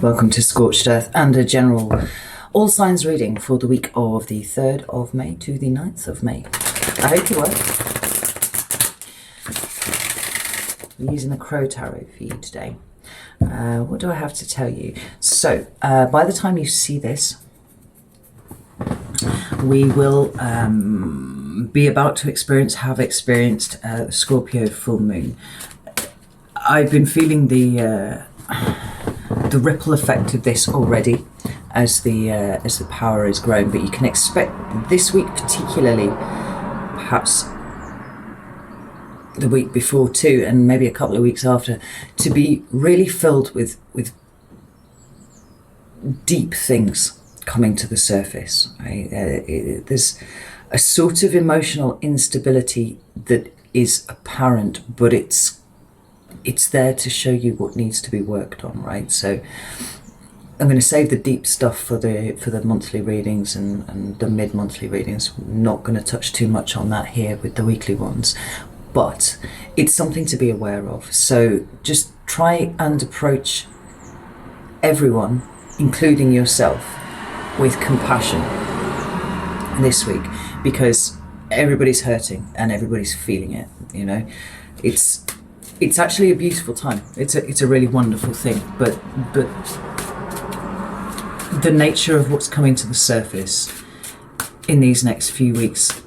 Welcome to Scorched Earth and a general all signs reading for the week of the 3rd of May to the 9th of May. I hope you well. I'm using the Crow Tarot for you today. What do I have to tell you? So, by the time you see this, we will be about to have experienced Scorpio full moon. I've been feeling the ripple effect of this already as the power is grown, but you can expect this week particularly, perhaps the week before too, and maybe a couple of weeks after, to be really filled with deep things coming to the surface. Right? There's a sort of emotional instability that is apparent, but it's there to show you what needs to be worked on, right? So I'm going to save the deep stuff for the monthly readings and the mid-monthly readings. I'm not going to touch too much on that here with the weekly ones, but it's something to be aware of. So just try and approach everyone, including yourself, with compassion this week, because everybody's hurting and everybody's feeling it. You know, it's actually a beautiful time. It's a really wonderful thing, but the nature of what's coming to the surface in these next few weeks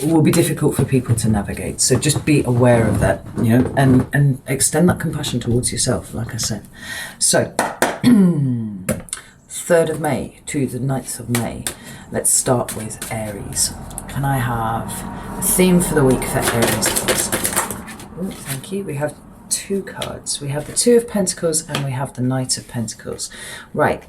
will be difficult for people to navigate. So just be aware of that, you know, and extend that compassion towards yourself, like I said. So 3rd of May to the 9th of May. Let's start with Aries. Can I have a theme for the week for Aries, please? Oh, thank you. We have 2 cards. We have the 2 of Pentacles and we have the Knight of Pentacles. Right.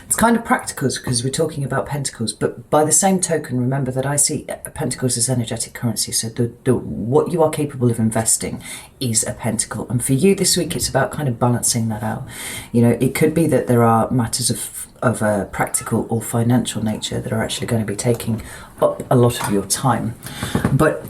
It's kind of practicals because we're talking about Pentacles, but by the same token, remember that I see Pentacles as energetic currency. So what you are capable of investing is a Pentacle. And for you this week, it's about kind of balancing that out. You know, it could be that there are matters of a practical or financial nature that are actually going to be taking up a lot of your time. But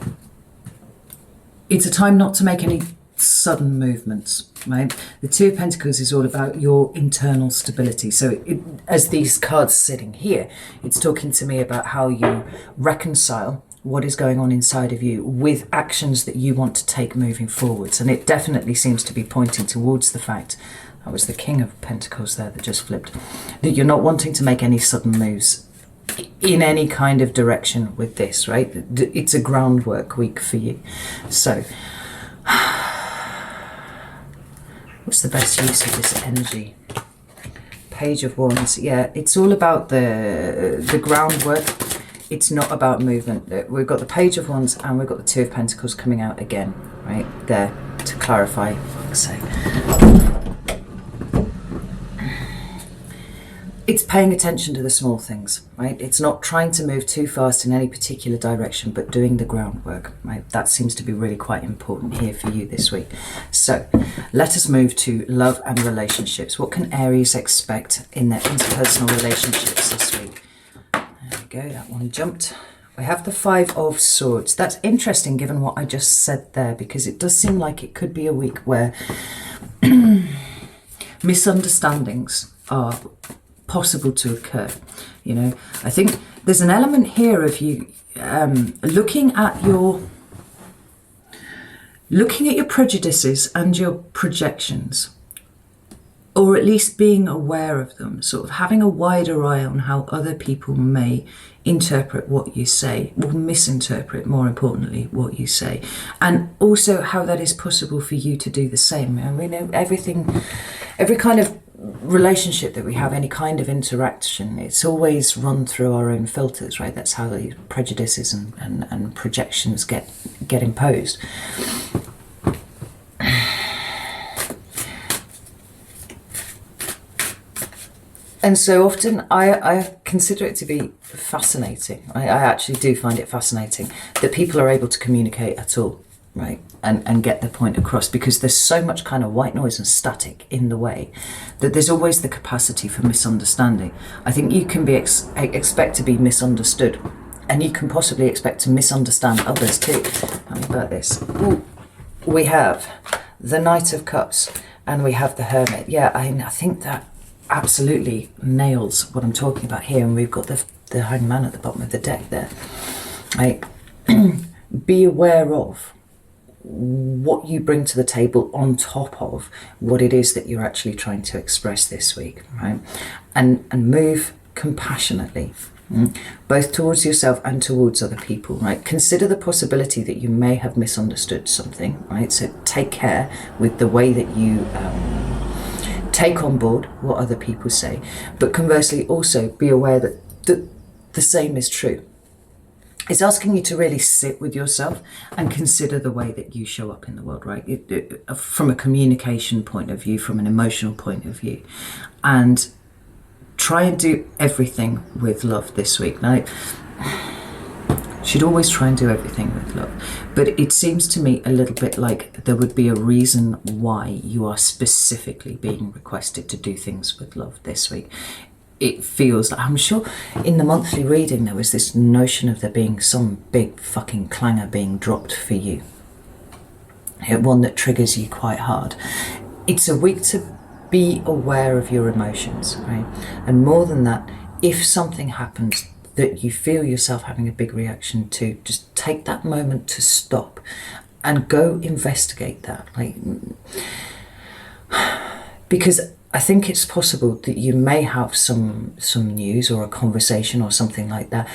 it's a time not to make any sudden movements, right? The 2 of Pentacles is all about your internal stability. So as these cards sitting here, it's talking to me about how you reconcile what is going on inside of you with actions that you want to take moving forwards. And it definitely seems to be pointing towards the fact, that was the King of Pentacles there that just flipped, that you're not wanting to make any sudden moves in any kind of direction with this, right? It's a groundwork week for you. So what's the best use of this energy? Page of Wands. Yeah, it's all about the groundwork. It's not about movement. We've got the Page of Wands and we've got the 2 of Pentacles coming out again, right there to clarify, like I say. It's paying attention to the small things, right? It's not trying to move too fast in any particular direction, but doing the groundwork, right? That seems to be really quite important here for you this week. So let us move to love and relationships. What can Aries expect in their interpersonal relationships this week? There we go, that one jumped. We have the 5 of Swords. That's interesting given what I just said there, because it does seem like it could be a week where misunderstandings are possible to occur. You know, I think there's an element here of you looking at your prejudices and your projections, or at least being aware of them, sort of having a wider eye on how other people may interpret what you say, or misinterpret, more importantly, what you say, and also how that is possible for you to do the same. And we know every kind of relationship that we have, any kind of interaction, it's always run through our own filters, right? That's how the prejudices and projections get imposed. And so often I consider it to be fascinating. I actually do find it fascinating that people are able to communicate at all, right? And get the point across, because there's so much kind of white noise and static in the way that there's always the capacity for misunderstanding. I think you can expect to be misunderstood, and you can possibly expect to misunderstand others too. Tell me about this. Ooh, we have the Knight of Cups. And we have the Hermit. Yeah, I think that absolutely nails what I'm talking about here. And we've got the Hangman at the bottom of the deck there. Right? Be aware of what you bring to the table on top of what it is that you're actually trying to express this week, right? And move compassionately, both towards yourself and towards other people, right? Consider the possibility that you may have misunderstood something, right? So take care with the way that you take on board what other people say, but conversely also be aware that the same is true. It's asking you to really sit with yourself and consider the way that you show up in the world, right? From a communication point of view, from an emotional point of view, and try and do everything with love this week. Now, should always try and do everything with love, but it seems to me a little bit like there would be a reason why you are specifically being requested to do things with love this week. It feels like, I'm sure in the monthly reading there was this notion of there being some big fucking clanger being dropped for you, one that triggers you quite hard. It's a week to be aware of your emotions, right? And more than that, if something happens that you feel yourself having a big reaction to, just take that moment to stop and go investigate that, like, because I think it's possible that you may have some news or a conversation or something like that,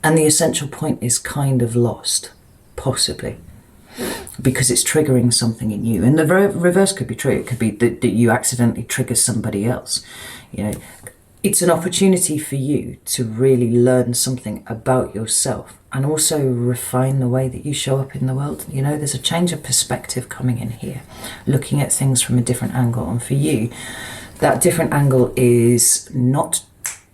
and the essential point is kind of lost, possibly, because it's triggering something in you. And the reverse could be true. It could be that you accidentally trigger somebody else. You know, it's an opportunity for you to really learn something about yourself and also refine the way that you show up in the world. You know, there's a change of perspective coming in here, looking at things from a different angle. And for you, that different angle is not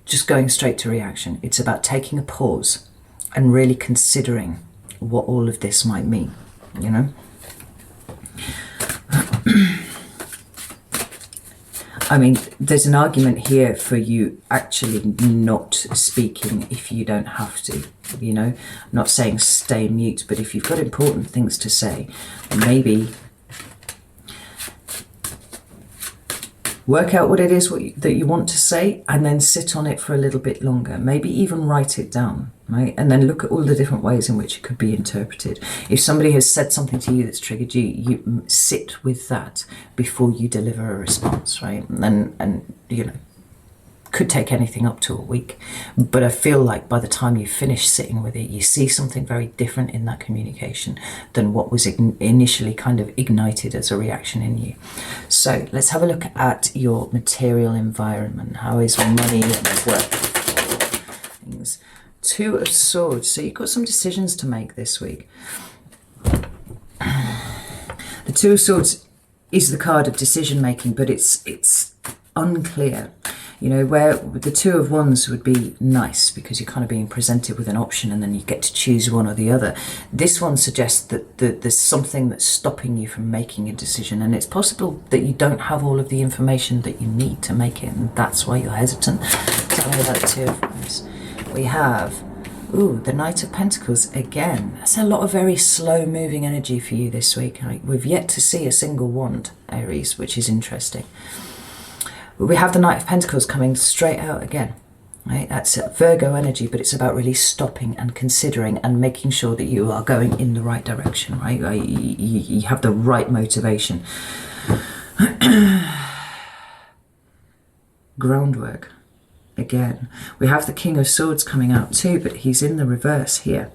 just going straight to reaction. It's about taking a pause and really considering what all of this might mean, you know? I mean, there's an argument here for you actually not speaking if you don't have to, you know. I'm not saying stay mute, but if you've got important things to say, maybe work out what it is that you want to say and then sit on it for a little bit longer. Maybe even write it down, right? And then look at all the different ways in which it could be interpreted. If somebody has said something to you that's triggered you, you sit with that before you deliver a response, right? And you know, could take anything up to a week. But I feel like by the time you finish sitting with it, you see something very different in that communication than what was initially kind of ignited as a reaction in you. So let's have a look at your material environment. How is money and work? Things. Two of Swords. So you've got some decisions to make this week. The Two of Swords is the card of decision making, but it's unclear. You know, where the Two of Wands would be nice because you're kind of being presented with an option and then you get to choose one or the other. This one suggests that there's something that's stopping you from making a decision, and it's possible that you don't have all of the information that you need to make it, and that's why you're hesitant. Tell me about Two of Wands. We have, the Knight of Pentacles again. That's a lot of very slow moving energy for you this week. We've yet to see a single wand, Aries, which is interesting. We have the Knight of Pentacles coming straight out again, right? That's Virgo energy, but it's about really stopping and considering and making sure that you are going in the right direction, right? You have the right motivation. Groundwork, again. We have the King of Swords coming out too, but he's in the reverse here.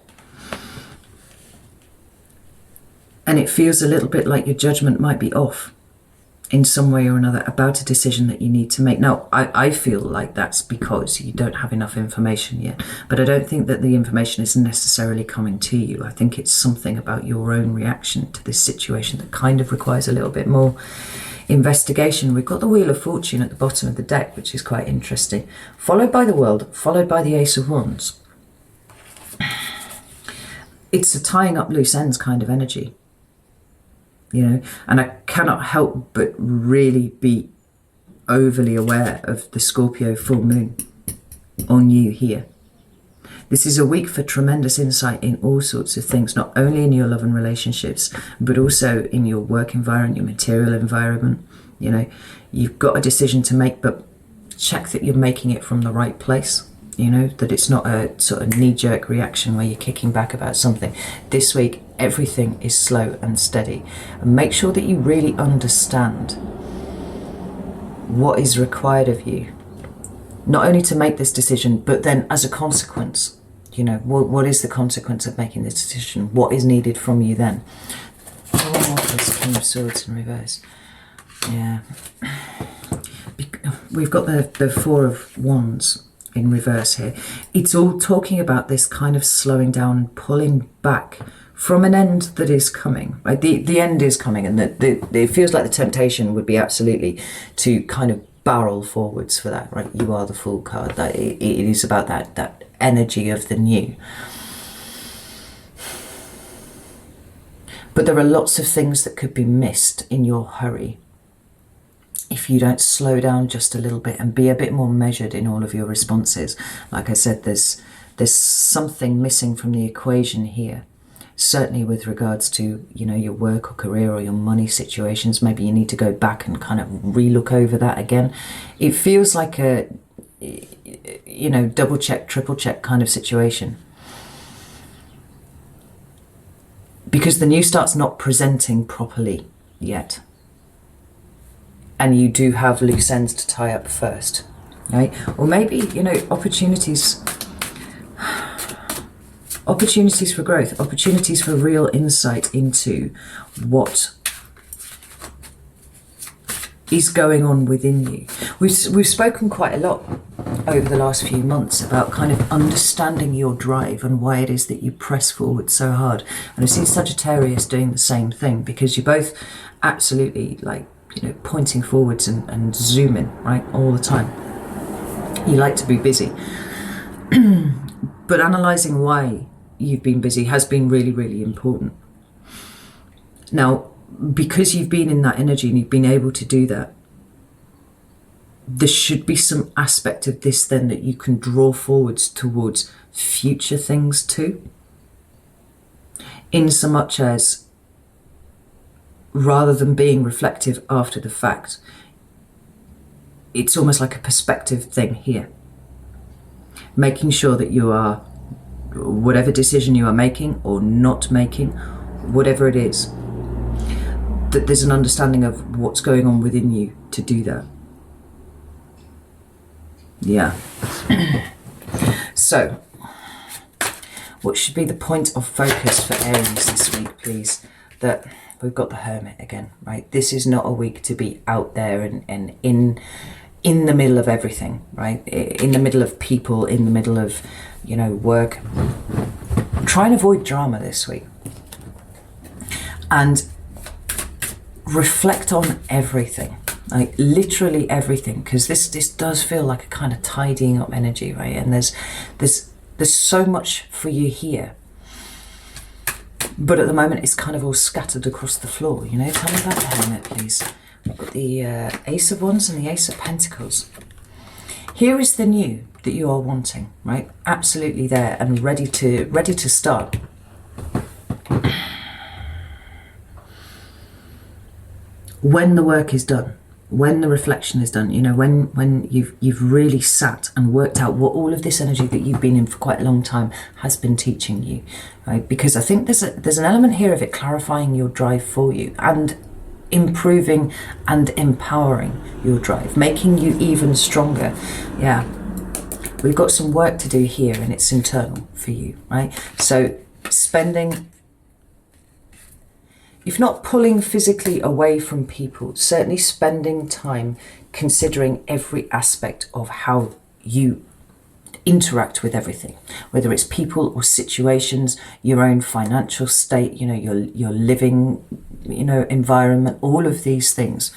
And it feels a little bit like your judgment might be off in some way or another about a decision that you need to make. Now, I feel like that's because you don't have enough information yet, but I don't think that the information is necessarily coming to you. I think it's something about your own reaction to this situation that kind of requires a little bit more investigation. We've got the Wheel of Fortune at the bottom of the deck, which is quite interesting, followed by the World, followed by the Ace of Wands. It's a tying up loose ends kind of energy. You know, and I cannot help but really be overly aware of the Scorpio full moon on you here. This is a week for tremendous insight in all sorts of things, not only in your love and relationships, but also in your work environment, your material environment. You know, you've got a decision to make, but check that you're making it from the right place. You know, that it's not a sort of knee-jerk reaction where you're kicking back about something. This week, everything is slow and steady. And make sure that you really understand what is required of you. Not only to make this decision, but then as a consequence. You know, what is the consequence of making this decision? What is needed from you then? Oh, this King of Swords in reverse. Yeah. We've got the Four of Wands in reverse here. It's all talking about this kind of slowing down and pulling back from an end that is coming, right? The end is coming, and it feels like the temptation would be absolutely to kind of barrel forwards for that, right? You are the Fool card. That it is about that energy of the new. But there are lots of things that could be missed in your hurry if you don't slow down just a little bit and be a bit more measured in all of your responses. Like I said, there's something missing from the equation here. Certainly with regards to, you know, your work or career or your money situations. Maybe you need to go back and kind of re-look over that again. It feels like a, you know, double check, triple check kind of situation. Because the new start's not presenting properly yet. And you do have loose ends to tie up first, right? Or maybe, you know, opportunities for growth, opportunities for real insight into what is going on within you. We've spoken quite a lot over the last few months about kind of understanding your drive and why it is that you press forward so hard. And I've seen Sagittarius doing the same thing, because you're both absolutely, like, you know, pointing forwards and zooming, right, all the time. You like to be busy. But analysing why you've been busy has been really, really important. Now, because you've been in that energy and you've been able to do that, there should be some aspect of this then that you can draw forwards towards future things too. In so much as, rather than being reflective after the fact, it's almost like a perspective thing here. Making sure that you are, whatever decision you are making or not making, whatever it is, that there's an understanding of what's going on within you to do that. Yeah. So, what should be the point of focus for Aries this week, please? That we've got the Hermit again, right? This is not a week to be out there and in the middle of everything, right? In the middle of people, in the middle of, you know, work. Try and avoid drama this week. And reflect on everything, like literally everything, because this does feel like a kind of tidying up energy, right? And there's so much for you here. But at the moment, it's kind of all scattered across the floor, you know? Tell me about the Hermit, please. We've got the Ace of Wands and the Ace of Pentacles. Here is the new that you are wanting, right? Absolutely there and ready to start. When the work is done, when the reflection is done, you know, when you've really sat and worked out what all of this energy that you've been in for quite a long time has been teaching you, right? Because I think there's an element here of it clarifying your drive for you and improving and empowering your drive, making you even stronger. Yeah, we've got some work to do here, and it's internal for you, right? So spending, if not pulling physically away from people, certainly spending time considering every aspect of how you interact with everything, whether it's people or situations, your own financial state, you know, your living, you know, environment, all of these things.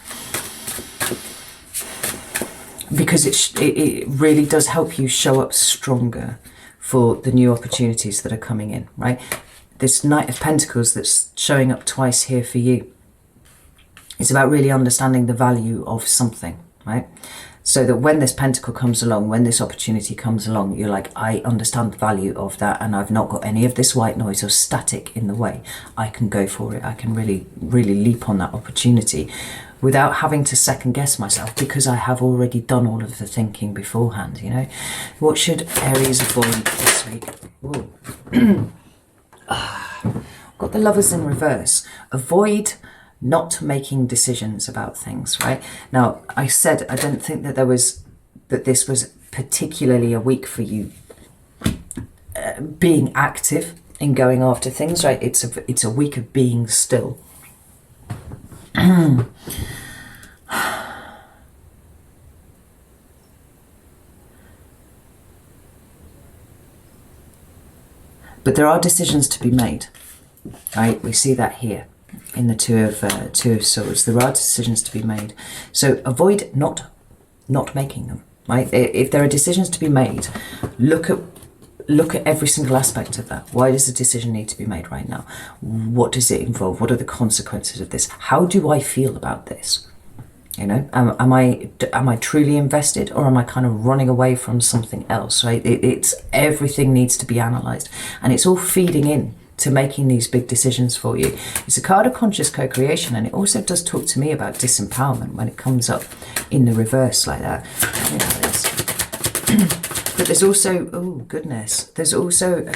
Because it really does help you show up stronger for the new opportunities that are coming in, right? This Knight of Pentacles that's showing up twice here for you. It's about really understanding the value of something, right? So that when this pentacle comes along, when this opportunity comes along, you're like, I understand the value of that, and I've not got any of this white noise or static in the way. I can go for it. I can really, really leap on that opportunity without having to second guess myself, because I have already done all of the thinking beforehand, you know. What should Aries avoid this week? Got the Lovers in reverse. Avoid not making decisions about things, right? Now, I said I don't think that this was particularly a week for you being active in going after things, right? It's a week of being still. But there are decisions to be made, right? We see that here in the Two of Swords. There are decisions to be made. So avoid not making them, right? If there are decisions to be made, look at every single aspect of that. Why does the decision need to be made right now? What does it involve? What are the consequences of this? How do I feel about this? You know, am I truly invested, or am I kind of running away from something else, right? It's everything needs to be analysed, and it's all feeding in to making these big decisions for you. It's a card of conscious co-creation, and it also does talk to me about disempowerment when it comes up in the reverse like that. But there's also, oh goodness, there's also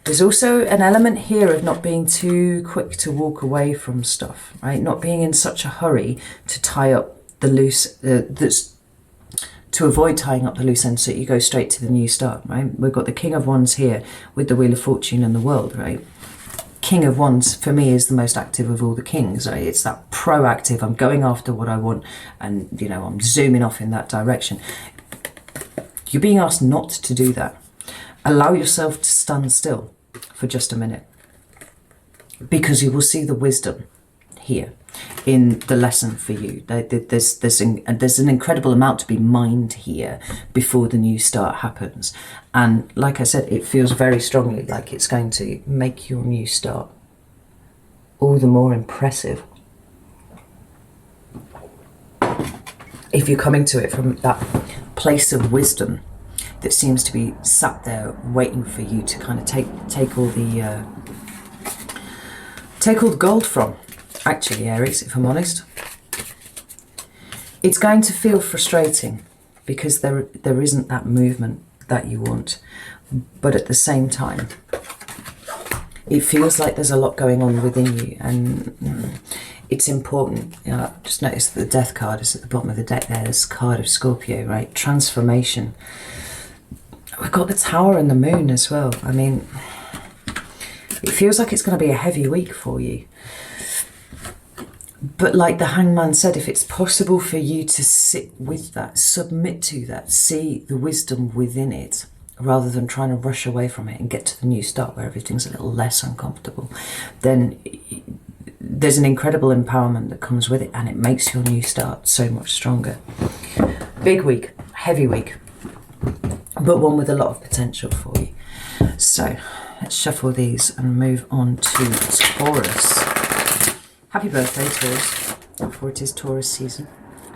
an element here of not being too quick to walk away from stuff, right? Not being in such a hurry to tie up the loose, to avoid tying up the loose ends so you go straight to the new start, right? We've got the King of Wands here with the Wheel of Fortune and the World, right? King of Wands for me is the most active of all the kings, right? It's that proactive, I'm going after what I want, and you know, I'm zooming off in that direction. You're being asked not to do that. Allow yourself to stand still for just a minute, because you will see the wisdom here in the lesson for you. There's an incredible amount to be mined here before the new start happens, and like I said, it feels very strongly like it's going to make your new start all the more impressive if you're coming to it from that place of wisdom that seems to be sat there waiting for you to kind of take all the gold from. Actually, Aries, if I'm honest, it's going to feel frustrating because there isn't that movement that you want, but at the same time it feels like there's a lot going on within you, and it's important. You know, just notice that the Death card is at the bottom of the deck there. This card of Scorpio, right? Transformation. We've got the Tower and the Moon as well. I mean, it feels like it's going to be a heavy week for you. But like the Hangman said, if it's possible for you to sit with that, submit to that, see the wisdom within it, rather than trying to rush away from it and get to the new start where everything's a little less uncomfortable, then there's an incredible empowerment that comes with it, and it makes your new start so much stronger. Big week, heavy week, but one with a lot of potential for you. So let's shuffle these and move on to Taurus. Happy birthday, Taurus, for it is Taurus season.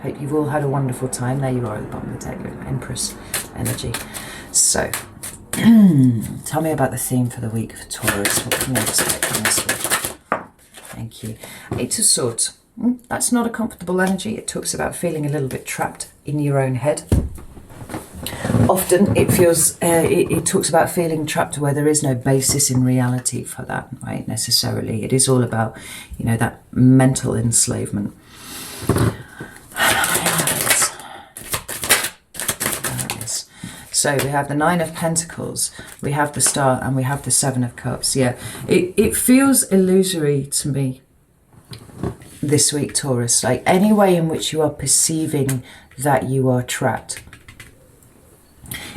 Hope you've all had a wonderful time. There you are at the bottom of the deck, Empress energy. So, tell me about the theme for the week for Taurus. What can you expect from this week? Thank you. Eight of Swords. That's not a comfortable energy. It talks about feeling a little bit trapped in your own head. Often it feels, it talks about feeling trapped where there is no basis in reality for that, right, necessarily. It is all about, you know, that mental enslavement. So we have the Nine of Pentacles, we have the Star, and we have the Seven of Cups. Yeah, it feels illusory to me this week, Taurus. Like any way in which you are perceiving that you are trapped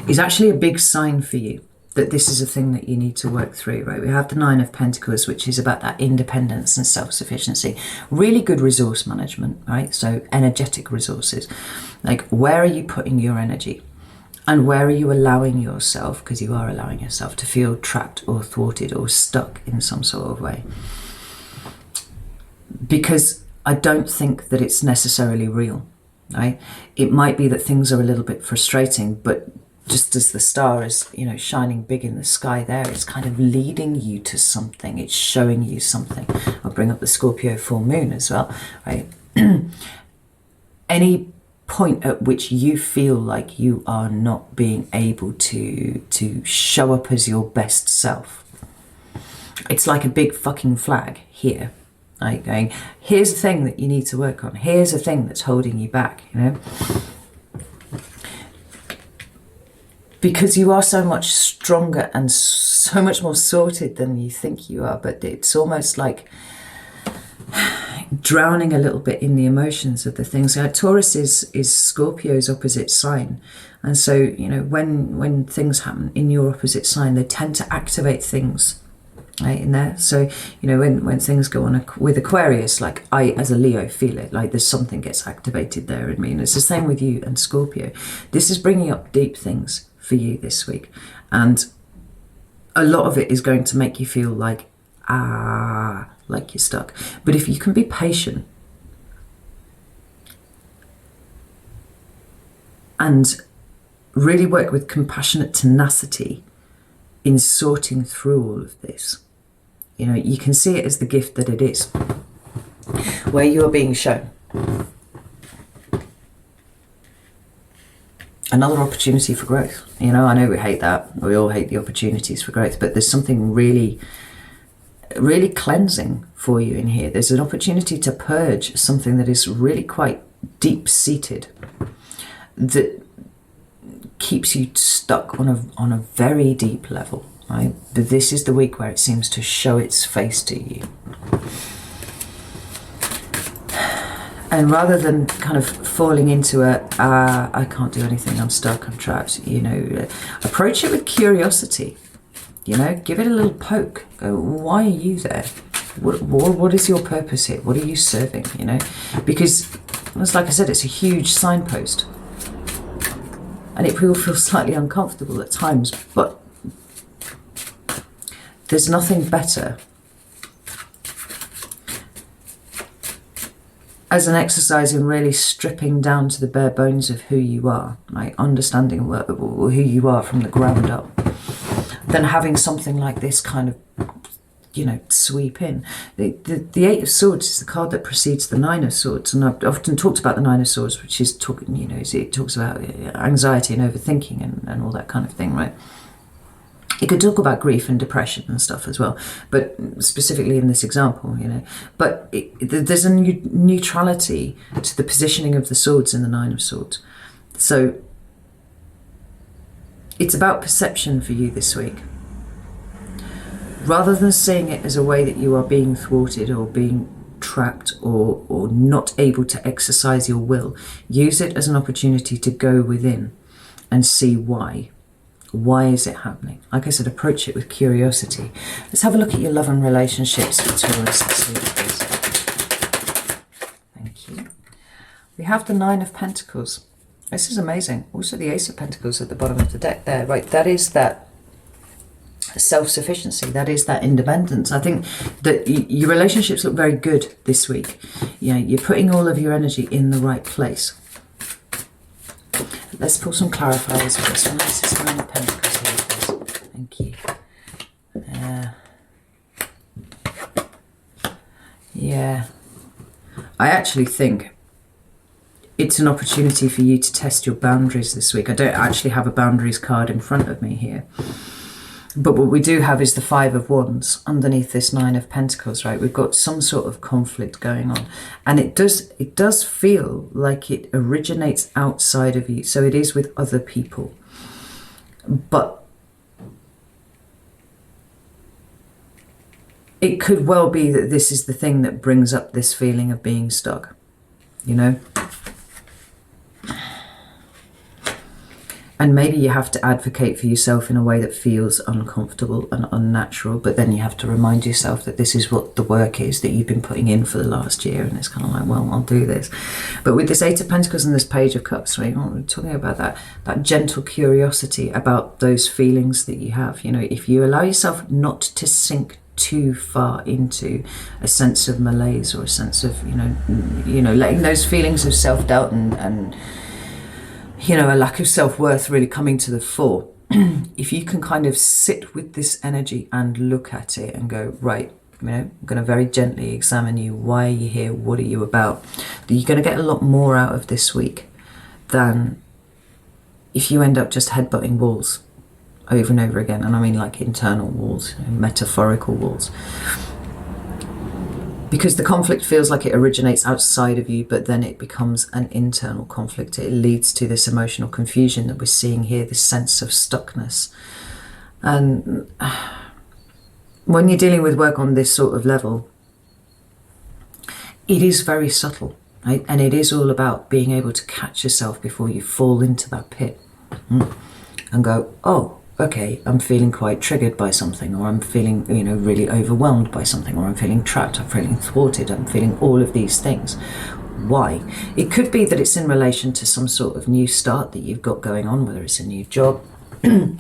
is actually a big sign for you that this is a thing that you need to work through, right? We have the Nine of Pentacles, which is about that independence and self-sufficiency. Really good resource management, right? So energetic resources. Like, where are you putting your energy? And where are you allowing yourself, because you are allowing yourself to feel trapped or thwarted or stuck in some sort of way? Because I don't think that it's necessarily real, right? It might be that things are a little bit frustrating, but just as the star is, you know, shining big in the sky there, it's kind of leading you to something. It's showing you something. I'll bring up the Scorpio full moon as well, right? Any point at which you feel like you are not being able to show up as your best self, it's like a big fucking flag here, right? Going, here's a thing that you need to work on. Here's a thing that's holding you back, you know? Because you are so much stronger and so much more sorted than you think you are, but it's almost like drowning a little bit in the emotions of the things. Taurus is Scorpio's opposite sign, and so, you know, when things happen in your opposite sign, they tend to activate things, right, in there. So, you know, when things go on with Aquarius, like I as a Leo feel it, like there's something gets activated there in me, and it's the same with you and Scorpio. This is bringing up deep things for you this week, and a lot of it is going to make you feel like you're stuck. But if you can be patient and really work with compassionate tenacity in sorting through all of this, you know, you can see it as the gift that it is, where you are being shown another opportunity for growth. You know, I know we hate that. We all hate the opportunities for growth, but there's something really cleansing for you in here. There's an opportunity to purge something that is really quite deep-seated, that keeps you stuck on a very deep level, right? But this is the week where it seems to show its face to you. And rather than kind of falling into I can't do anything, I'm stuck, I'm trapped, you know, approach it with curiosity. You know, give it a little poke. Go, why are you there? What is your purpose here? What are you serving, you know? Because, it's like I said, it's a huge signpost. And it will feel slightly uncomfortable at times, but there's nothing better as an exercise in really stripping down to the bare bones of who you are, like understanding who you are from the ground up, than having something like this kind of, you know, sweep in. The Eight of Swords is the card that precedes the Nine of Swords, and I've often talked about the Nine of Swords, which is talking, you know, it talks about anxiety and overthinking and all that kind of thing, right? It could talk about grief and depression and stuff as well, but specifically in this example, you know. But there's a neutrality to the positioning of the swords in the Nine of Swords. So it's about perception for you this week. Rather than seeing it as a way that you are being thwarted or being trapped or not able to exercise your will, use it as an opportunity to go within and see why. Why is it happening? Like I said, approach it with curiosity. Let's have a look at your love and relationships for Taurus this week, please. Thank you. We have the Nine of Pentacles. This is amazing. Also the Ace of Pentacles at the bottom of the deck there. Right, that is that self-sufficiency. That is that independence. I think that your relationships look very good this week. You know, you're putting all of your energy in the right place. Let's pull some clarifiers for this one. This is Nine of Pentacles here, please. Thank you. Yeah. I actually think it's an opportunity for you to test your boundaries this week. I don't actually have a boundaries card in front of me here. But what we do have is the Five of Wands underneath this Nine of Pentacles, right? We've got some sort of conflict going on. And it does feel like it originates outside of you. So it is with other people. But it could well be that this is the thing that brings up this feeling of being stuck, you know? And maybe you have to advocate for yourself in a way that feels uncomfortable and unnatural, but then you have to remind yourself that this is what the work is that you've been putting in for the last year, and it's kind of like, well, I'll do this. But with this Eight of Pentacles and this Page of Cups, right, we're talking about that gentle curiosity about those feelings that you have. You know, if you allow yourself not to sink too far into a sense of malaise or a sense of, letting those feelings of self-doubt and a lack of self-worth really coming to the fore. If you can kind of sit with this energy and look at it and go, right, I'm going to very gently examine you. Why are you here? What are you about? You're going to get a lot more out of this week than if you end up just headbutting walls over and over again. And I mean like internal walls, metaphorical walls. Because the conflict feels like it originates outside of you, but then it becomes an internal conflict. It leads to this emotional confusion that we're seeing here, this sense of stuckness. And when you're dealing with work on this sort of level, it is very subtle, right? And it is all about being able to catch yourself before you fall into that pit and go, oh, okay, I'm feeling quite triggered by something, or I'm feeling, really overwhelmed by something, or I'm feeling trapped, I'm feeling thwarted, I'm feeling all of these things. Why? It could be that it's in relation to some sort of new start that you've got going on, whether it's a new job, a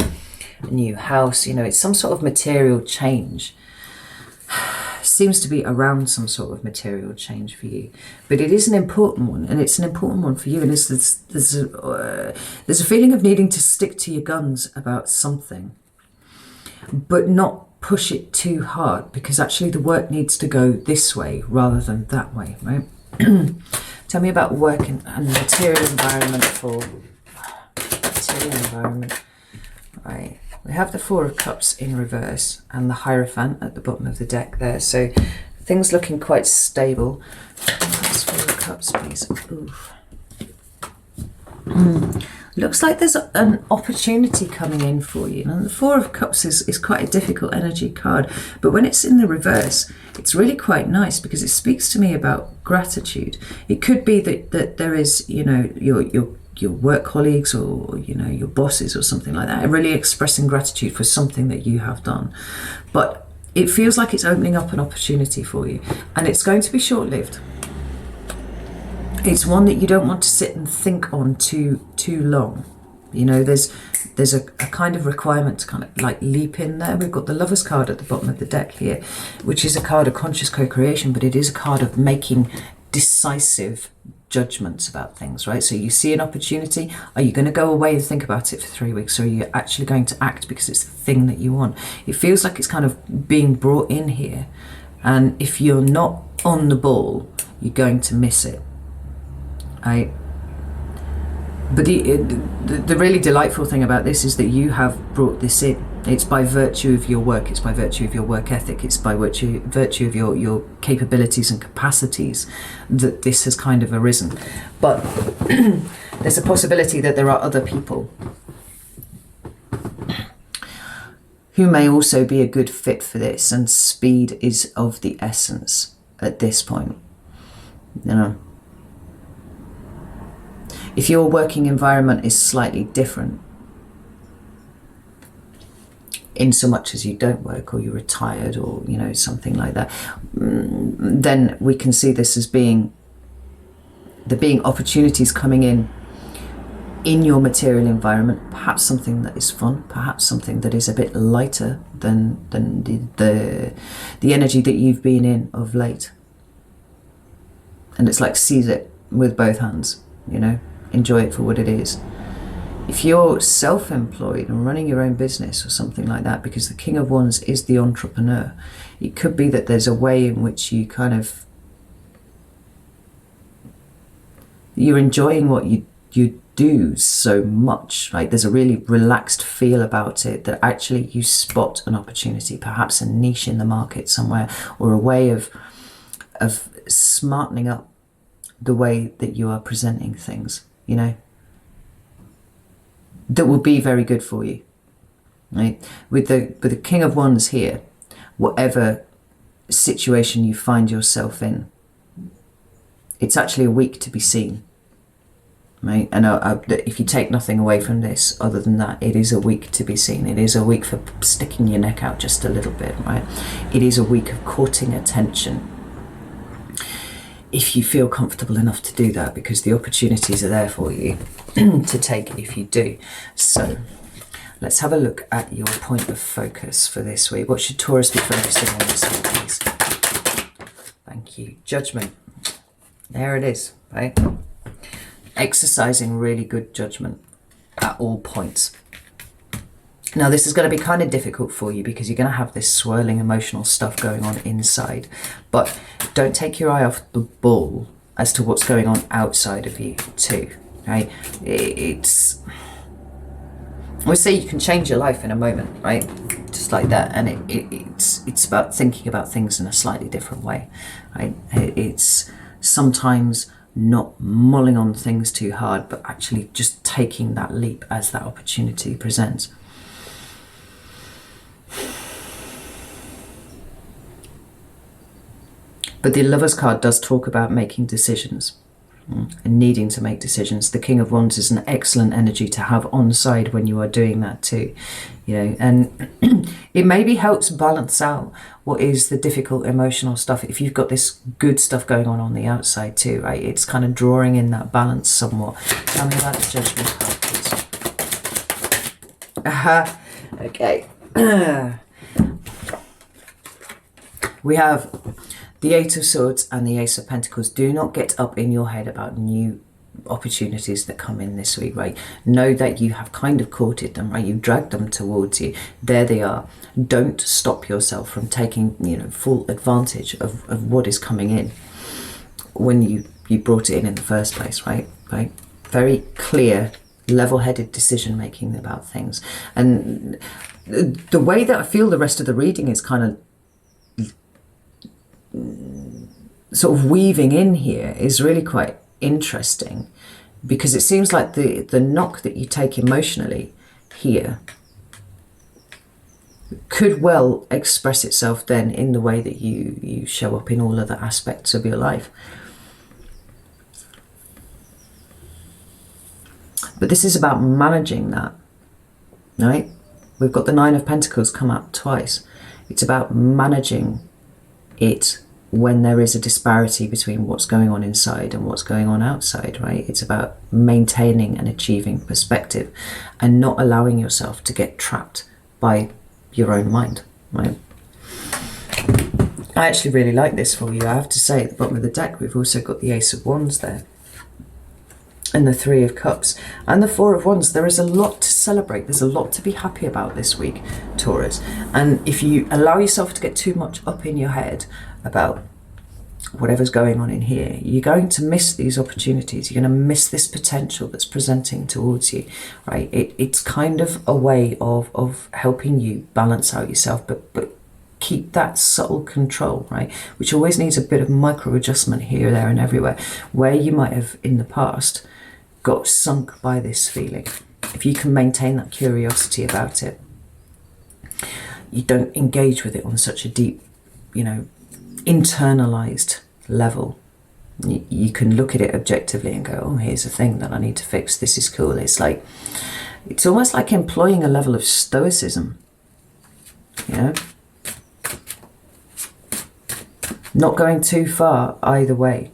new house, it's some sort of material change. Seems to be around some sort of material change for you, but it is an important one, and it's an important one for you. And there's a feeling of needing to stick to your guns about something, but not push it too hard, because actually the work needs to go this way rather than that way, right? Tell me about work and material environment for material environment, right? We have the Four of Cups in reverse and the Hierophant at the bottom of the deck there. So things looking quite stable. That's Four of Cups, please. Oof. Looks like there's an opportunity coming in for you. And the Four of Cups is quite a difficult energy card. But when it's in the reverse, it's really quite nice, because it speaks to me about gratitude. It could be that there is, your work colleagues or your bosses or something like that are really expressing gratitude for something that you have done, but it feels like it's opening up an opportunity for you, and it's going to be short-lived. It's one that you don't want to sit and think on too long. There's a kind of requirement to kind of like leap in there. We've got the Lovers card at the bottom of the deck here, which is a card of conscious co-creation, but it is a card of making decisive judgments about things, right? So you see an opportunity. Are you going to go away and think about it for 3 weeks, or are you actually going to act because it's the thing that you want? It feels like it's kind of being brought in here, and if you're not on the ball, you're going to miss it, right? But the really delightful thing about this is that you have brought this in. It's by virtue of your work, it's by virtue of your work ethic, it's by virtue of your capabilities and capacities that this has kind of arisen. But there's a possibility that there are other people who may also be a good fit for this, and speed is of the essence at this point. If your working environment is slightly different, in so much as you don't work, or you're retired, or something like that, then we can see this as being opportunities coming in your material environment, perhaps something that is fun, perhaps something that is a bit lighter than the energy that you've been in of late. And it's like, seize it with both hands, enjoy it for what it is. If you're self-employed and running your own business or something like that, because the King of Wands is the entrepreneur, it could be that there's a way in which you you're enjoying what you do so much, right? There's a really relaxed feel about it, that actually you spot an opportunity, perhaps a niche in the market somewhere, or a way of smartening up the way that you are presenting things, that will be very good for you, right? With the King of Wands here, whatever situation you find yourself in, it's actually a week to be seen, right? And if you take nothing away from this other than that, it is a week to be seen. It is a week for sticking your neck out just a little bit, right? It is a week of courting attention, if you feel comfortable enough to do that, because the opportunities are there for you to take if you do. So Let's have a look at your point of focus for this week. What should Taurus be focusing on this week, please? Thank you. Judgment. There it is, right? Exercising really good judgment at all points. Now, this is going to be kind of difficult for you because you're going to have this swirling emotional stuff going on inside. But don't take your eye off the ball as to what's going on outside of you too, right? We say you can change your life in a moment, right? Just like that. And it's about thinking about things in a slightly different way, right? It's sometimes not mulling on things too hard, but actually just taking that leap as that opportunity presents. But the Lovers card does talk about making decisions and needing to make decisions. The King of Wands is an excellent energy to have on side when you are doing that too, you know, and it maybe helps balance out what is the difficult emotional stuff. If you've got this good stuff going on the outside too, right? It's kind of drawing in that balance somewhat. Tell me about the Judgment card, please. Okay. We have the Eight of Swords and the Ace of Pentacles. Do not get up in your head about new opportunities that come in this week, right? Know that you have kind of courted them, right? You've dragged them towards you. There they are. Don't stop yourself from taking, you know, full advantage of what is coming in when you brought it in the first place, right? Right? Very clear, level-headed decision making about things. And the way that I feel the rest of the reading is kind of sort of weaving in here is really quite interesting, because it seems like the knock that you take emotionally here could well express itself then in the way that you show up in all other aspects of your life. But this is about managing that, right? We've got the Nine of Pentacles come out twice. It's about managing it when there is a disparity between what's going on inside and what's going on outside, right? It's about maintaining and achieving perspective and not allowing yourself to get trapped by your own mind, right? I actually really like this for you. I have to say, at the bottom of the deck, we've also got the Ace of Wands there, and the Three of Cups and the Four of Wands. There is a lot to celebrate. There's a lot to be happy about this week, Taurus. And if you allow yourself to get too much up in your head about whatever's going on in here, you're going to miss these opportunities. You're going to miss this potential that's presenting towards you, right? It's kind of a way of helping you balance out yourself, but keep that subtle control, right? Which always needs a bit of micro adjustment here, there and everywhere, where you might have in the past got sunk by this feeling. If you can maintain that curiosity about it, you don't engage with it on such a deep, you know, internalized level. You can look at it objectively and go, oh, here's a thing that I need to fix. This is cool. It's almost like employing a level of stoicism, you know, not going too far either way.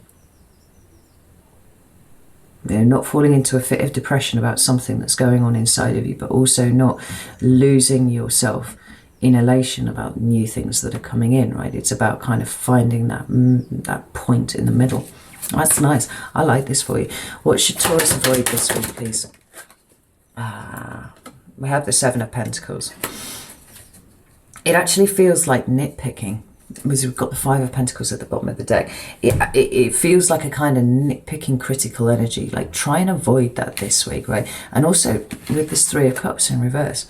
You know, not falling into a fit of depression about something that's going on inside of you, but also not losing yourself in elation about new things that are coming in, right? It's about kind of finding that point in the middle. That's nice. I like this for you. What should Taurus avoid this week, please? We have the Seven of Pentacles. It actually feels like nitpicking, because we've got the Five of Pentacles at the bottom of the deck. It feels like a kind of nitpicking critical energy. Like, try and avoid that this week, right? And also with this Three of Cups in reverse,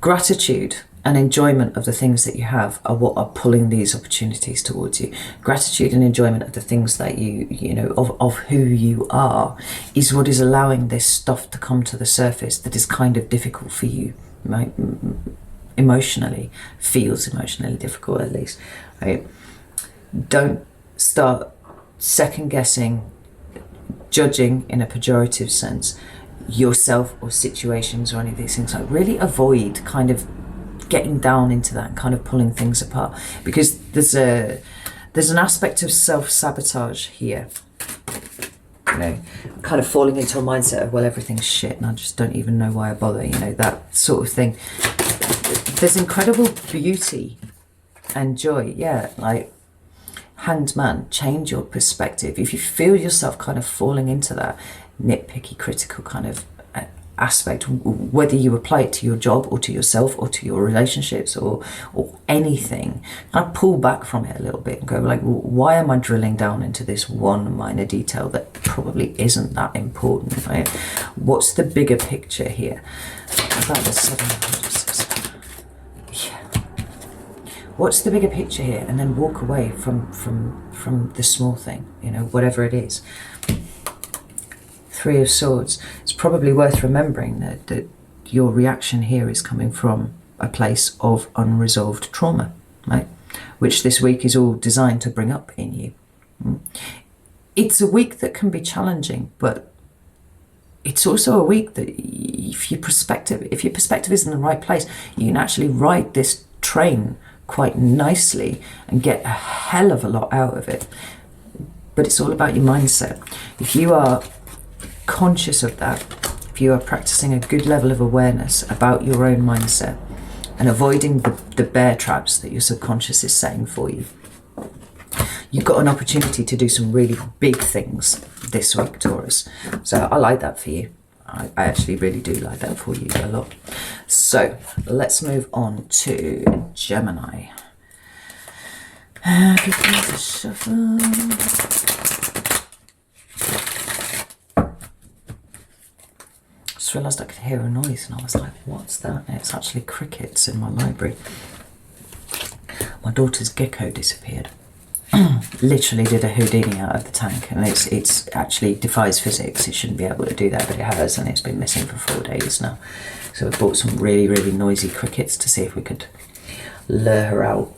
gratitude and enjoyment of the things that you have are what are pulling these opportunities towards you. Gratitude and enjoyment of the things that you know, of who you are, is what is allowing this stuff to come to the surface that is kind of difficult for you, right? Emotionally, feels emotionally difficult at least, right? Don't start second guessing, judging in a pejorative sense yourself or situations or any of these things. Like, really avoid kind of getting down into that and kind of pulling things apart, because there's an aspect of self-sabotage here you know, kind of falling into a mindset of, well, everything's shit and I just don't even know why I bother, you know, that sort of thing. There's incredible beauty and joy, yeah, like Hanged Man, change your perspective. If you feel yourself kind of falling into that nitpicky, critical kind of aspect, whether you apply it to your job or to yourself or to your relationships or anything, I pull back from it a little bit and go like, well, why am I drilling down into this one minor detail that probably isn't that important, right? What's the bigger picture here? About the 7 yeah. What's the bigger picture here? And then walk away from the small thing, you know, whatever it is. 3 of Swords. It's probably worth remembering that your reaction here is coming from a place of unresolved trauma, right? Which this week is all designed to bring up in you. It's a week that can be challenging, but it's also a week that if your perspective is in the right place, you can actually ride this train quite nicely and get a hell of a lot out of it. But it's all about your mindset. If you are conscious of that, if you are practicing a good level of awareness about your own mindset and avoiding the bear traps that your subconscious is setting for you, you've got an opportunity to do some really big things this week, Taurus. So I like that for you. I actually really do like that for you a lot. So let's move on to Gemini. Give me a shuffle. Just realised I could hear a noise and I was like, what's that? And it's actually crickets in my library. My daughter's gecko disappeared. Literally did a Houdini out of the tank, and it's actually defies physics. It shouldn't be able to do that, but it has, and it's been missing for 4 days now. So we bought some really, really noisy crickets to see if we could lure her out.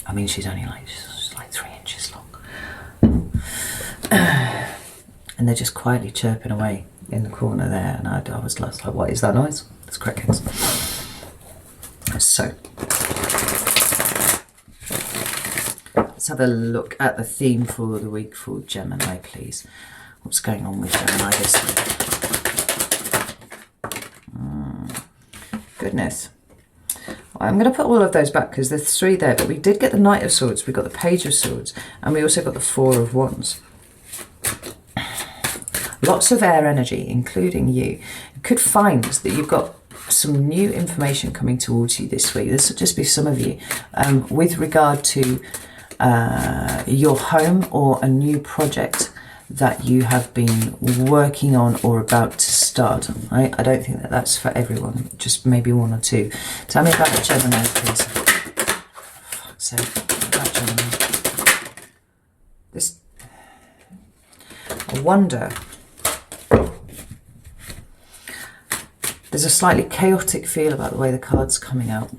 I mean, she's like 3 inches long. And they're just quietly chirping away in the corner there, and I was like, what is that noise? It's crickets. So let's have a look at the theme for the week for Gemini, please. What's going on with Gemini this week? Goodness. I'm going to put all of those back because there's 3 there, but we did get the Knight of Swords, we got the Page of Swords, and we also got the 4 of Wands. Lots of air energy, including you. You could find that you've got some new information coming towards you this week. This will just be some of you with regard to your home or a new project that you have been working on or about to start. Right? I don't think that that's for everyone, just maybe 1 or 2. Tell me about the Gemini, please. Fuck's sake, about Gemini. This, I wonder, there's a slightly chaotic feel about the way the card's coming out.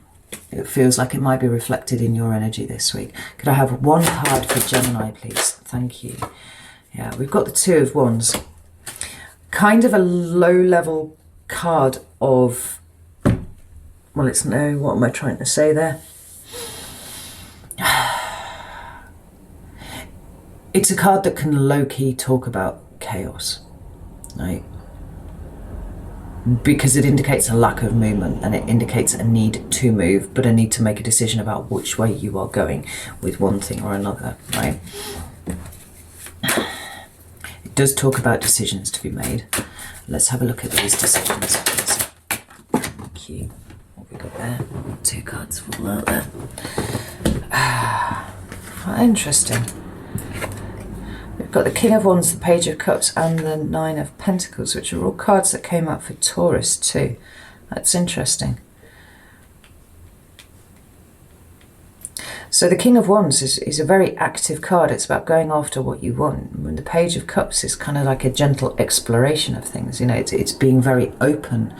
It feels like it might be reflected in your energy this week. Could I have 1 card for Gemini, please? Thank you. Yeah, we've got the 2 of Wands. Kind of a low-level card of... Well, it's no... What am I trying to say there? It's a card that can low-key talk about chaos, right? Because it indicates a lack of movement and it indicates a need to move, but a need to make a decision about which way you are going with one thing or another, right? It does talk about decisions to be made. Let's have a look at these decisions. Thank you. What have we got there? 2 cards fall out there. Interesting. We've got the King of Wands, the Page of Cups, and the 9 of Pentacles, which are all cards that came out for Taurus too. That's interesting. So the King of Wands is a very active card. It's about going after what you want. And the Page of Cups is kind of like a gentle exploration of things. You know, it's being very open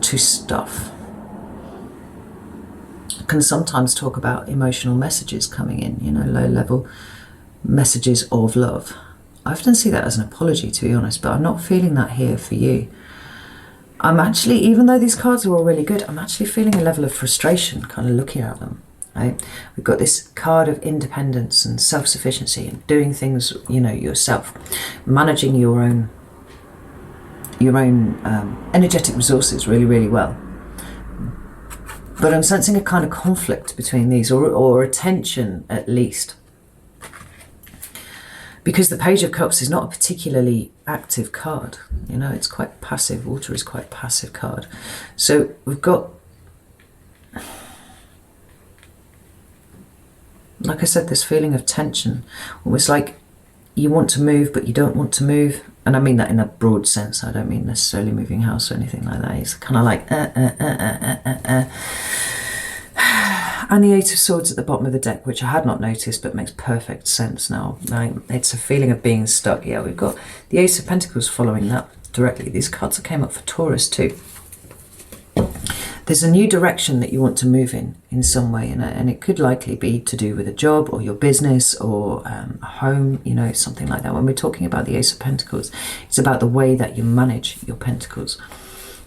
to stuff. It can sometimes talk about emotional messages coming in, you know, low-level messages of love. I often see that as an apology, to be honest, but I'm not feeling that here for you. I'm actually, even though these cards are all really good, I'm actually feeling a level of frustration kind of looking at them. right? We've got this card of independence and self-sufficiency and doing things, you know, yourself, managing your own energetic resources really, really well. But I'm sensing a kind of conflict between these, or a tension at least. Because the Page of Cups is not a particularly active card. You know, it's quite passive. Water is quite a passive card. So we've got, like I said, this feeling of tension. Almost like you want to move, but you don't want to move. And I mean that in a broad sense. I don't mean necessarily moving house or anything like that. It's kind of like And the Eight of Swords at the bottom of the deck, which I had not noticed, but makes perfect sense now. Right? It's a feeling of being stuck. Yeah, we've got the Ace of Pentacles following that directly. These cards came up for Taurus too. There's a new direction that you want to move in some way, and it could likely be to do with a job or your business or a home, you know, something like that. When we're talking about the Ace of Pentacles, it's about the way that you manage your pentacles.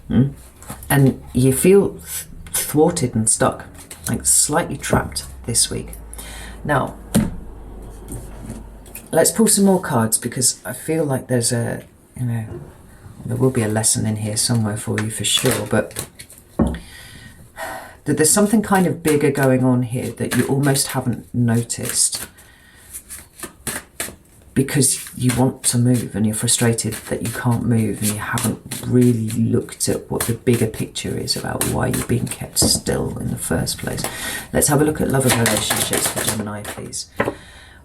And you feel thwarted and stuck, like slightly trapped this week. Now, let's pull some more cards, because I feel like there's a, you know, there will be a lesson in here somewhere for you for sure, but that there's something kind of bigger going on here that you almost haven't noticed because you want to move and you're frustrated that you can't move, and you haven't really looked at what the bigger picture is about why you're being kept still in the first place. Let's have a look at love and relationships for Gemini, please.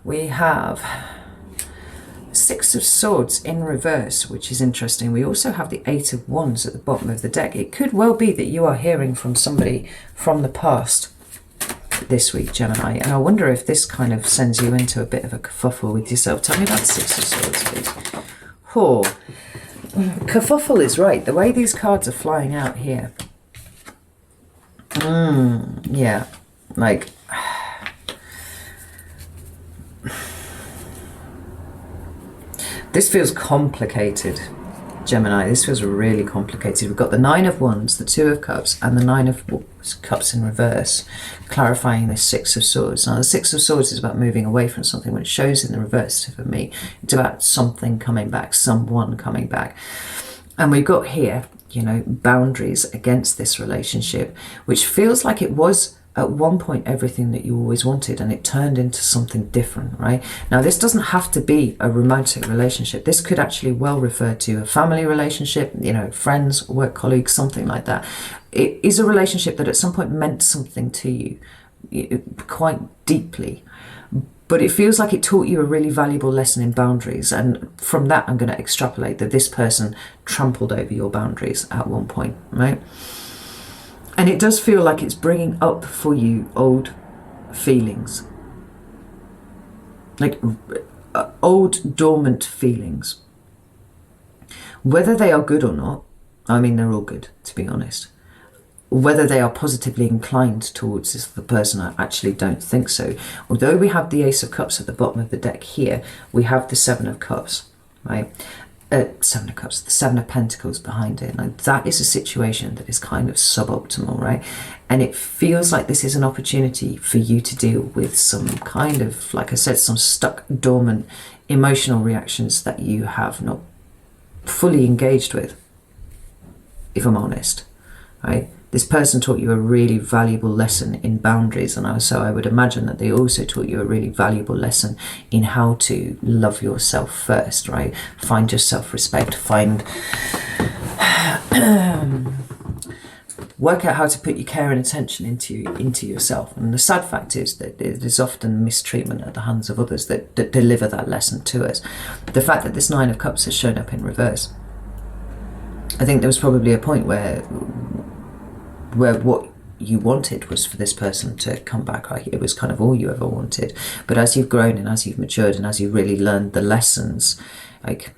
We have Six of Swords in reverse, which is interesting. We also have the Eight of Wands at the bottom of the deck. It could well be that you are hearing from somebody from the past this week, Gemini, and I wonder if this kind of sends you into a bit of a kerfuffle with yourself. Tell me about the Six of Swords, please. Oh, kerfuffle is right. The way these cards are flying out here. Yeah, like, this feels complicated, Gemini. This feels really complicated. We've got the Nine of Wands, the Two of Cups, and the Nine of Cups in reverse, clarifying the Six of Swords. Now, the Six of Swords is about moving away from something. When it shows in the reverse for me, it's about something coming back, someone coming back. And we've got here, you know, boundaries against this relationship, which feels like it was at one point everything that you always wanted, and it turned into something different, right? Now, this doesn't have to be a romantic relationship. This could actually well refer to a family relationship, you know, friends, work colleagues, something like that. It is a relationship that at some point meant something to you quite deeply, but it feels like it taught you a really valuable lesson in boundaries. And from that, I'm going to extrapolate that this person trampled over your boundaries at one point, right? And it does feel like it's bringing up for you old feelings, like old dormant feelings. Whether they are good or not, I mean, they're all good, to be honest. Whether they are positively inclined towards the person, I actually don't think so. Although we have the Ace of Cups at the bottom of the deck here, we have the Seven of Cups, right? Seven of Cups, the Seven of Pentacles behind it. Like, that is a situation that is kind of suboptimal, right? And it feels like this is an opportunity for you to deal with some kind of, like I said, some stuck, dormant emotional reactions that you have not fully engaged with, if I'm honest, right? This person taught you a really valuable lesson in boundaries, and so I would imagine that they also taught you a really valuable lesson in how to love yourself first, right? Find your self-respect, work out how to put your care and attention into yourself. And the sad fact is that it is often mistreatment at the hands of others that deliver that lesson to us. The fact that this Nine of Cups has shown up in reverse, I think there was probably a point where what you wanted was for this person to come back. Like, it was kind of all you ever wanted. But as you've grown and as you've matured and as you've really learned the lessons, like,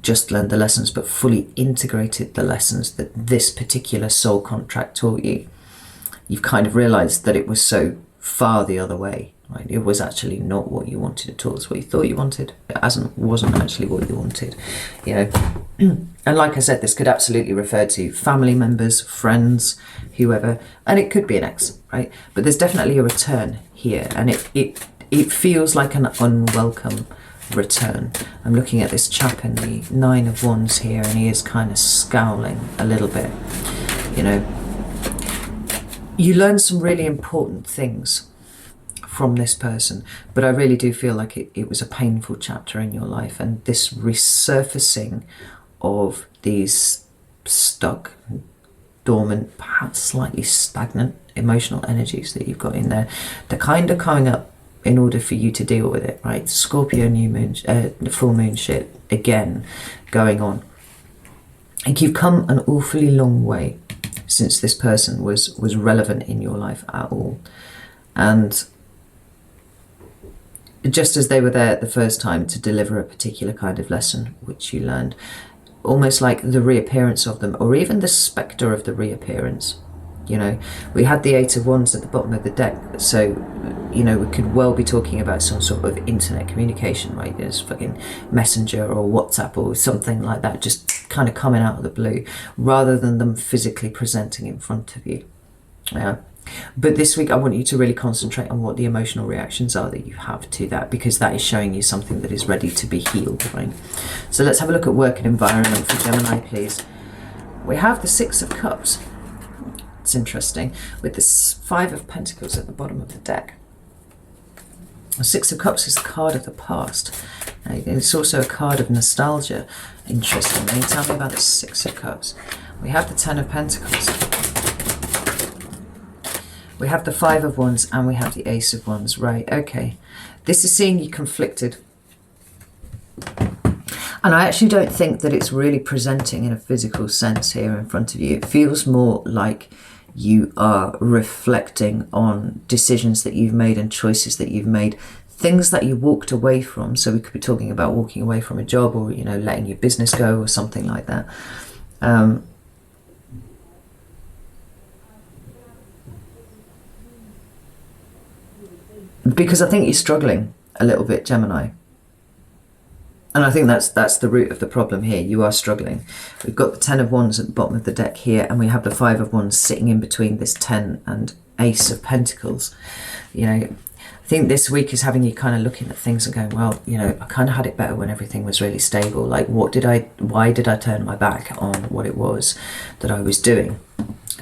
just learned the lessons, but fully integrated the lessons that this particular soul contract taught you, you've kind of realized that it was so far the other way, right? It was actually not what you wanted at all. It's what you thought you wanted. It wasn't actually what you wanted, you know. And like I said, this could absolutely refer to family members, friends, whoever, and it could be an ex, right? But there's definitely a return here, and it feels like an unwelcome return. I'm looking at this chap in the Nine of Wands here, and he is kind of scowling a little bit, you know. You learn some really important things from this person, but I really do feel like it was a painful chapter in your life, and this resurfacing of these stuck, dormant, perhaps slightly stagnant emotional energies that you've got in there, they're kind of coming up in order for you to deal with it, right? Scorpio new moon, full moon shit again going on. And you've come an awfully long way since this person was relevant in your life at all. And just as they were there the first time to deliver a particular kind of lesson which you learned, almost like the reappearance of them, or even the spectre of the reappearance. You know, we had the Eight of Wands at the bottom of the deck, so, you know, we could well be talking about some sort of internet communication, right? There's fucking Messenger or WhatsApp or something like that, just kind of coming out of the blue, rather than them physically presenting in front of you. Yeah. But this week I want you to really concentrate on what the emotional reactions are that you have to that, because that is showing you something that is ready to be healed, right? So let's have a look at work and environment for Gemini, please. We have the Six of Cups. It's interesting, with this Five of Pentacles at the bottom of the deck. The Six of Cups is the card of the past. It's also a card of nostalgia. Interestingly, tell me about the Six of Cups. We have the Ten of Pentacles. We have the Five of Wands, and we have the Ace of Wands. Right, okay. This is seeing you conflicted. And I actually don't think that it's really presenting in a physical sense here in front of you. It feels more like you are reflecting on decisions that you've made and choices that you've made, things that you walked away from. So we could be talking about walking away from a job, or, you know, letting your business go or something like that. Because I think you're struggling a little bit, Gemini. And I think that's the root of the problem here. You are struggling. We've got the Ten of Wands at the bottom of the deck here, and we have the Five of Wands sitting in between this Ten and Ace of Pentacles. You know, I think this week is having you kind of looking at things and going, well, you know, I kind of had it better when everything was really stable. Like, why did I turn my back on what it was that I was doing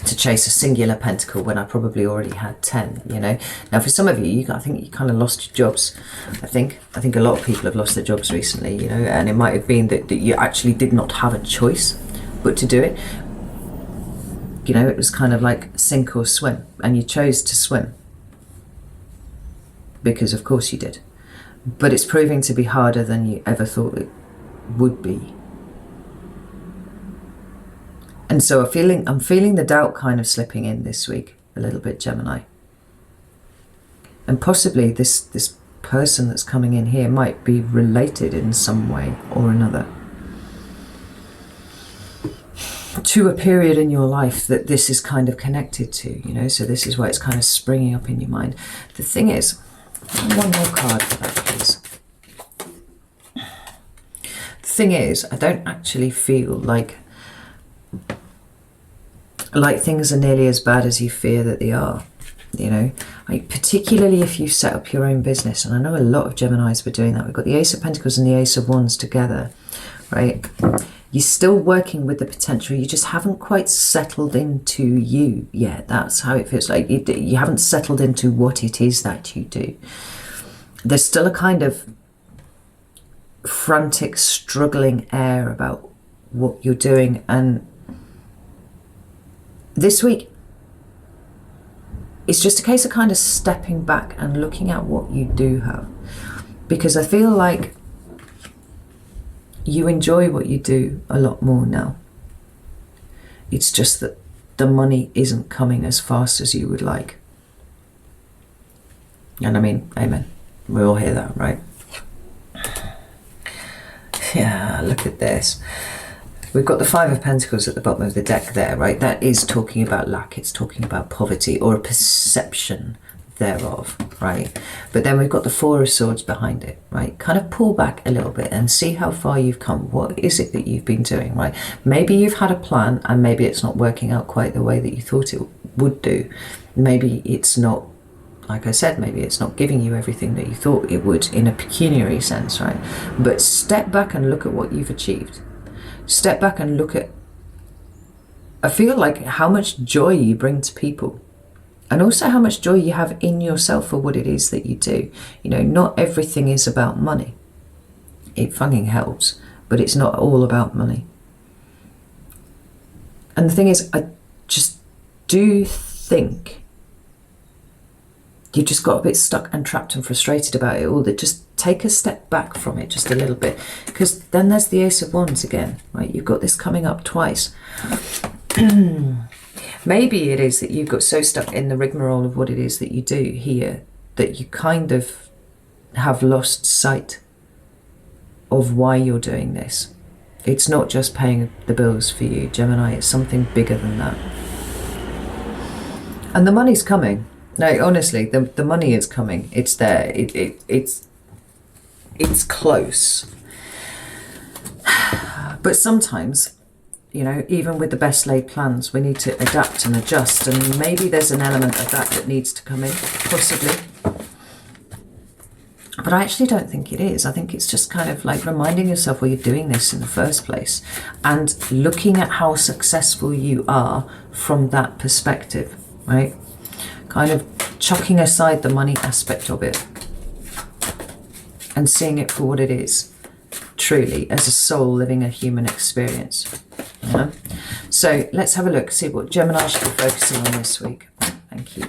to chase a singular pentacle when I probably already had 10, you know? Now, for some of you, I think you kind of lost your jobs. I think a lot of people have lost their jobs recently, you know, and it might have been that you actually did not have a choice but to do it. You know, it was kind of like sink or swim, and you chose to swim. Because of course you did. But it's proving to be harder than you ever thought it would be. And so I'm feeling the doubt kind of slipping in this week a little bit, Gemini. And possibly this person that's coming in here might be related in some way or another to a period in your life that this is kind of connected to, you know. So this is why it's kind of springing up in your mind. The thing is, one more card for that, please. The thing is, I don't actually feel like things are nearly as bad as you fear that they are, you know. Like, particularly if you set up your own business, and I know a lot of Geminis were doing that. We've got the Ace of Pentacles and the Ace of Wands together, right? You're still working with the potential, you just haven't quite settled into you yet. That's how it feels like. You haven't settled into what it is that you do. There's still a kind of frantic, struggling air about what you're doing, and this week, it's just a case of kind of stepping back and looking at what you do have. Because I feel like you enjoy what you do a lot more now. It's just that the money isn't coming as fast as you would like. And I mean, amen. We all hear that, right? Yeah, look at this. We've got the Five of Pentacles at the bottom of the deck there, right? That is talking about lack. It's talking about poverty, or a perception thereof, right? But then we've got the Four of Swords behind it, right? Kind of pull back a little bit and see how far you've come. What is it that you've been doing, right? Maybe you've had a plan and maybe it's not working out quite the way that you thought it would do. Maybe it's not, like I said, maybe it's not giving you everything that you thought it would in a pecuniary sense, right? But step back and look at what you've achieved. Step back and look at, I feel like, how much joy you bring to people. And also how much joy you have in yourself for what it is that you do. You know, not everything is about money. It fucking helps, but it's not all about money. And the thing is, I just do think you just got a bit stuck and trapped and frustrated about it all. That just take a step back from it just a little bit, because then there's the Ace of Wands again, right? You've got this coming up twice. Maybe it is that you've got so stuck in the rigmarole of what it is that you do here that you kind of have lost sight of why you're doing this. It's not just paying the bills for you, Gemini. It's something bigger than that. And the money's coming. No, honestly, the money is coming. It's there. It's close. But sometimes, you know, even with the best laid plans, we need to adapt and adjust. And maybe there's an element of that needs to come in, possibly. But I actually don't think it is. I think it's just kind of like reminding yourself why you're doing this in the first place and looking at how successful you are from that perspective, right? Kind of chucking aside the money aspect of it and seeing it for what it is, truly, as a soul living a human experience. You know? So let's have a look, see what Gemini should be focusing on this week. Thank you.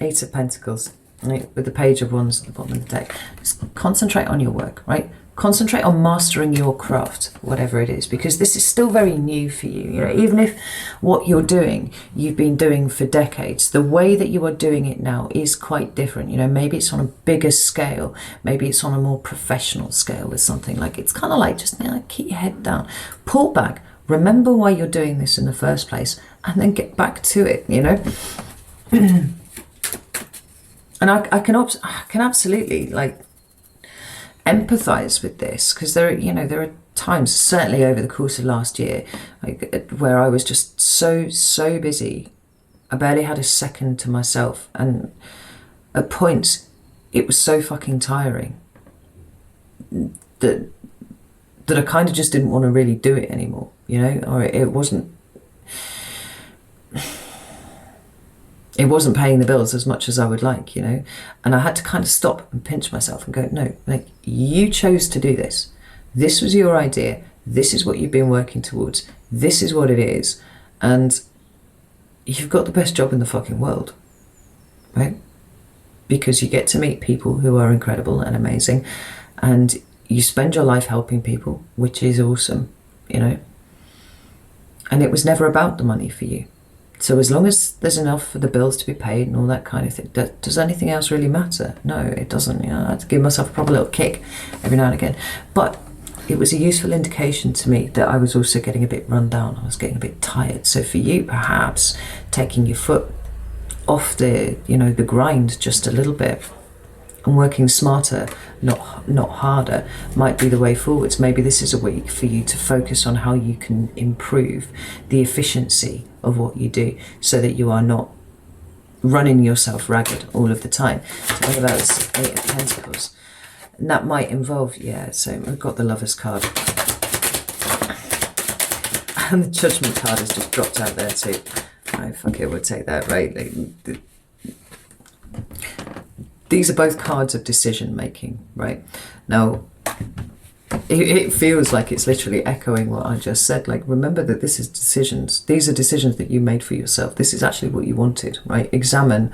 Eight of Pentacles, right, with the Page of Wands at the bottom of the deck. Just concentrate on your work, right? Concentrate on mastering your craft, whatever it is, because this is still very new for you. You know, even if what you're doing, you've been doing for decades, the way that you are doing it now is quite different. You know, maybe it's on a bigger scale, maybe it's on a more professional scale with something like, it's kind of like just, you know, keep your head down, pull back, remember why you're doing this in the first place, and then get back to it, you know. And I can absolutely like empathize with this, because there are times, certainly over the course of last year, like, where I was just so busy I barely had a second to myself, and at points it was so fucking tiring that I kind of just didn't want to really do it anymore, you know, or it wasn't paying the bills as much as I would like, you know. And I had to kind of stop and pinch myself and go, no, like, you chose to do this. This was your idea. This is what you've been working towards. This is what it is. And you've got the best job in the fucking world, right? Because you get to meet people who are incredible and amazing. And you spend your life helping people, which is awesome, you know. And it was never about the money for you. So as long as there's enough for the bills to be paid and all that kind of thing, does anything else really matter? No, it doesn't. You know, I had to give myself a proper little kick every now and again. But it was a useful indication to me that I was also getting a bit run down. I was getting a bit tired. So for you, perhaps taking your foot off the grind just a little bit and working smarter, not harder, might be the way forwards. Maybe this is a week for you to focus on how you can improve the efficiency of what you do, so that you are not running yourself ragged all of the time. So what about this Eight of Pentacles? And that might involve, so we've got the Lover's card. And the Judgment card has just dropped out there too. Oh, fuck it, we'll take that, right? These are both cards of decision making, right? Now, it feels like it's literally echoing what I just said. Like, remember that this is decisions. These are decisions that you made for yourself. This is actually what you wanted, right? Examine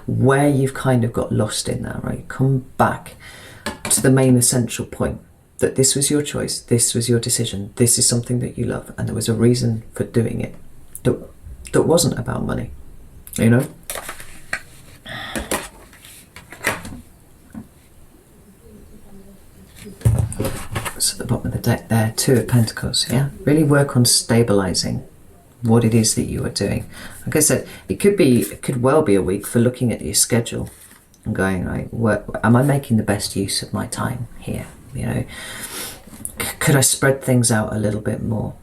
where you've kind of got lost in that, right? Come back to the main essential point, that this was your choice. This was your decision. This is something that you love. And there was a reason for doing it that wasn't about money, you know? So at the bottom of the deck there, Two of Pentacles, yeah? Really work on stabilizing what it is that you are doing. Like I said, it could well be a week for looking at your schedule and going, right, am I making the best use of my time here? You know, could I spread things out a little bit more?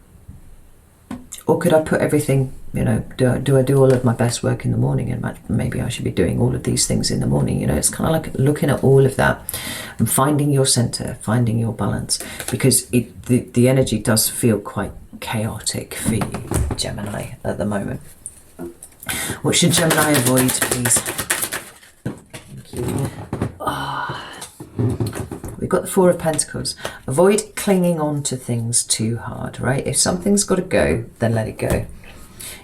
Or could I put everything, you know, do I do all of my best work in the morning, and maybe I should be doing all of these things in the morning? You know, it's kind of like looking at all of that and finding your center, finding your balance, because the energy does feel quite chaotic for you, Gemini, at the moment. What should Gemini avoid, please? Thank you. We've got the Four of Pentacles. Avoid clinging on to things too hard, right? If something's got to go, then let it go.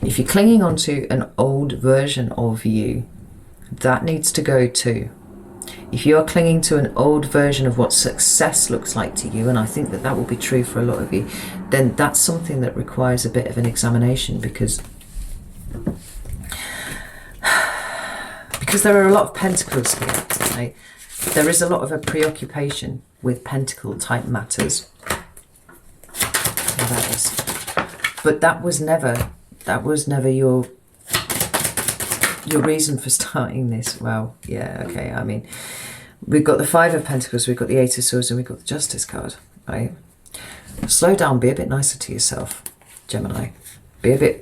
If you're clinging on to an old version of you, that needs to go too. If you are clinging to an old version of what success looks like to you, and I think that that will be true for a lot of you, then that's something that requires a bit of an examination, because there are a lot of pentacles here, right? There is a lot of a preoccupation with pentacle type matters. But that was never your reason for starting this. Well, yeah, okay. I mean, we've got the Five of Pentacles, we've got the Eight of Swords, and we've got the Justice card, right? Slow down, be a bit nicer to yourself, Gemini. Be a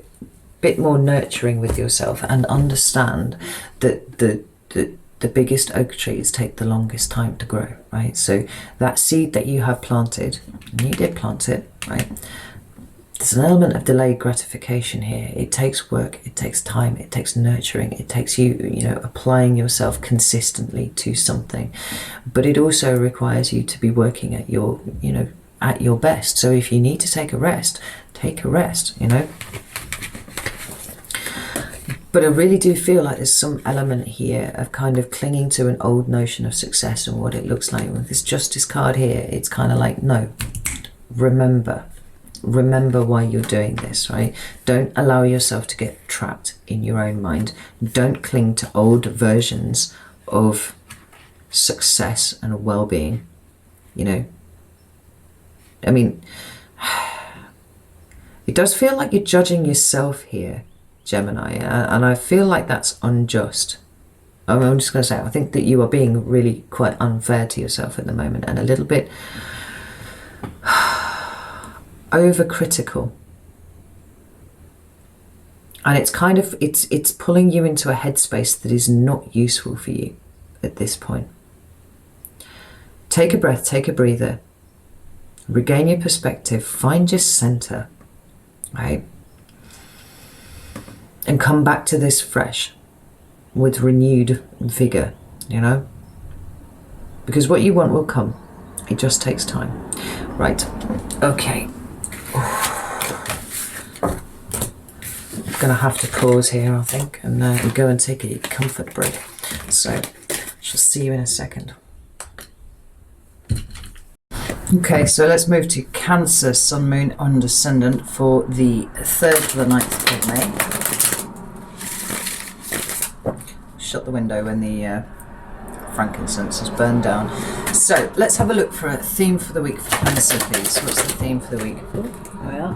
bit more nurturing with yourself, and understand that the biggest oak trees take the longest time to grow, right? So that seed that you have planted, and you did plant it, right? There's an element of delayed gratification here. It takes work, it takes time, it takes nurturing, it takes you know, applying yourself consistently to something. But it also requires you to be working at your, you know, at your best. So if you need to take a rest, you know. But I really do feel like there's some element here of kind of clinging to an old notion of success and what it looks like. With this Justice card here, it's kind of like, no, remember why you're doing this, right? Don't allow yourself to get trapped in your own mind. Don't cling to old versions of success and well-being, you know. I mean, it does feel like you're judging yourself here, Gemini, and I feel like that's unjust. I'm just going to say, I think that you are being really quite unfair to yourself at the moment, and a little bit overcritical. And it's kind of, it's pulling you into a headspace that is not useful for you at this point. Take a breath, take a breather, regain your perspective, find your center, right? And come back to this fresh, with renewed vigor, you know? Because what you want will come. It just takes time. Right, okay. I'm gonna have to pause here, I think, and go and take a comfort break. So, shall see you in a second. Okay, so let's move to Cancer, Sun, Moon, and Descendant for the 3rd to the 9th of May. Shut the window when the frankincense is burned down. So let's have a look for a theme for the week for Cancer, please. What's the theme for the week? Oh, there we are.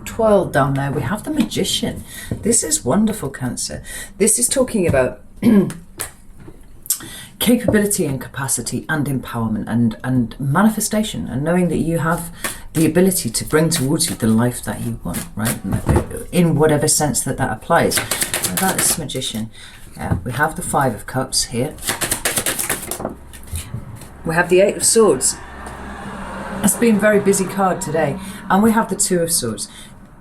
12 down there. We have the Magician. This is wonderful, Cancer. This is talking about capability and capacity and empowerment and manifestation, and knowing that you have the ability to bring towards you the life that you want, right? In whatever sense that applies. So that is Magician. We have the Five of Cups here. We have the Eight of Swords. It's been a very busy card today. And we have the Two of Swords.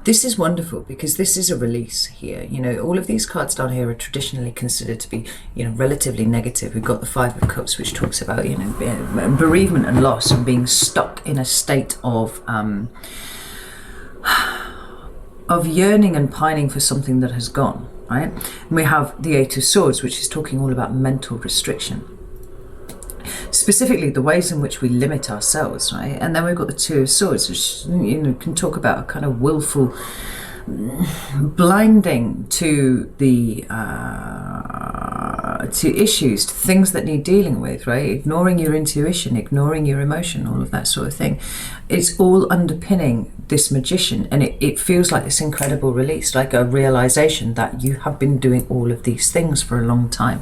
This is wonderful because this is a release here. You know, all of these cards down here are traditionally considered to be, you know, relatively negative. We've got the Five of Cups, which talks about, you know, bereavement and loss and being stuck in a state of yearning and pining for something that has gone, right? And we have the Eight of Swords, which is talking all about mental restriction. Specifically the ways in which we limit ourselves, right? And then we've got the Two of Swords, which, you know, can talk about a kind of willful blinding to the to issues, to things that need dealing with, right? Ignoring your intuition, ignoring your emotion, all of that sort of thing. It's all underpinning this Magician, and it feels like this incredible release, like a realization that you have been doing all of these things for a long time.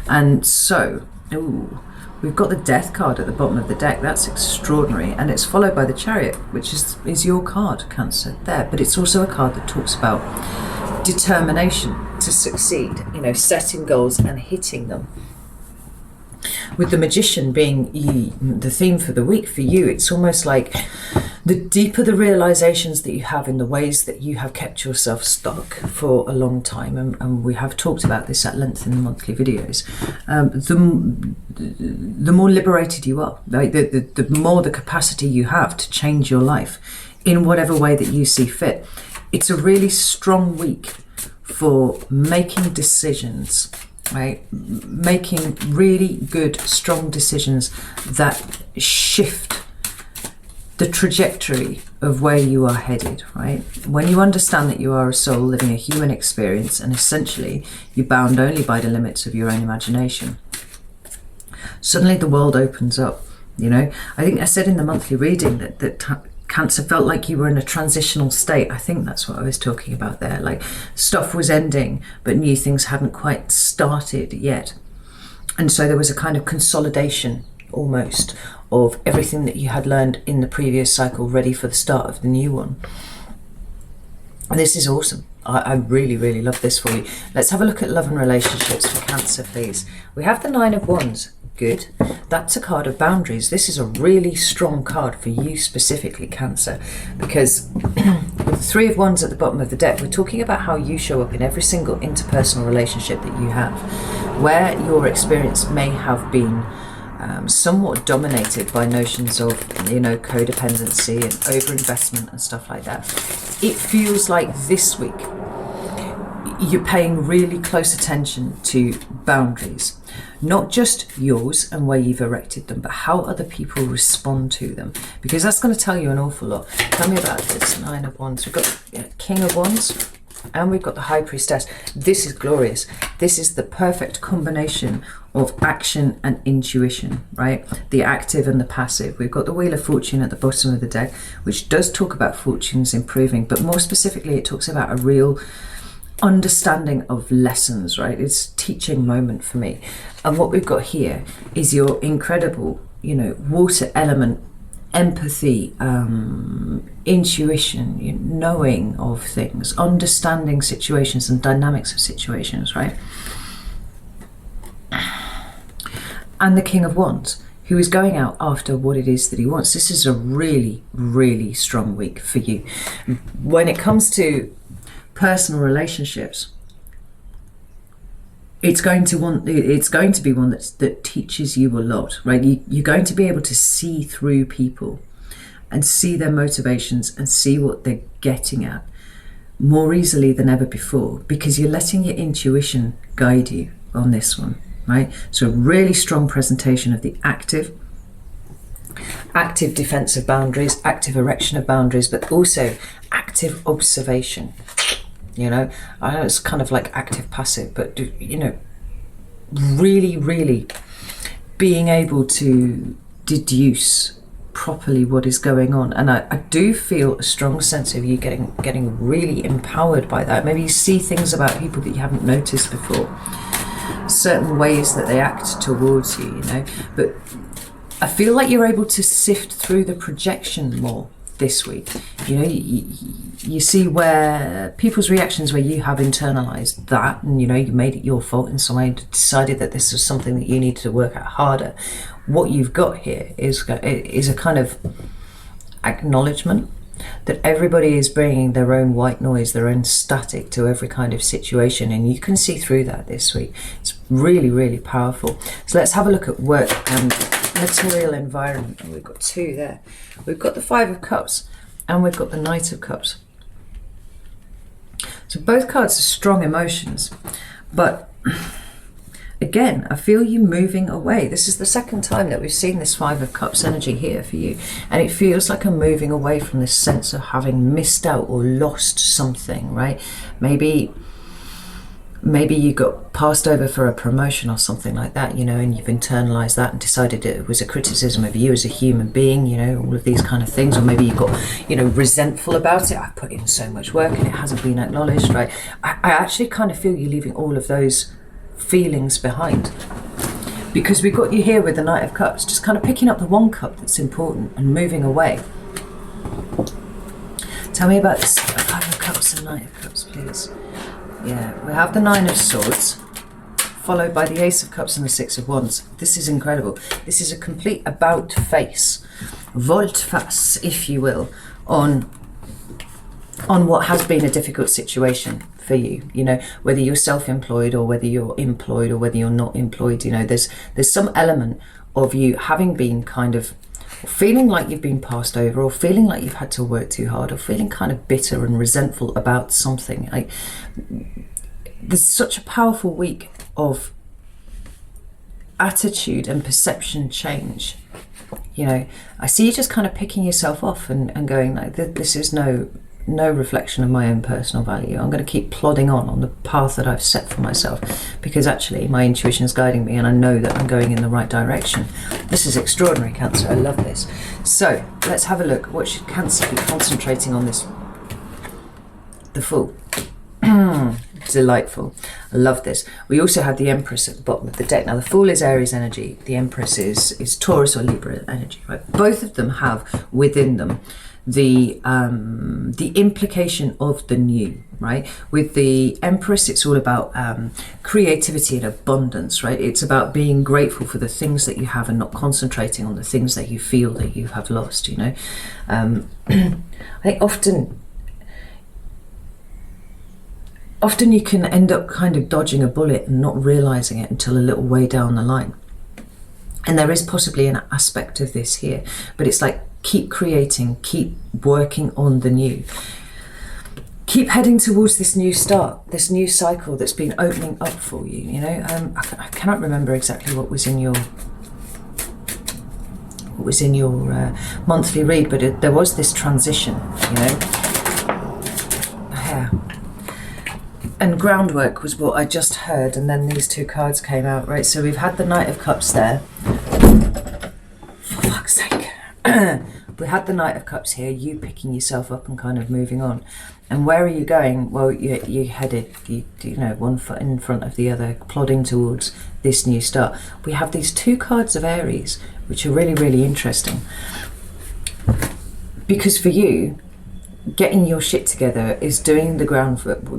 And so, we've got the Death card at the bottom of the deck. That's extraordinary. And it's followed by the Chariot, which is your card, Cancer, there. But it's also a card that talks about determination to succeed, you know, setting goals and hitting them. With the Magician being the theme for the week for you, it's almost like the deeper the realizations that you have in the ways that you have kept yourself stuck for a long time, and we have talked about this at length in the monthly videos, the more liberated you are, like the more the capacity you have to change your life in whatever way that you see fit. It's a really strong week for making decisions, right? Making really good, strong decisions that shift the trajectory of where you are headed, right? When you understand that you are a soul living a human experience, and essentially you're bound only by the limits of your own imagination, suddenly the world opens up, you know? I think I said in the monthly reading that Cancer felt like you were in a transitional state. I think that's what I was talking about there. Like stuff was ending, but new things hadn't quite started yet. And so there was a kind of consolidation almost of everything that you had learned in the previous cycle, ready for the start of the new one. And this is awesome. I really, really love this for you. Let's have a look at love and relationships for Cancer, please. We have the Nine of Wands. Good. That's a card of boundaries. This is a really strong card for you specifically, Cancer, because with the Three of Wands at the bottom of the deck, we're talking about how you show up in every single interpersonal relationship that you have, where your experience may have been somewhat dominated by notions of, you know, codependency and overinvestment and stuff like that. It feels like this week you're paying really close attention to boundaries, not just yours and where you've erected them, but how other people respond to them, because that's going to tell you an awful lot. Tell me about this Nine of Wands. We've got King of Wands and we've got the High Priestess. This is glorious. This is the perfect combination of action and intuition, right? The active and the passive. We've got the Wheel of Fortune at the bottom of the deck, which does talk about fortunes improving, but more specifically it talks about a real understanding of lessons, right? It's a teaching moment for me. And what we've got here is your incredible, you know, water element, empathy, intuition, knowing of things, understanding situations and dynamics of situations, right? And the King of Wands, who is going out after what it is that he wants. This is a really, really strong week for you. When it comes to personal relationships, it's going to be one that teaches you a lot, right? You're going to be able to see through people and see their motivations and see what they're getting at more easily than ever before, because you're letting your intuition guide you on this one, right? So a really strong presentation of the active defense of boundaries, active erection of boundaries, but also active observation. You know, I know it's kind of like active passive, but you know, really, really being able to deduce properly what is going on. And I do feel a strong sense of you getting really empowered by that. Maybe you see things about people that you haven't noticed before, certain ways that they act towards you, you know. But I feel like you're able to sift through the projection more this week. You know, you see where people's reactions, where you have internalized that, and you know, you made it your fault in some way, decided that this is something that you needed to work out harder. What you've got here is a kind of acknowledgement that everybody is bringing their own white noise, their own static to every kind of situation, and you can see through that this week. It's really, really powerful. So let's have a look at work and material environment. And we've got two there. We've got the Five of Cups and we've got the Knight of Cups. So both cards are strong emotions, but again, I feel you moving away. This is the second time that we've seen this Five of Cups energy here for you, and it feels like I'm moving away from this sense of having missed out or lost something, right? Maybe maybe you got passed over for a promotion or something like that, you know, and you've internalized that and decided it was a criticism of you as a human being, you know, all of these kind of things. Or maybe you got, you know, resentful about it. I put in so much work and it hasn't been acknowledged, right? I actually kind of feel you leaving all of those feelings behind, because we've got you here with the Knight of Cups, just kind of picking up the one cup that's important and moving away. Tell me about this Five of Cups and Knight of Cups, please. Yeah, we have the Nine of Swords, followed by the Ace of Cups and the Six of Wands. This is incredible. This is a complete about face, volte-face, if you will, on what has been a difficult situation for you. You know, whether you're self-employed or whether you're employed or whether you're not employed, you know, there's some element of you having been kind of feeling like you've been passed over, or feeling like you've had to work too hard, or feeling kind of bitter and resentful about something. Like, there's such a powerful week of attitude and perception change. You know, I see you just kind of picking yourself off and going like, this is no reflection of my own personal value. I'm going to keep plodding on the path that I've set for myself, because actually my intuition is guiding me and I know that I'm going in the right direction. This is extraordinary, Cancer. I love this. So let's have a look. What should Cancer be concentrating on this? The Fool. Delightful. I love this. We also have the Empress at the bottom of the deck. Now the Fool is Aries energy. The Empress is Taurus or Libra energy, right? Both of them have within them the implication of the new, right? With the Empress, it's all about creativity and abundance, right? It's about being grateful for the things that you have and not concentrating on the things that you feel that you have lost, you know. I think often you can end up kind of dodging a bullet and not realizing it until a little way down the line. And there is possibly an aspect of this here, but it's like, keep creating, keep working on the new. Keep heading towards this new start, this new cycle that's been opening up for you, you know. I cannot remember exactly what was in your monthly read, but there was this transition, you know. Yeah. And groundwork was what I just heard, and then these two cards came out, right? So we've had the Knight of Cups there. For fuck's sake. We had the Knight of Cups here, you picking yourself up and kind of moving on. And where are you going? Well, you headed, you know, one foot in front of the other, plodding towards this new start. We have these two cards of Aries, which are really, really interesting. Because for you, getting your shit together is doing the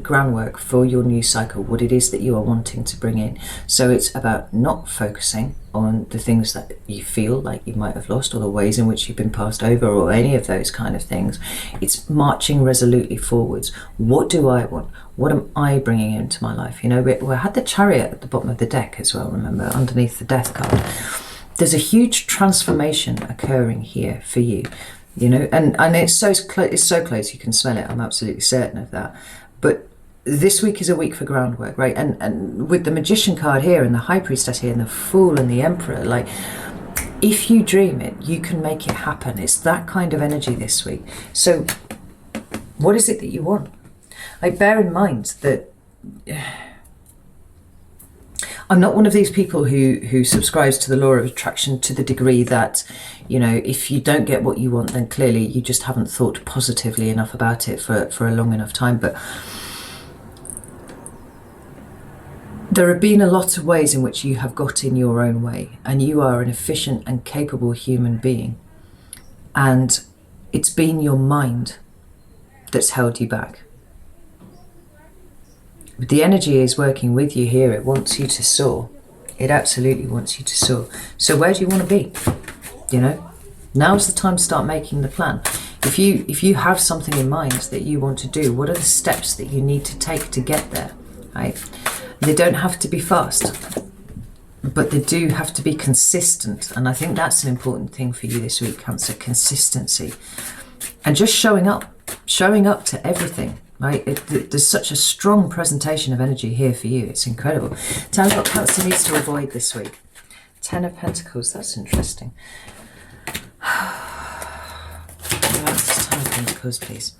groundwork for your new cycle, what it is that you are wanting to bring in. So it's about not focusing on the things that you feel like you might have lost, or the ways in which you've been passed over, or any of those kind of things. It's marching resolutely forwards. What do I want? What am I bringing into my life? You know, we had the Chariot at the bottom of the deck as well, remember, underneath the Death card. There's a huge transformation occurring here for you. You know, and it's so close you can smell it. I'm absolutely certain of that. But this week is a week for groundwork, right? And with the Magician card here, and the High Priestess here, and the Fool and the Emperor, like, if you dream it, you can make it happen. It's that kind of energy this week. So what is it that you want? Like, bear in mind that I'm not one of these people who subscribes to the law of attraction to the degree that, you know, if you don't get what you want, then clearly you just haven't thought positively enough about it for a long enough time. But there have been a lot of ways in which you have got in your own way, and you are an efficient and capable human being. And it's been your mind that's held you back. But the energy is working with you here. It wants you to soar. It absolutely wants you to soar. So where do you want to be? You know, now's the time to start making the plan. If you have something in mind that you want to do, what are the steps that you need to take to get there? Right? They don't have to be fast, but they do have to be consistent. And I think that's an important thing for you this week, Cancer, consistency. And just showing up to everything. Right? There's such a strong presentation of energy here for you. It's incredible. Tell me what Cancer needs to avoid this week. 10 of Pentacles. That's interesting. Right, 10 of Pentacles, please.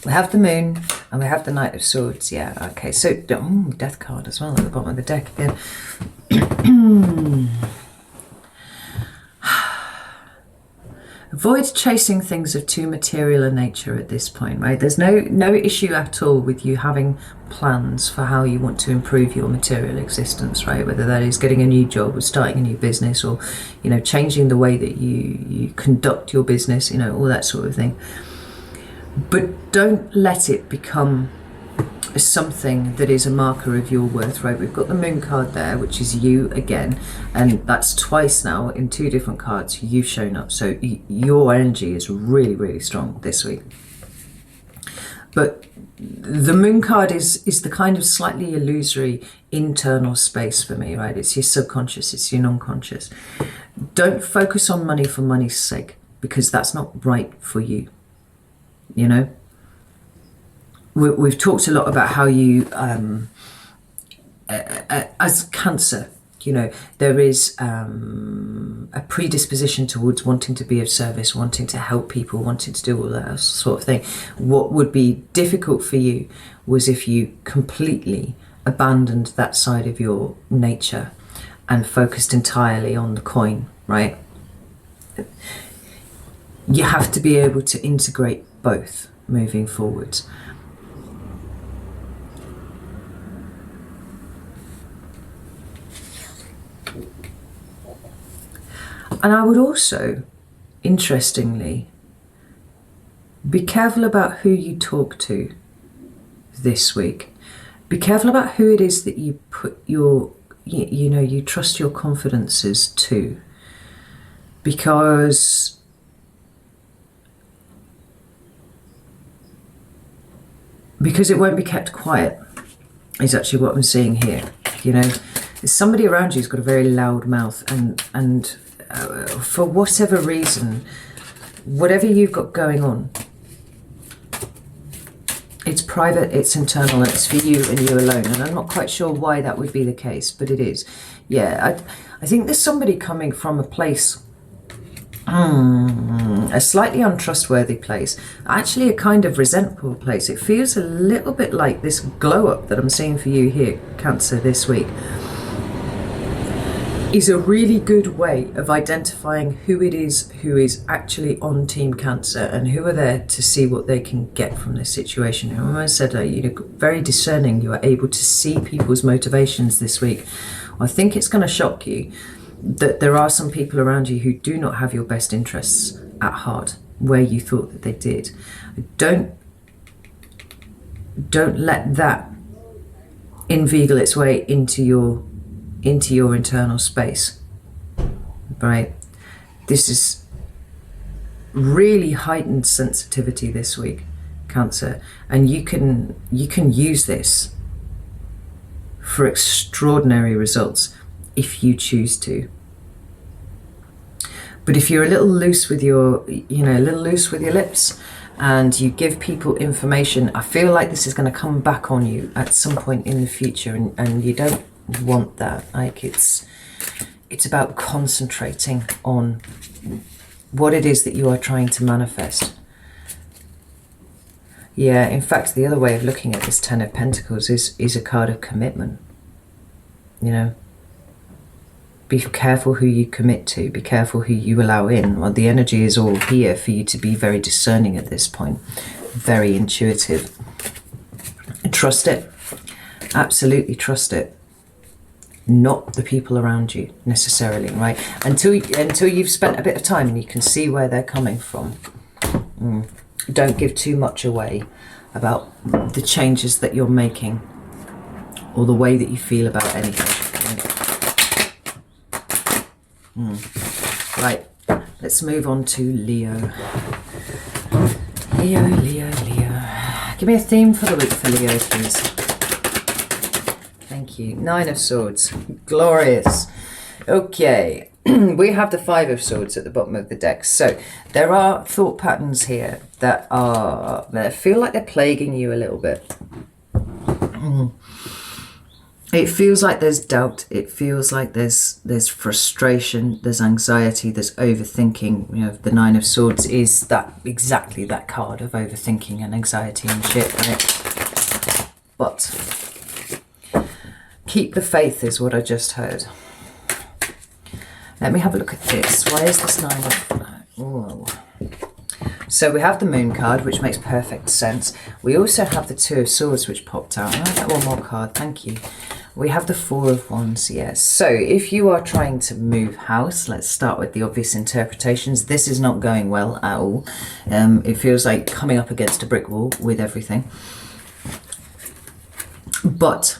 We have the Moon And we have the Knight of Swords, yeah, okay. So, Death card as well at the bottom of the deck again. Avoid chasing things of too material a nature at this point, right? There's no issue at all with you having plans for how you want to improve your material existence, right? Whether that is getting a new job or starting a new business, or, you know, changing the way that you conduct your business, you know, all that sort of thing. But don't let it become something that is a marker of your worth, right? We've got the Moon card there, which is you again, and that's twice now in 2 different cards you've shown up. So your energy is really, really strong this week. But the Moon card is the kind of slightly illusory internal space for me, right? It's your subconscious, it's your non-conscious. Don't focus on money for money's sake, because that's not right for you, you know? We've talked a lot about how you, as Cancer, you know, there is a predisposition towards wanting to be of service, wanting to help people, wanting to do all that sort of thing. What would be difficult for you was if you completely abandoned that side of your nature and focused entirely on the coin, right? You have to be able to integrate both moving forwards. And I would also, interestingly, be careful about who you talk to this week. Be careful about who it is that you put your, you trust your confidences to. Because it won't be kept quiet, is actually what I'm seeing here. You know, there's somebody around you who's got a very loud mouth, and for whatever reason, whatever you've got going on, it's private, it's internal, and it's for you and you alone. And I'm not quite sure why that would be the case, but it is. Yeah, I think there's somebody coming from a place, a slightly untrustworthy place, actually a kind of resentful place. It feels a little bit like this glow up that I'm seeing for you here, Cancer, this week, is a really good way of identifying who it is who is actually on Team Cancer and who are there to see what they can get from this situation. And I said, very discerning, you are able to see people's motivations this week. I think it's going to shock you that there are some people around you who do not have your best interests at heart where you thought that they did. Don't let that inveigle its way into your internal space, right? This is really heightened sensitivity this week, Cancer, and you can use this for extraordinary results if you choose to. But if you're a little loose with your, lips, and you give people information, I feel like this is going to come back on you at some point in the future, and you don't want that. Like, it's about concentrating on what it is that you are trying to manifest. Yeah, in fact, the other way of looking at this Ten of Pentacles is a card of commitment. You know, be careful who you commit to, be careful who you allow in. Well, the energy is all here for you to be very discerning at this point, very intuitive. Trust it, absolutely trust it. Not the people around you necessarily, right? Until you've spent a bit of time and you can see where they're coming from. Don't give too much away about the changes that you're making or the way that you feel about anything. Right, let's move on to Leo. Leo. Give me a theme for the week for Leo, please. Thank you. 9 of Swords. Glorious. Okay. We have the 5 of Swords at the bottom of the deck. So there are thought patterns here that feel like they're plaguing you a little bit. It feels like there's doubt. It feels like there's frustration, there's anxiety, there's overthinking. You know, the 9 of Swords is exactly that card of overthinking and anxiety and shit, right? But keep the faith is what I just heard. Let me have a look at this. Why is this 9 of... Whoa. So we have the Moon card, which makes perfect sense. We also have the 2 of Swords, which popped out. I'll get one more card, thank you. We have the 4 of Wands, yes. So if you are trying to move house, let's start with the obvious interpretations. This is not going well at all. It feels like coming up against a brick wall with everything. But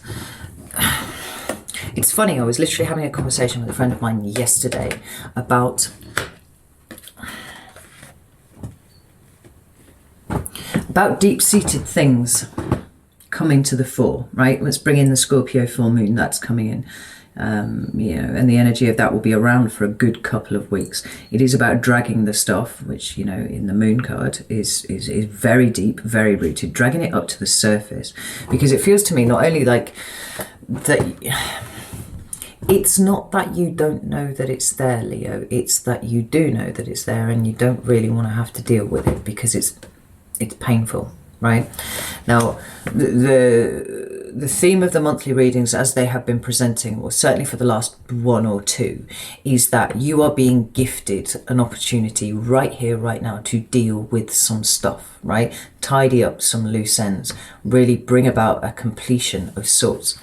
it's funny, I was literally having a conversation with a friend of mine yesterday about deep-seated things coming to the fore, right? Let's bring in the Scorpio full moon that's coming in, you know, and the energy of that will be around for a good couple of weeks. It is about dragging the stuff, which, you know, in the Moon card is very deep, very rooted, dragging it up to the surface, because it feels to me not only like that. It's not that you don't know that it's there, Leo. It's that you do know that it's there, and you don't really want to have to deal with it because it's painful, right? Now, the theme of the monthly readings as they have been presenting, or certainly for the last 1 or 2, is that you are being gifted an opportunity right here, right now, to deal with some stuff, right? Tidy up some loose ends, really bring about a completion of sorts.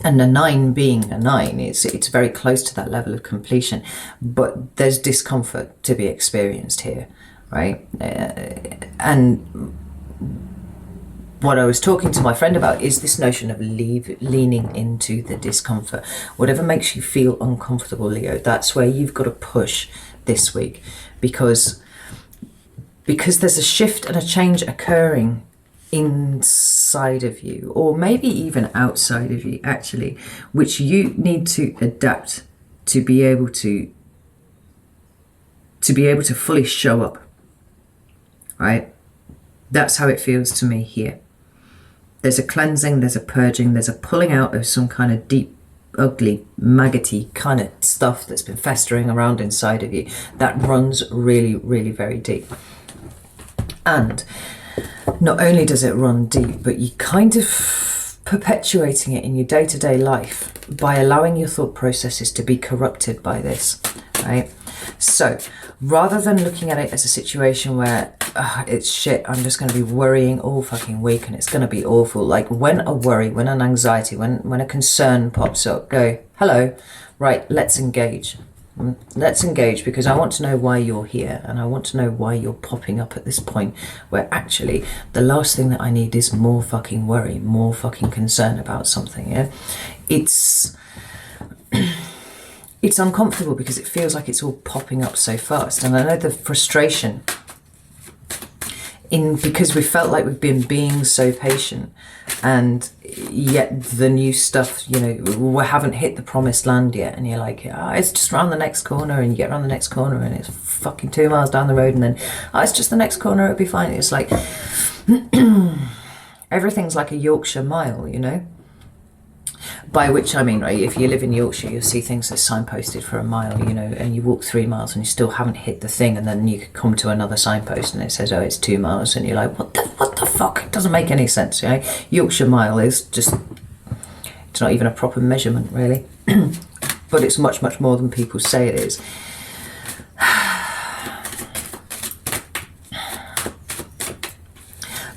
And a 9 being a 9, it's very close to that level of completion, but there's discomfort to be experienced here, right? And what I was talking to my friend about is this notion of leaning into the discomfort. Whatever makes you feel uncomfortable, Leo, that's where you've got to push this week, because there's a shift and a change occurring inside of you, or maybe even outside of you, actually, which you need to adapt to be able to fully show up, right? That's how it feels to me here. There's a cleansing, there's a purging, there's a pulling out of some kind of deep, ugly, maggoty kind of stuff that's been festering around inside of you that runs really, really very deep. And not only does it run deep, but you kind of perpetuating it in your day-to-day life by allowing your thought processes to be corrupted by this, right? So rather than looking at it as a situation where it's shit, I'm just going to be worrying all fucking week and it's going to be awful. Like, when a worry, when an anxiety, when a concern pops up, go, hello, right, let's engage. Let's engage, because I want to know why you're here, and I want to know why you're popping up at this point where actually the last thing that I need is more fucking worry, more fucking concern about something. Yeah, it's uncomfortable because it feels like it's all popping up so fast, and I know the frustration because we felt like we've been being so patient, and yet the new stuff, you know, we haven't hit the promised land yet, and you're like, it's just around the next corner, and you get around the next corner and it's fucking 2 miles down the road, and then it's just the next corner, it'll be fine. It's like everything's like a Yorkshire mile, you know, by which I mean, right, if you live in Yorkshire, you'll see things that's signposted for a mile, you know, and you walk 3 miles and you still haven't hit the thing, and then you could come to another signpost and it says, oh, it's 2 miles, and you're like, what the fuck? It doesn't make any sense, you know. Yorkshire mile is just, it's not even a proper measurement, really. But it's much, much more than people say it is.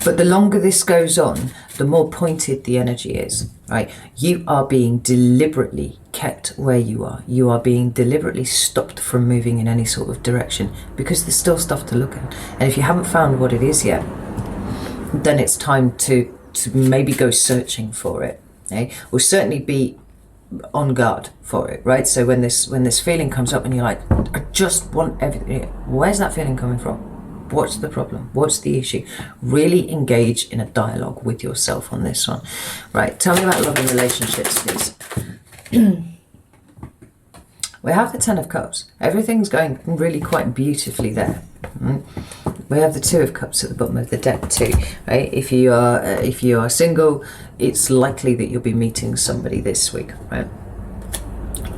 But the longer this goes on, the more pointed the energy is, right? You are being deliberately kept where you are. You are being deliberately stopped from moving in any sort of direction because there's still stuff to look at. And if you haven't found what it is yet, then it's time to maybe go searching for it, okay? Or certainly be on guard for it, right? So when this feeling comes up and you're like, I just want everything, where's that feeling coming from? What's the problem? What's the issue? Really engage in a dialogue with yourself on this one. Right, tell me about love and relationships, please. We have the 10 of Cups. Everything's going really quite beautifully there. We have the 2 of Cups at the bottom of the deck too, right? If you are single, it's likely that you'll be meeting somebody this week, right?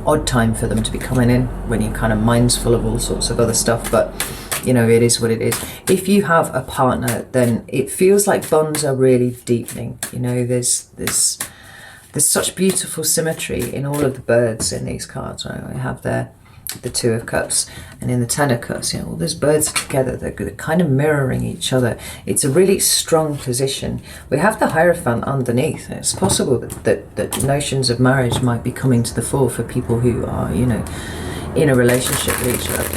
Odd time for them to be coming in when your kind of mind's full of all sorts of other stuff, but you know, it is what it is. If you have a partner, then it feels like bonds are really deepening. You know, there's such beautiful symmetry in all of the birds in these cards, right? We have there the Two of Cups, and in the Ten of Cups, you know, all those birds together, they're kind of mirroring each other. It's a really strong position. We have the Hierophant underneath. It's possible that notions of marriage might be coming to the fore for people who are, you know, in a relationship with each other.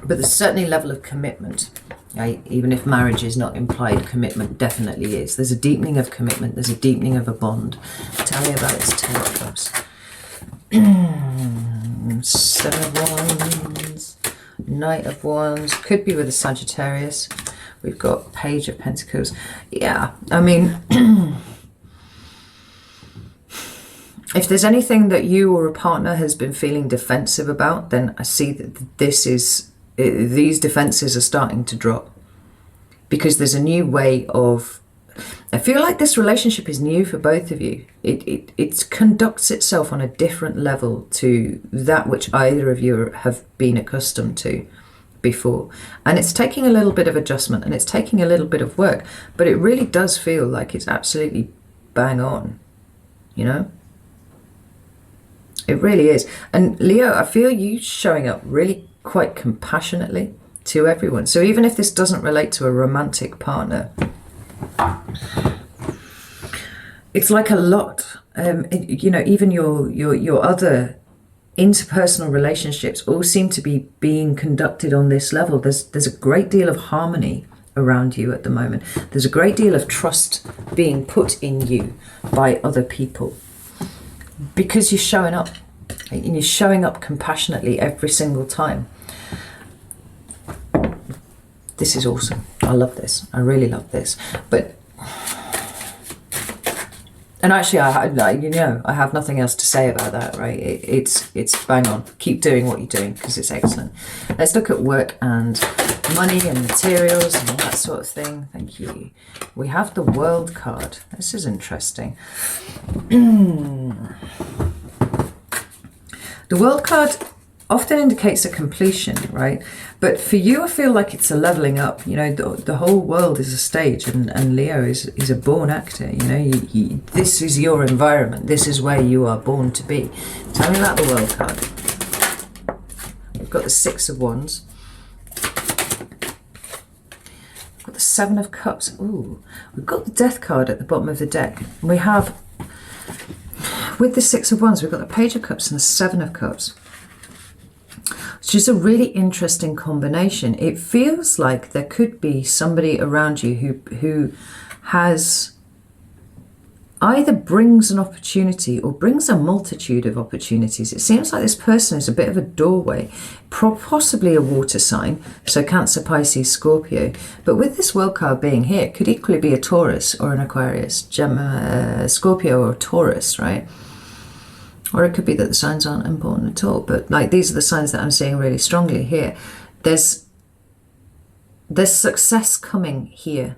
But there's certainly a level of commitment. Right? Even if marriage is not implied, commitment definitely is. There's a deepening of commitment. There's a deepening of a bond. Tell me about this Ten of Cups. 7 of Wands, Knight of Wands, could be with a Sagittarius. We've got Page of Pentacles. Yeah, I mean, if there's anything that you or a partner has been feeling defensive about, then I see that these defenses are starting to drop, because there's a new way of, I feel like this relationship is new for both of you. It conducts itself on a different level to that which either of you have been accustomed to before. And it's taking a little bit of adjustment, and it's taking a little bit of work, but it really does feel like it's absolutely bang on, you know? It really is. And Leo, I feel you showing up really quite compassionately to everyone. So even if this doesn't relate to a romantic partner, it's like a lot, you know, even your other interpersonal relationships all seem to be being conducted on this level. There's a great deal of harmony around you at the moment. There's a great deal of trust being put in you by other people, because you're showing up, and you're showing up compassionately every single time. This is awesome. I love this. I really love this. But, and actually, I have nothing else to say about that, right? It's bang on. Keep doing what you're doing, because it's excellent. Let's look at work and money and materials and all that sort of thing. Thank you. We have the World card. This is interesting. The World card often indicates a completion, right? But for you, I feel like it's a leveling up. You know, the whole world is a stage, and Leo is a born actor. You know, this is your environment. This is where you are born to be. Tell me about the World card. We've got the Six of Wands. We've got the Seven of Cups. Ooh, we've got the Death card at the bottom of the deck. We have, with the Six of Wands, we've got the Page of Cups and the Seven of Cups. It's just a really interesting combination. It feels like there could be somebody around you who has either brings an opportunity or brings a multitude of opportunities. It seems like this person is a bit of a doorway, possibly a water sign, so Cancer, Pisces, Scorpio. But with this World card being here, it could equally be a Taurus or an Aquarius, Gemini, Scorpio or Taurus, right? Or it could be that the signs aren't important at all. But like, these are the signs that I'm seeing really strongly here. There's success coming here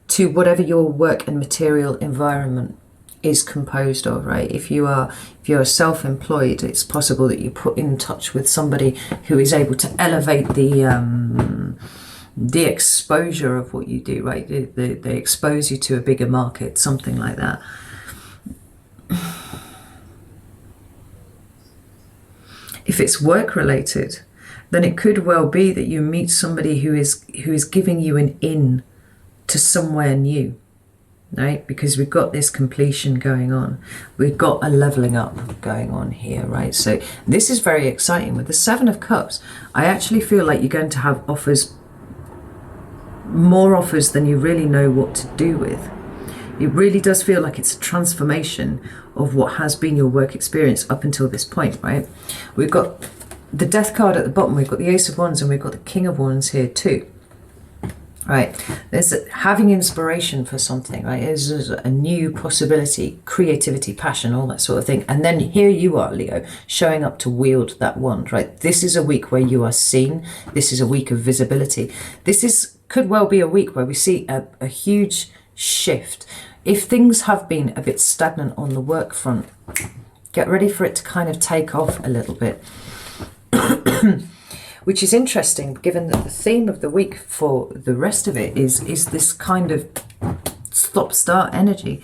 to whatever your work and material environment is composed of, right? If you're self-employed, it's possible that you put in touch with somebody who is able to elevate the exposure of what you do, right? They expose you to a bigger market, something like that. If it's work related, then it could well be that you meet somebody who is giving you an in to somewhere new, right? Because we've got this completion going on. We've got a leveling up going on here, right? So this is very exciting. With the Seven of Cups, I actually feel like you're going to have offers, more offers than you really know what to do with. It really does feel like it's a transformation of what has been your work experience up until this point, right? We've got the Death card at the bottom, we've got the Ace of Wands, and we've got the King of Wands here too, right? There's having inspiration for something, right? There's a new possibility, creativity, passion, all that sort of thing. And then here you are, Leo, showing up to wield that wand, right? This is a week where you are seen. This is a week of visibility. Could well be a week where we see a huge shift. If things have been a bit stagnant on the work front, get ready for it to kind of take off a little bit. which is interesting given that the theme of the week for the rest of it is this kind of stop-start energy.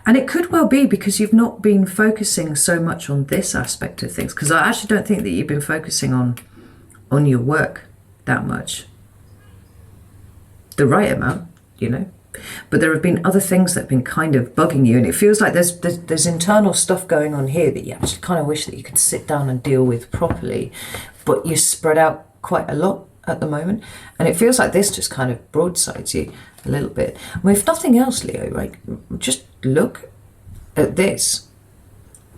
And it could well be because you've not been focusing so much on this aspect of things, because I actually don't think that you've been focusing on your work that much. The right amount, you know. But there have been other things that have been kind of bugging you, and it feels like there's internal stuff going on here that you actually kind of wish that you could sit down and deal with properly, but you're spread out quite a lot at the moment, and it feels like this just kind of broadsides you a little bit. I mean, if nothing else, Leo, like, just look at this.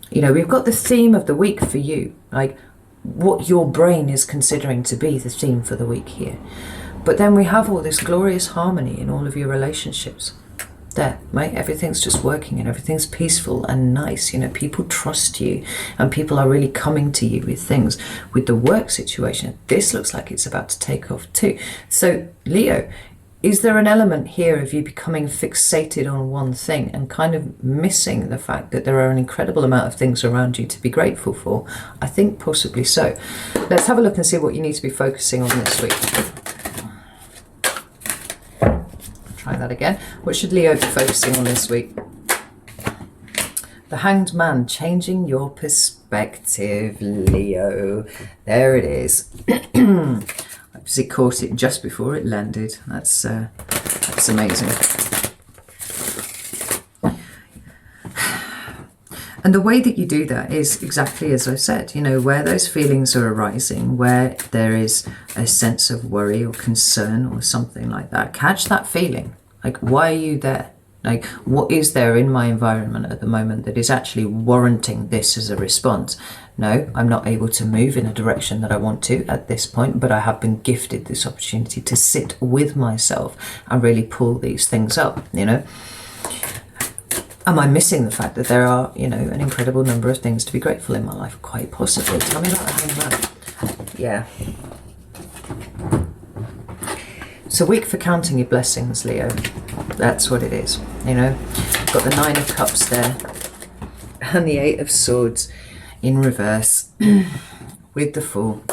You know, we've got the theme of the week for you, like what your brain is considering to be the theme for the week here. But then we have all this glorious harmony in all of your relationships there, right? Everything's just working and everything's peaceful and nice. You know, people trust you and people are really coming to you with things. With the work situation, this looks like it's about to take off too. So, Leo, is there an element here of you becoming fixated on one thing and kind of missing the fact that there are an incredible amount of things around you to be grateful for? I think possibly so. Let's have a look and see what you need to be focusing on this week. Try that again. What should Leo be focusing on this week? The Hanged Man, changing your perspective, Leo. There it is. I obviously caught it just before it landed. That's amazing. And the way that you do that is exactly as I said, you know, where those feelings are arising, where there is a sense of worry or concern or something like that, catch that feeling. Like, why are you there? Like, what is there in my environment at the moment that is actually warranting this as a response? No, I'm not able to move in a direction that I want to at this point, but I have been gifted this opportunity to sit with myself and really pull these things up, you know? Am I missing the fact that there are, you know, an incredible number of things to be grateful in my life? Quite possibly. Tell me about that. Yeah. It's a week for counting your blessings, Leo. That's what it is, you know. Got the Nine of Cups there and the Eight of Swords in reverse with the Fool,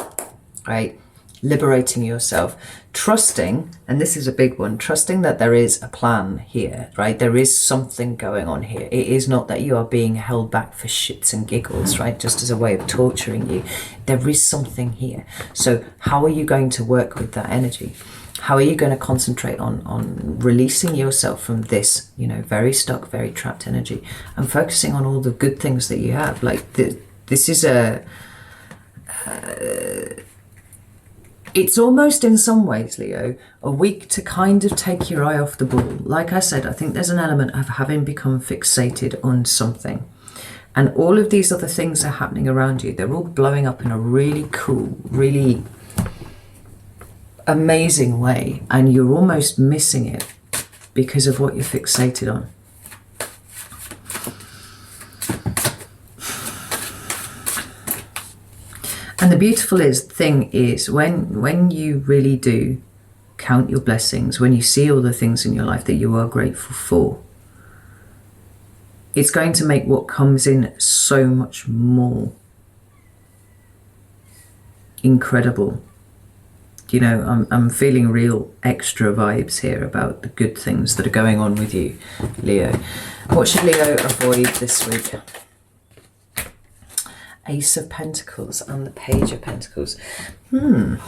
right? Liberating yourself, trusting, and this is a big one, trusting that there is a plan here, right? There is something going on here. It is not that you are being held back for shits and giggles, right? Just as a way of torturing you. There is something here. So how are you going to work with that energy? How are you going to concentrate on releasing yourself from this, you know, very stuck, very trapped energy and focusing on all the good things that you have? Like, this is it's almost in some ways, Leo, a week to kind of take your eye off the ball. Like I said, I think there's an element of having become fixated on something. And all of these other things are happening around you. They're all blowing up in a really cool, really amazing way. And you're almost missing it because of what you're fixated on. And the beautiful thing is when you really do count your blessings, when you see all the things in your life that you are grateful for, it's going to make what comes in so much more incredible. You know, I'm feeling real extra vibes here about the good things that are going on with you, Leo. What should Leo avoid this week? Ace of Pentacles and the Page of Pentacles. I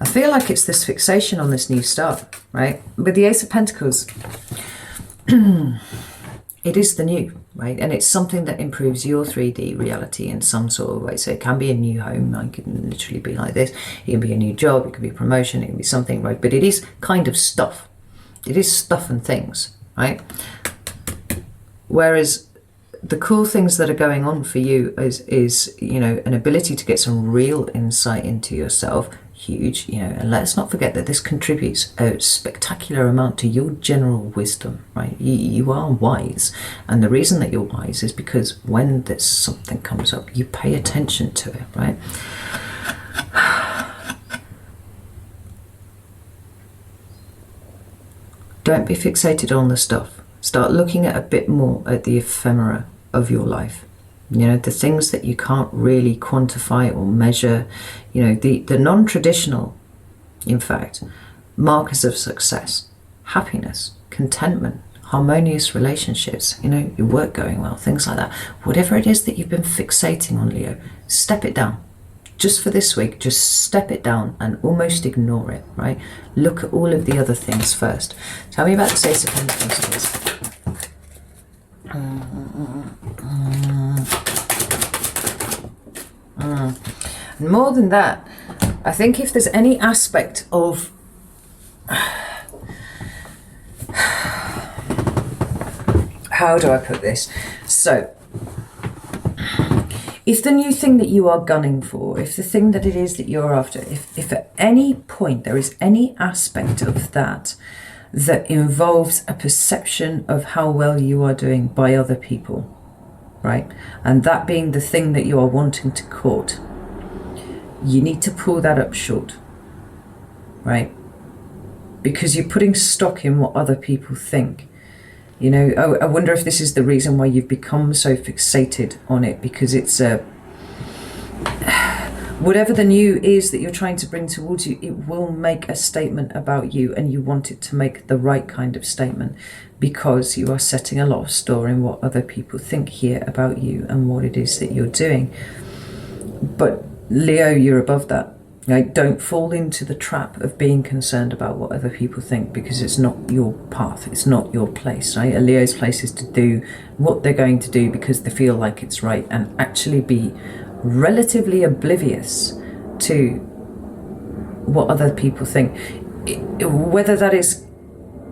feel like it's this fixation on this new start, right? With the Ace of Pentacles, it is the new, right? And it's something that improves your 3D reality in some sort of way. So it can be a new home, like it can literally be like this. It can be a new job, it can be a promotion, it can be something, right? But it is kind of stuff. It is stuff and things, right? Whereas the cool things that are going on for you is, you know, an ability to get some real insight into yourself. Huge, you know, and let's not forget that this contributes a spectacular amount to your general wisdom, right? You are wise, and the reason that you're wise is because when there's something comes up, you pay attention to it, right? Don't be fixated on the stuff. Start looking at a bit more at the ephemera of your life, You know, the things that you can't really quantify or measure, you know, the non-traditional, in fact, markers of success, happiness, contentment, harmonious relationships, you know, your work going well, things like that. Whatever it is that you've been fixating on, Leo, step it down. Just for this week, just step it down and almost ignore it, right? Look at all of the other things first. Tell me about the Ace of Pentacles, please. And more than that, I think if there's any aspect of how do I put this? So if the new thing that you are gunning for, if the thing that it is that you're after, if at any point there is any aspect of that that involves a perception of how well you are doing by other people, right? And that being the thing that you are wanting to court, you need to pull that up short, right? Because you're putting stock in what other people think. You know, I wonder if this is the reason why you've become so fixated on it, because it's whatever the new is that you're trying to bring towards you, it will make a statement about you, and you want it to make the right kind of statement because you are setting a lot of store in what other people think here about you and what it is that you're doing. But Leo, you're above that. Right? Don't fall into the trap of being concerned about what other people think, because it's not your path, it's not your place, right? A Leo's place is to do what they're going to do because they feel like it's right, and actually be relatively oblivious to what other people think. Whether that is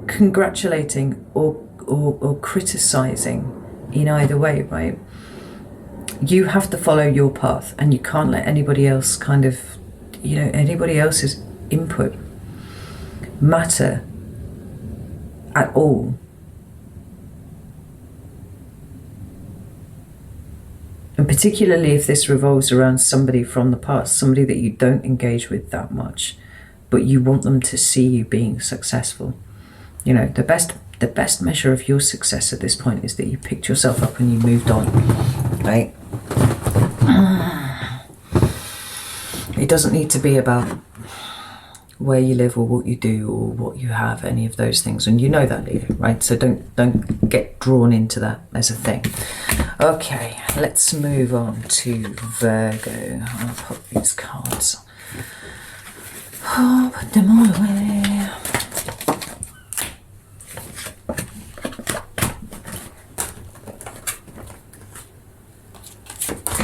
congratulating or criticizing, in either way, right? You have to follow your path, and you can't let anybody else kind of, you know, anybody else's input matter at all. And particularly if this revolves around somebody from the past, somebody that you don't engage with that much, but you want them to see you being successful. You know, the best measure of your success at this point is that you picked yourself up and you moved on, right? It doesn't need to be about where you live or what you do or what you have, any of those things. And you know that, Leo, right? So don't get drawn into that as a thing. Okay, let's move on to Virgo. I'll put these cards. Oh, put them all away.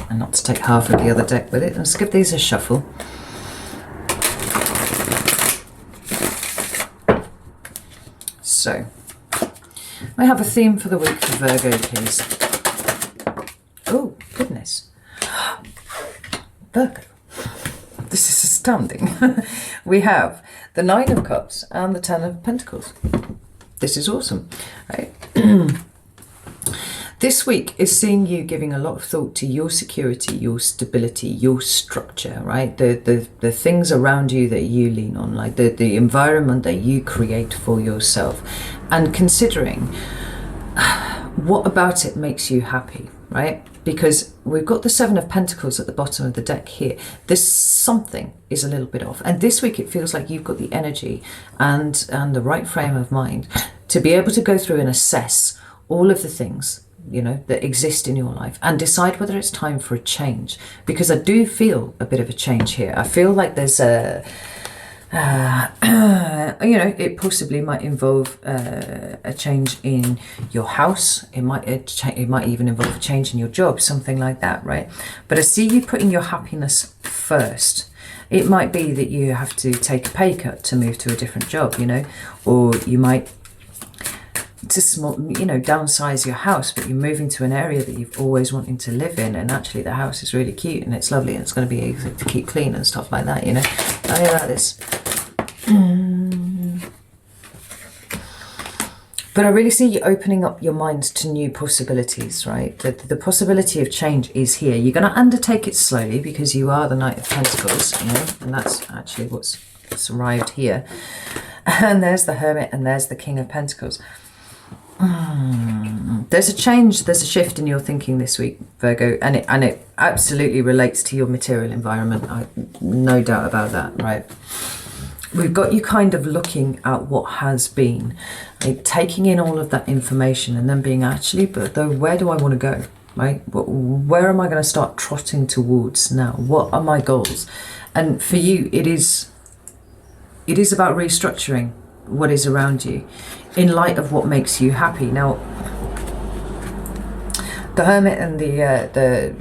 And not to take half of the other deck with it. Let's give these a shuffle. So, I have a theme for the week for Virgo, please. Oh, goodness. Virgo. This is astounding. We have the Nine of Cups and the Ten of Pentacles. This is awesome, right? This week is seeing you giving a lot of thought to your security, your stability, your structure, right? The things around you that you lean on, like the environment that you create for yourself, and considering what about it makes you happy, right? Because we've got the Seven of Pentacles at the bottom of the deck here. There's something is a little bit off. And this week it feels like you've got the energy and the right frame of mind to be able to go through and assess all of the things, you know, that exist in your life and decide whether it's time for a change. Because I do feel a bit of a change here. I feel like there's a you know, it possibly might involve a change in your house. It might even involve a change in your job, something like that, right? But I see you putting your happiness first. It might be that you have to take a pay cut to move to a different job, you know, or you might downsize your house, but you're moving to an area that you've always wanted to live in, and actually the house is really cute and it's lovely and it's going to be easy to keep clean and stuff like that, you know. I like this. But I really see you opening up your mind to new possibilities, right? The possibility of change is here. You're going to undertake it slowly because you are the Knight of Pentacles, you know, and that's actually what's arrived here. And there's the Hermit and there's the King of Pentacles. There's a change, there's a shift in your thinking this week, Virgo, and it absolutely relates to your material environment. No doubt about that, right? We've got you kind of looking at what has been, like taking in all of that information and then being actually, but though, where do I want to go, right? Where am I going to start trotting towards now? What are my goals? And for you, it is about restructuring what is around you in light of what makes you happy. Now, the Hermit and the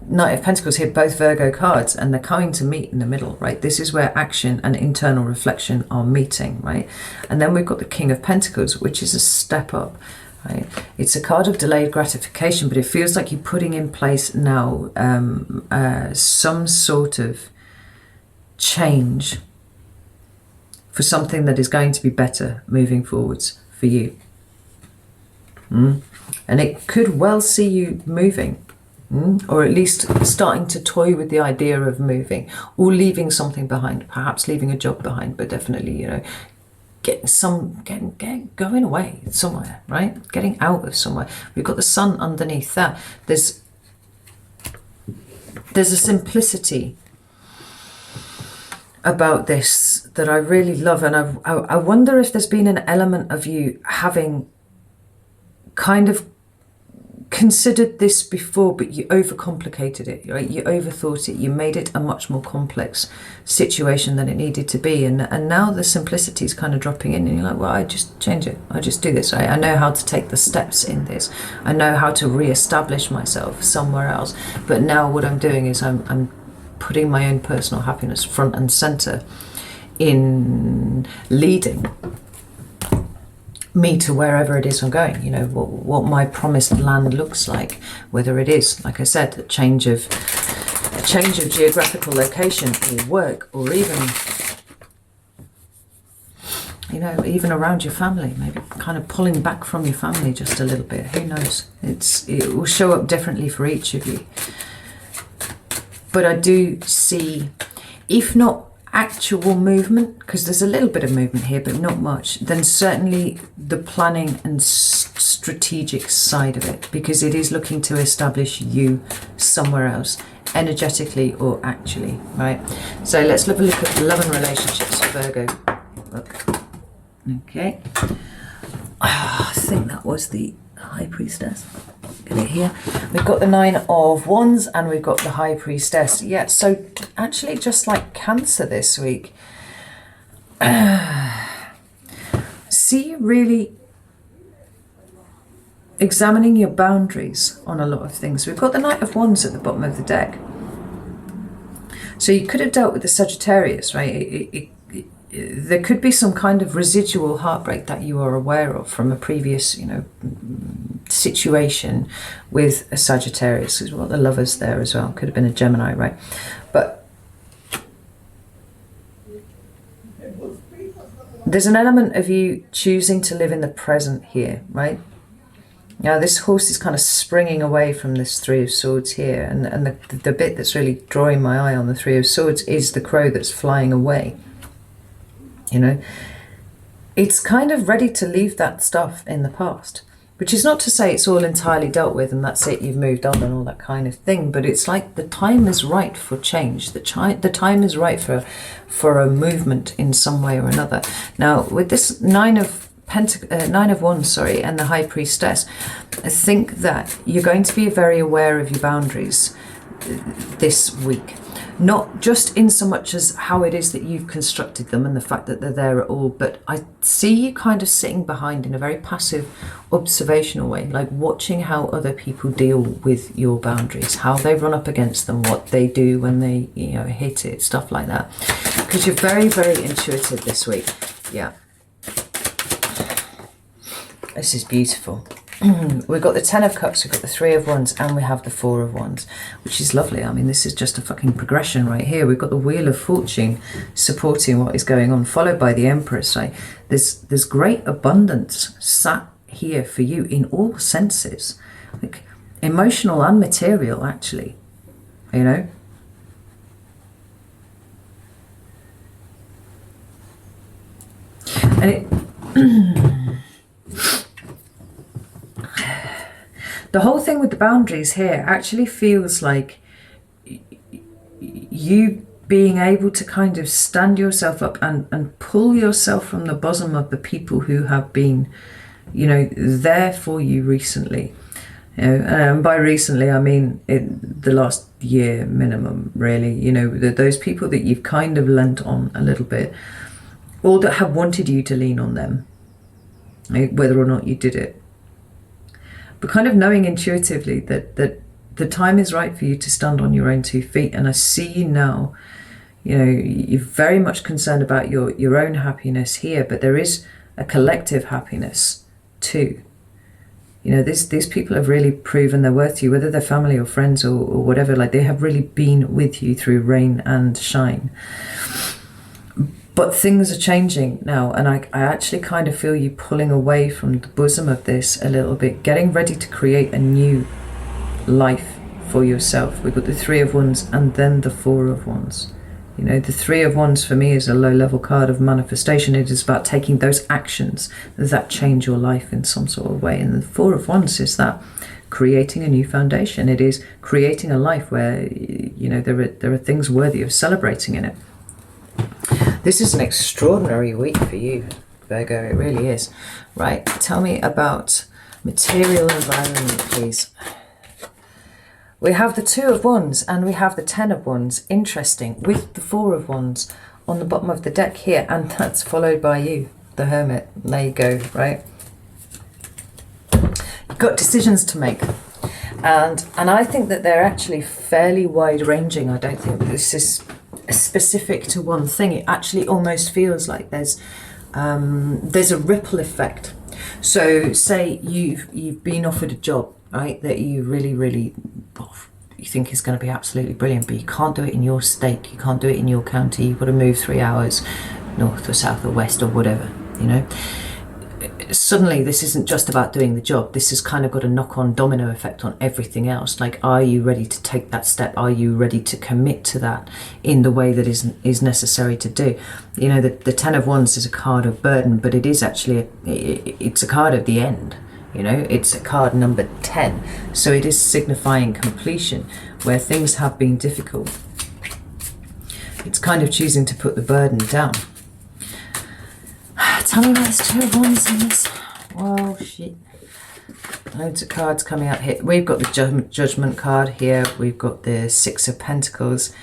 Knight of Pentacles here, both Virgo cards, and they're coming to meet in the middle, right? This is where action and internal reflection are meeting, right? And then we've got the King of Pentacles, which is a step up, right? It's a card of delayed gratification, but it feels like you're putting in place now some sort of change for something that is going to be better moving forwards for you. And it could well see you moving, or at least starting to toy with the idea of moving or leaving something behind, perhaps leaving a job behind, but definitely, you know, going away somewhere, right? Getting out of somewhere. We've got the sun underneath that. There's a simplicity about this that I really love, and I wonder if there's been an element of you having kind of considered this before, but you overcomplicated it, right? You overthought it. You made it a much more complex situation than it needed to be, and now the simplicity is kind of dropping in, and you're like, well, I just change it. I just do this. I know how to take the steps in this. I know how to re-establish myself somewhere else. But now what I'm doing is I'm putting my own personal happiness front and center in leading me to wherever it is I'm going, you know, what my promised land looks like, whether it is, like I said, a change of geographical location or work, or even, you know, even around your family, maybe kind of pulling back from your family just a little bit. Who knows? It will show up differently for each of you. But I do see, if not actual movement, because there's a little bit of movement here, but not much, then certainly the planning and strategic side of it, because it is looking to establish you somewhere else, energetically or actually, right? So let's have a look at love and relationships, Virgo. Okay. I think that was the High Priestess. Get it here. We've got the Nine of Wands and we've got the High Priestess. Yeah, so actually just like Cancer this week. See, really examining your boundaries on a lot of things. We've got the Knight of Wands at the bottom of the deck. So you could have dealt with the Sagittarius, right? There could be some kind of residual heartbreak that you are aware of from a previous, you know, situation with a Sagittarius. We've got the Lovers there as well. Could have been a Gemini, right? But there's an element of you choosing to live in the present here, right? Now this horse is kind of springing away from this Three of Swords here, and the bit that's really drawing my eye on the Three of Swords is the crow that's flying away. You know, it's kind of ready to leave that stuff in the past, which is not to say it's all entirely dealt with and that's it, you've moved on and all that kind of thing, but it's like the time is right for change. The time is right for a movement in some way or another. Now, with this Nine of Wands, and the High Priestess, I think that you're going to be very aware of your boundaries this week. Not just in so much as how it is that you've constructed them and the fact that they're there at all, but I see you kind of sitting behind in a very passive, observational way, like watching how other people deal with your boundaries, how they run up against them, what they do when they, you know, hit it, stuff like that. Because you're very, very intuitive this week. Yeah. This is beautiful. We've got the Ten of Cups, we've got the Three of Wands, and we have the Four of Wands, which is lovely. I mean, this is just a fucking progression right here. We've got the Wheel of Fortune supporting what is going on, followed by the Empress, right? There's great abundance sat here for you in all senses, like emotional and material, actually, you know? And it... The whole thing with the boundaries here actually feels like you being able to kind of stand yourself up and pull yourself from the bosom of the people who have been, you know, there for you recently. You know, and by recently, I mean in the last year minimum, really. You know, those people that you've kind of lent on a little bit, or that have wanted you to lean on them, whether or not you did it. But kind of knowing intuitively that the time is right for you to stand on your own 2 feet. And I see you now. You know, you're very much concerned about your own happiness here, but there is a collective happiness too. You know, these people have really proven their worth to you, whether they're family or friends or whatever. Like, they have really been with you through rain and shine. But things are changing now, and I actually kind of feel you pulling away from the bosom of this a little bit, getting ready to create a new life for yourself. We've got the 3 of Wands and then the 4 of Wands. You know, the 3 of Wands for me is a low-level card of manifestation. It is about taking those actions that change your life in some sort of way. And the 4 of Wands is that creating a new foundation. It is creating a life where, you know, there are things worthy of celebrating in it. This is an extraordinary week for you, Virgo. It really is. Right, tell me about material environment, please. We have the 2 of Wands and we have the 10 of Wands. Interesting. With the 4 of Wands on the bottom of the deck here. And that's followed by you, the Hermit. There you go, right? You've got decisions to make. And I think that they're actually fairly wide-ranging. I don't think this is specific to one thing. It actually almost feels like there's a ripple effect. So say you've been offered a job, right, that you really you think is going to be absolutely brilliant, but you can't do it in your state, you can't do it in your county, you've got to move 3 hours north or south or west or whatever, you know. Suddenly this isn't just about doing the job. This has kind of got a knock-on domino effect on everything else. Like, are you ready to take that step? Are you ready to commit to that in the way that is necessary to do? You know, the 10 of Wands is a card of burden, but it is actually it's a card of the end. You know, it's a card number 10. So it is signifying completion where things have been difficult. It's kind of choosing to put the burden down. Tell me there's 2 of Wands in this. Well, shit. Loads of cards coming up here. We've got the Judgment card here. We've got the 6 of Pentacles.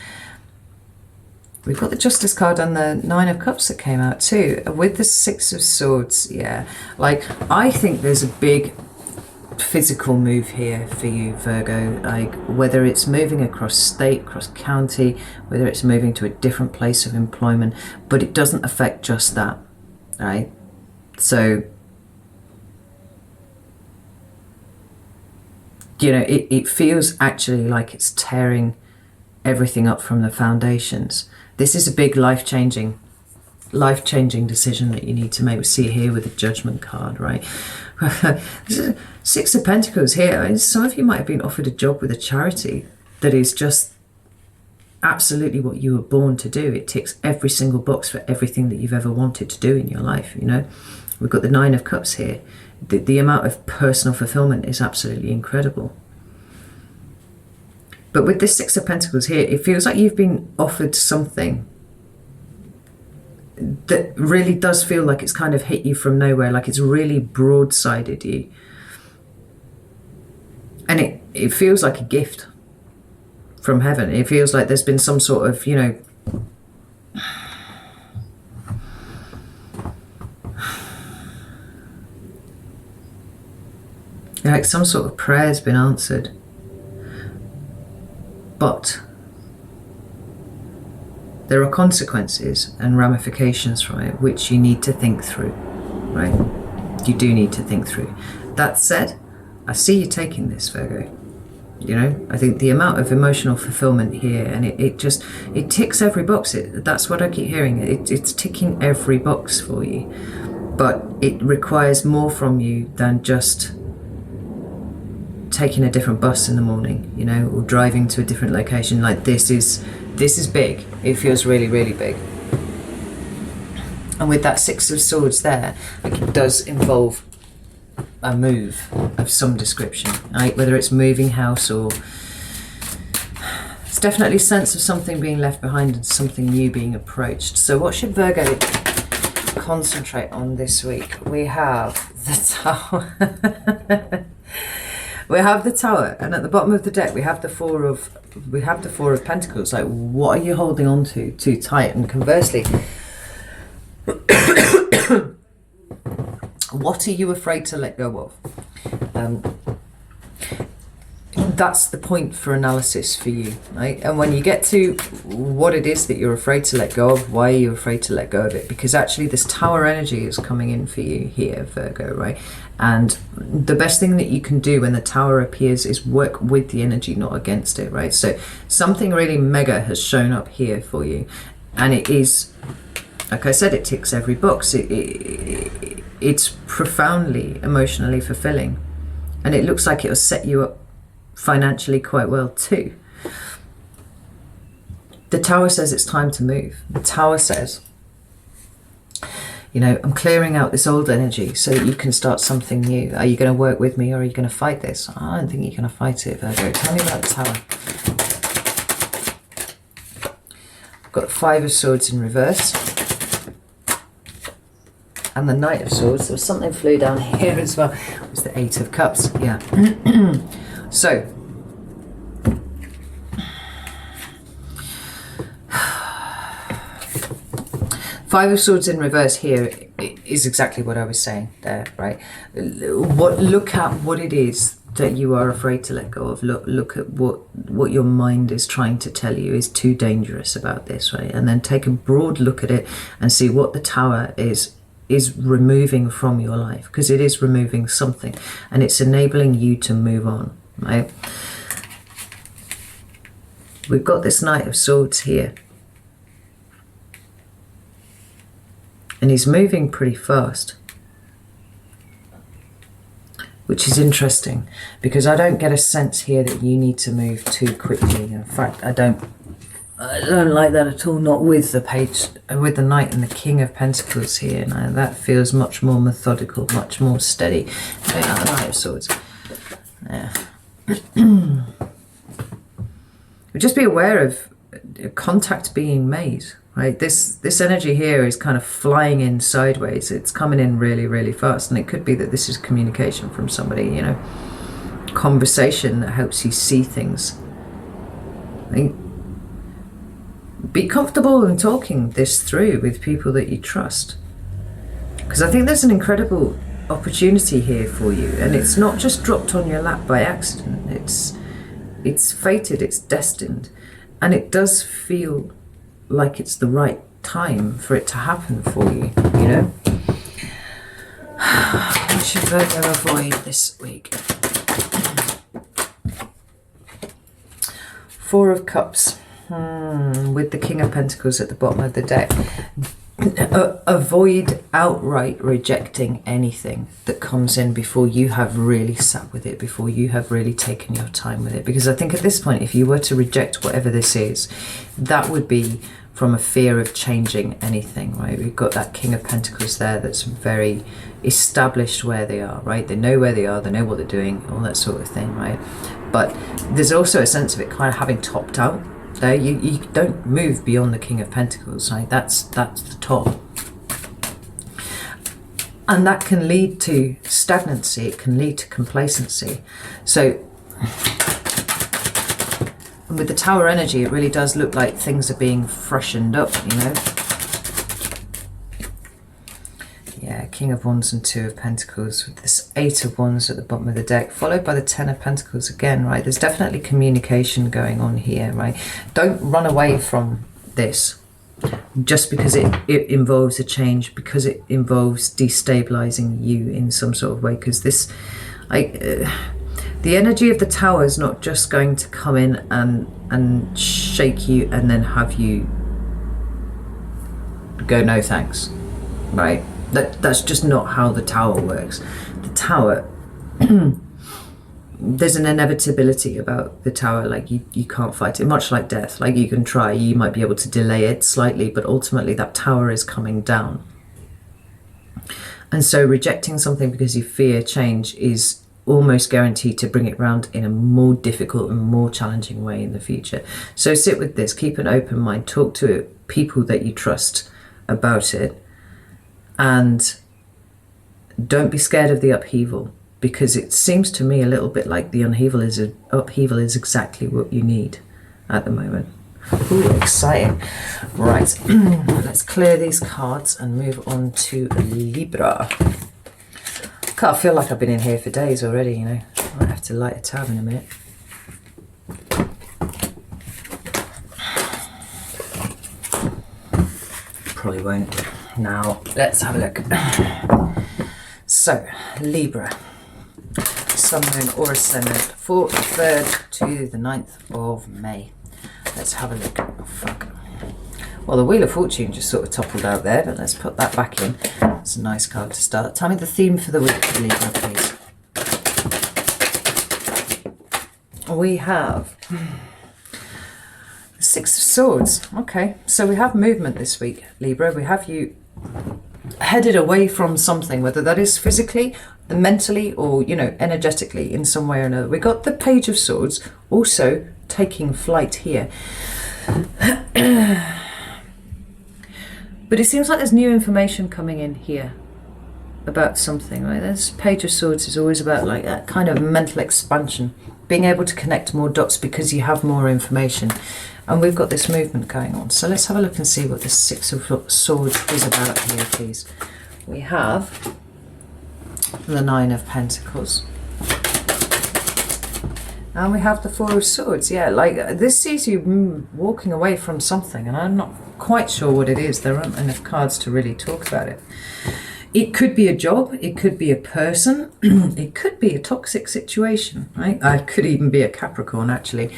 We've got the Justice card and the 9 of Cups that came out too. With the 6 of Swords, yeah. Like, I think there's a big physical move here for you, Virgo. Like, whether it's moving across state, across county, whether it's moving to a different place of employment, but it doesn't affect just that, right? So, you know, it feels actually like it's tearing everything up from the foundations. This is a big life-changing decision that you need to make. We see it here with the Judgment card, right? 6 of Pentacles here. I mean, some of you might have been offered a job with a charity that is just absolutely what you were born to do. It ticks every single box for everything that you've ever wanted to do in your life, you know. We've got the 9 of Cups here. The amount of personal fulfillment is absolutely incredible. But with this 6 of Pentacles here, it feels like you've been offered something that really does feel like it's kind of hit you from nowhere, like it's really broadsided you. And it feels like a gift from heaven. It feels like there's been some sort of, you know, like some sort of prayer's been answered. But there are consequences and ramifications from it which you need to think through, right? You do need to think through. That said, I see you taking this, Virgo. You know, I think the amount of emotional fulfillment here, and it ticks every box. That's what I keep hearing. It's ticking every box for you. But it requires more from you than just taking a different bus in the morning, you know, or driving to a different location. Like, this is big. It feels really, really big. And with that 6 of Swords there, like, it does involve a move of some description, right? Whether it's moving house or it's definitely a sense of something being left behind and something new being approached. So what should Virgo concentrate on this week? We have the Tower. We have the Tower, and at the bottom of the deck we have the Four of Pentacles. Like, what are you holding on to too tight? And conversely, what are you afraid to let go of? That's the point for analysis for you, right? And when you get to what it is that you're afraid to let go of, why are you afraid to let go of it? Because actually this Tower energy is coming in for you here, Virgo, right? And the best thing that you can do when the Tower appears is work with the energy, not against it, right? So something really mega has shown up here for you, and it is, like I said, it ticks every box. It's profoundly emotionally fulfilling, and it looks like it'll set you up financially quite well too. The Tower says it's time to move. The Tower says, you know, I'm clearing out this old energy so that you can start something new. Are you going to work with me, or are you going to fight this? I don't think you're going to fight it, Virgo. Tell me about the Tower. I've got the Five of Swords in reverse and the Knight of Swords. There was something flew down here as well. It was the Eight of Cups. Yeah. So, Five of Swords in reverse here is exactly what I was saying there, right? Look at what it is that you are afraid to let go of. Look at what your mind is trying to tell you is too dangerous about this, right? And then take a broad look at it and see what the Tower is removing from your life, because it is removing something, and it's enabling you to move on, right? We've got this Knight of Swords here, and he's moving pretty fast, which is interesting, because I don't get a sense here that you need to move too quickly. In fact, I don't like that at all, not with the page, with the Knight and the King of Pentacles here. Now that feels much more methodical, much more steady. The Knight of Swords. Yeah. Just be aware of contact being made, right? This energy here is kind of flying in sideways. It's coming in really, really fast, and it could be that this is communication from somebody, you know, conversation that helps you see things. I think, be comfortable in talking this through with people that you trust, because I think there's an incredible opportunity here for you, and it's not just dropped on your lap by accident. It's fated, it's destined, and it does feel like it's the right time for it to happen for you, you know? What should Virgo avoid this week? Four of Cups. With the King of Pentacles at the bottom of the deck. Avoid outright rejecting anything that comes in before you have really sat with it, before you have really taken your time with it. Because I think at this point, if you were to reject whatever this is, that would be from a fear of changing anything, right? We've got that King of Pentacles there that's very established where they are, right? They know where they are, they know what they're doing, all that sort of thing, right? But there's also a sense of it kind of having topped out. There, you don't move beyond the King of Pentacles, right? That's the top. And that can lead to stagnancy, it can lead to complacency. So, with the Tower energy, it really does look like things are being freshened up, you know? Yeah, King of Wands and Two of Pentacles with this Eight of Wands at the bottom of the deck, followed by the Ten of Pentacles again, right? There's definitely communication going on here, right? Don't run away from this just because it involves a change, because it involves destabilizing you in some sort of way, because this, the energy of the Tower is not just going to come in and shake you and then have you go no thanks, right? That's just not how the Tower works. The Tower, there's an inevitability about the Tower. Like you can't fight it, much like death. Like you can try, you might be able to delay it slightly, but ultimately that Tower is coming down. And so rejecting something because you fear change is almost guaranteed to bring it round in a more difficult and more challenging way in the future. So sit with this, keep an open mind, talk to people that you trust about it, and don't be scared of the upheaval, because it seems to me a little bit like the upheaval is exactly what you need at the moment. Ooh, exciting. Right, let's clear these cards and move on to Libra. God, I feel like I've been in here for days already, you know. I might have to light a tab in a minute. Probably won't. Now, let's have a look. So, Libra. Sun, Moon, or Ascendant for the 3rd to the 9th of May. Let's have a look. Oh, fuck. Well, the Wheel of Fortune just sort of toppled out there, but let's put that back in. It's a nice card to start. Tell me the theme for the week, Libra, please. We have the 6 of Swords. Okay, so we have movement this week, Libra. We have you headed away from something, whether that is physically, mentally, or, you know, energetically in some way or another. We got the Page of Swords also taking flight here. But it seems like there's new information coming in here about something, right? This Page of Swords is always about like that kind of mental expansion, being able to connect more dots because you have more information. And we've got this movement going on. So let's have a look and see what this 6 of Swords is about here, please. We have the 9 of Pentacles. And we have the 4 of Swords. Yeah, like this sees you walking away from something, and I'm not quite sure what it is. There aren't enough cards to really talk about it. It could be a job, it could be a person, it could be a toxic situation, right? It could even be a Capricorn, actually.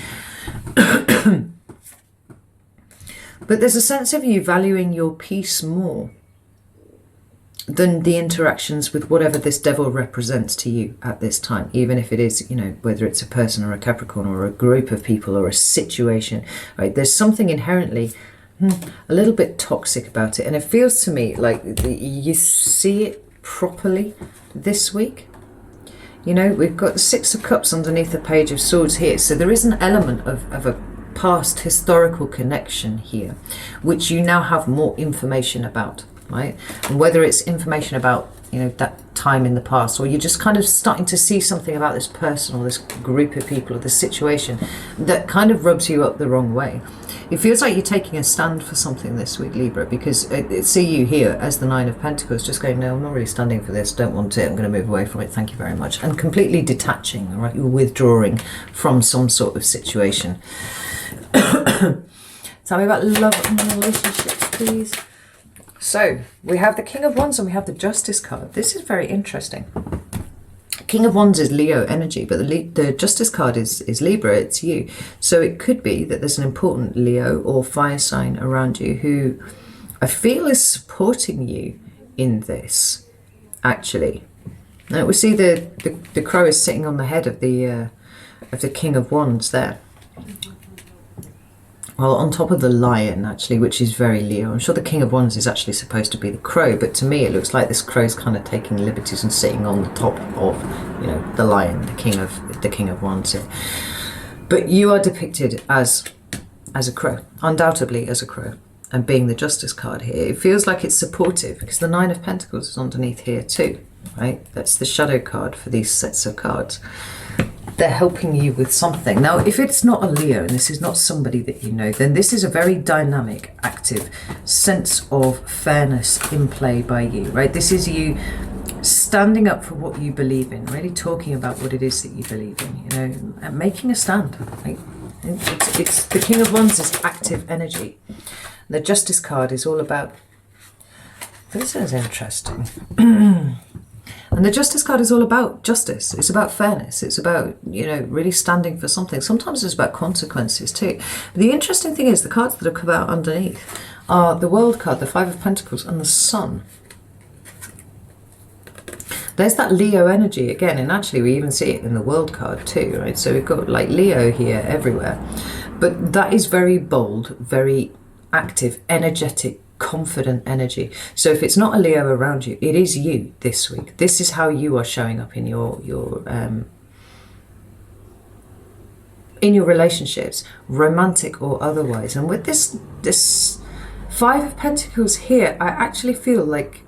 But there's a sense of you valuing your peace more than the interactions with whatever this devil represents to you at this time, even if it is, you know, whether it's a person or a Capricorn or a group of people or a situation, right? There's something inherently a little bit toxic about it, and it feels to me like you see it properly this week. You know, we've got the 6 of Cups underneath the Page of Swords here, so there is an element of a past historical connection here, which you now have more information about, right? And whether it's information about, you know, that time in the past, or you're just kind of starting to see something about this person or this group of people or this situation that kind of rubs you up the wrong way. It feels like you're taking a stand for something this week, Libra, because I see you here as the 9 of Pentacles just going, no, I'm not really standing for this, don't want it, I'm going to move away from it, thank you very much. And completely detaching, right? You're withdrawing from some sort of situation. Tell me about love and relationships, please. So we have the King of Wands and we have the Justice card. This is very interesting. King of Wands is Leo energy, but the Justice card is Libra, it's you. So it could be that there's an important Leo or fire sign around you who I feel is supporting you in this, actually. Now we see the crow is sitting on the head of the King of Wands there. Well, on top of the lion, actually, which is very Leo. I'm sure the King of Wands is actually supposed to be the crow, but to me it looks like this crow's kind of taking liberties and sitting on the top of, you know, the lion, the King of Wands here. But you are depicted as a crow, undoubtedly as a crow, and being the Justice card here. It feels like it's supportive because the 9 of Pentacles is underneath here too, right? That's the shadow card for these sets of cards. They're helping you with something. Now, if it's not a Leo and this is not somebody that you know, then this is a very dynamic, active sense of fairness in play by you, right? This is you standing up for what you believe in, really talking about what it is that you believe in, you know, and making a stand. Right? It's the King of Wands is active energy. The Justice card is all about, this is interesting. And the Justice card is all about justice. It's about fairness. It's about, you know, really standing for something. Sometimes it's about consequences too. But the interesting thing is the cards that have come out underneath are the World card, the 5 of Pentacles, and the Sun. There's that Leo energy again, and actually we even see it in the World card too, right? So we've got like Leo here everywhere. But that is very bold, very active, energetic confident energy. So if it's not a Leo around you, it is you this week. This is how you are showing up in your relationships, romantic or otherwise. And with this Five of Pentacles here, I actually feel like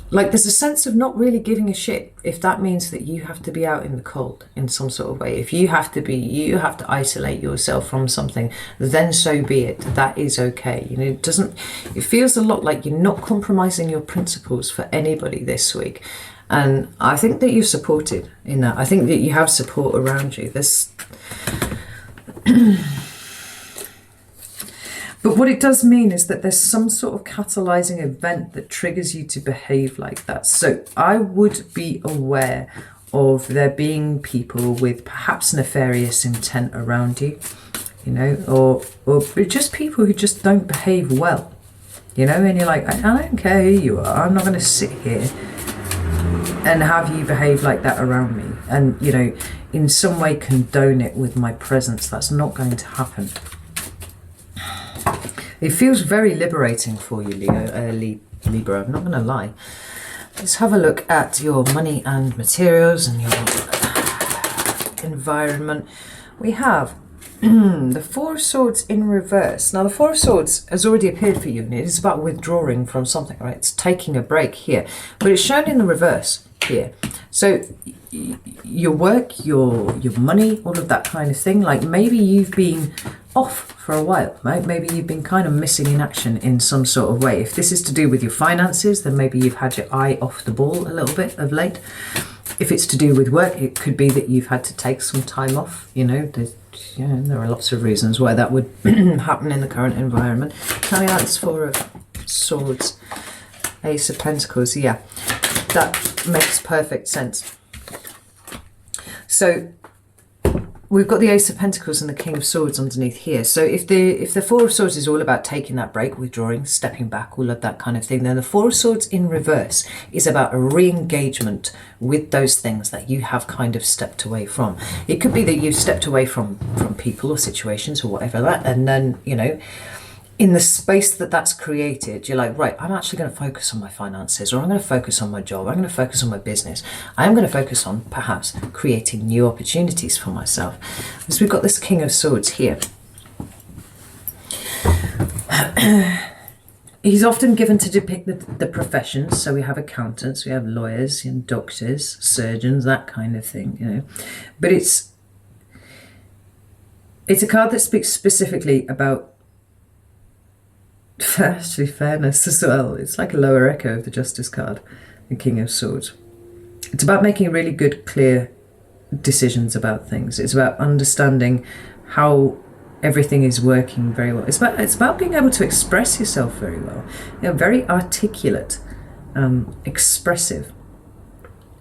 there's a sense of not really giving a shit if that means that you have to be out in the cold in some sort of way. If you have to isolate yourself from something, then so be it. That is okay. You know, it feels a lot like you're not compromising your principles for anybody this week. And I think that you're supported in that. I think that you have support around you. But what it does mean is that there's some sort of catalyzing event that triggers you to behave like that. So I would be aware of there being people with perhaps nefarious intent around you, you know, or just people who just don't behave well, you know, and you're like, I don't care who you are. I'm not going to sit here and have you behave like that around me and, you know, in some way condone it with my presence. That's not going to happen. It feels very liberating for you, Libra, I'm not going to lie. Let's have a look at your money and materials and your environment. We have the Four of Swords in reverse. Now, the Four of Swords has already appeared for you, and it is about withdrawing from something, right? It's taking a break here, but it's shown in the reverse here. So your work, your money, all of that kind of thing, like maybe you've been off for a while, right? Maybe you've been kind of missing in action in some sort of way. If this is to do with your finances, then maybe you've had your eye off the ball a little bit of late. If it's to do with work, it could be that you've had to take some time off. You know, there are lots of reasons why that would happen in the current environment. Tell me that's Four of Swords, Ace of Pentacles. Yeah, that makes perfect sense. So we've got the Ace of Pentacles and the King of Swords underneath here. So if the Four of Swords is all about taking that break, withdrawing, stepping back, all of that kind of thing, then the Four of Swords in reverse is about a re-engagement with those things that you have kind of stepped away from. It could be that you've stepped away from people or situations or whatever that, and then, you know, in the space that's created, you're like, right, I'm actually going to focus on my finances, or I'm going to focus on my job, I'm going to focus on my business. I'm going to focus on perhaps creating new opportunities for myself. Because we've got this King of Swords here. He's often given to depict the professions. So we have accountants, we have lawyers and doctors, surgeons, that kind of thing, you know. But it's a card that speaks specifically about actually fairness as well. It's like a lower echo of the Justice card, the King of Swords. It's about making really good, clear decisions about things. It's about understanding how everything is working very well. It's about being able to express yourself very well. You know, very articulate, expressive,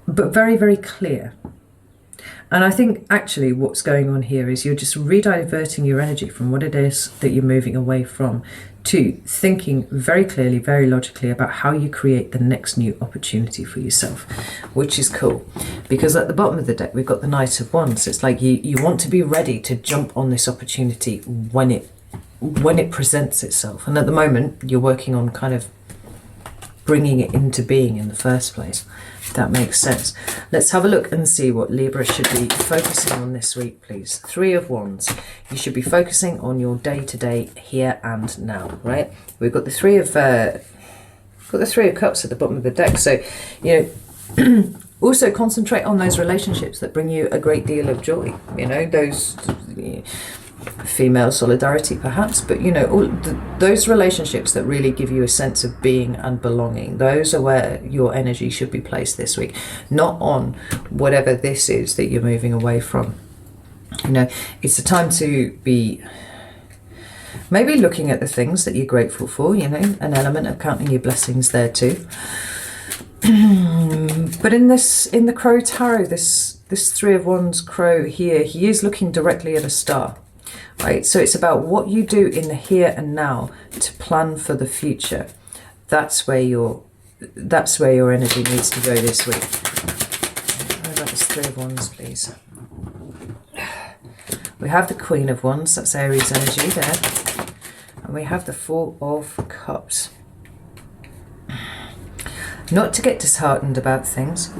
but very, very clear. And I think actually what's going on here is you're just rediverting your energy from what it is that you're moving away from to thinking very clearly, very logically about how you create the next new opportunity for yourself, which is cool. Because at the bottom of the deck, we've got the Knight of Wands. It's like you want to be ready to jump on this opportunity when it presents itself. And at the moment, you're working on kind of bringing it into being in the first place. If that makes sense. Let's have a look and see what Libra should be focusing on this week, please. Three of Wands. You should be focusing on your day-to-day, here and now, right? We've got the Three of Cups at the bottom of the deck. So, you know, also concentrate on those relationships that bring you a great deal of joy. You know, those female solidarity perhaps, but you know, those relationships that really give you a sense of being and belonging, those are where your energy should be placed this week, not on whatever this is that you're moving away from. You know, it's a time to be maybe looking at the things that you're grateful for, you know, an element of counting your blessings there too. But in the Crow Tarot, this Three of Wands Crow here, he is looking directly at a star. Right, so it's about what you do in the here and now to plan for the future. That's where your energy needs to go this week. What about this Three of Wands, please? We have the Queen of Wands. That's Aries energy there, and we have the Four of Cups. Not to get disheartened about things.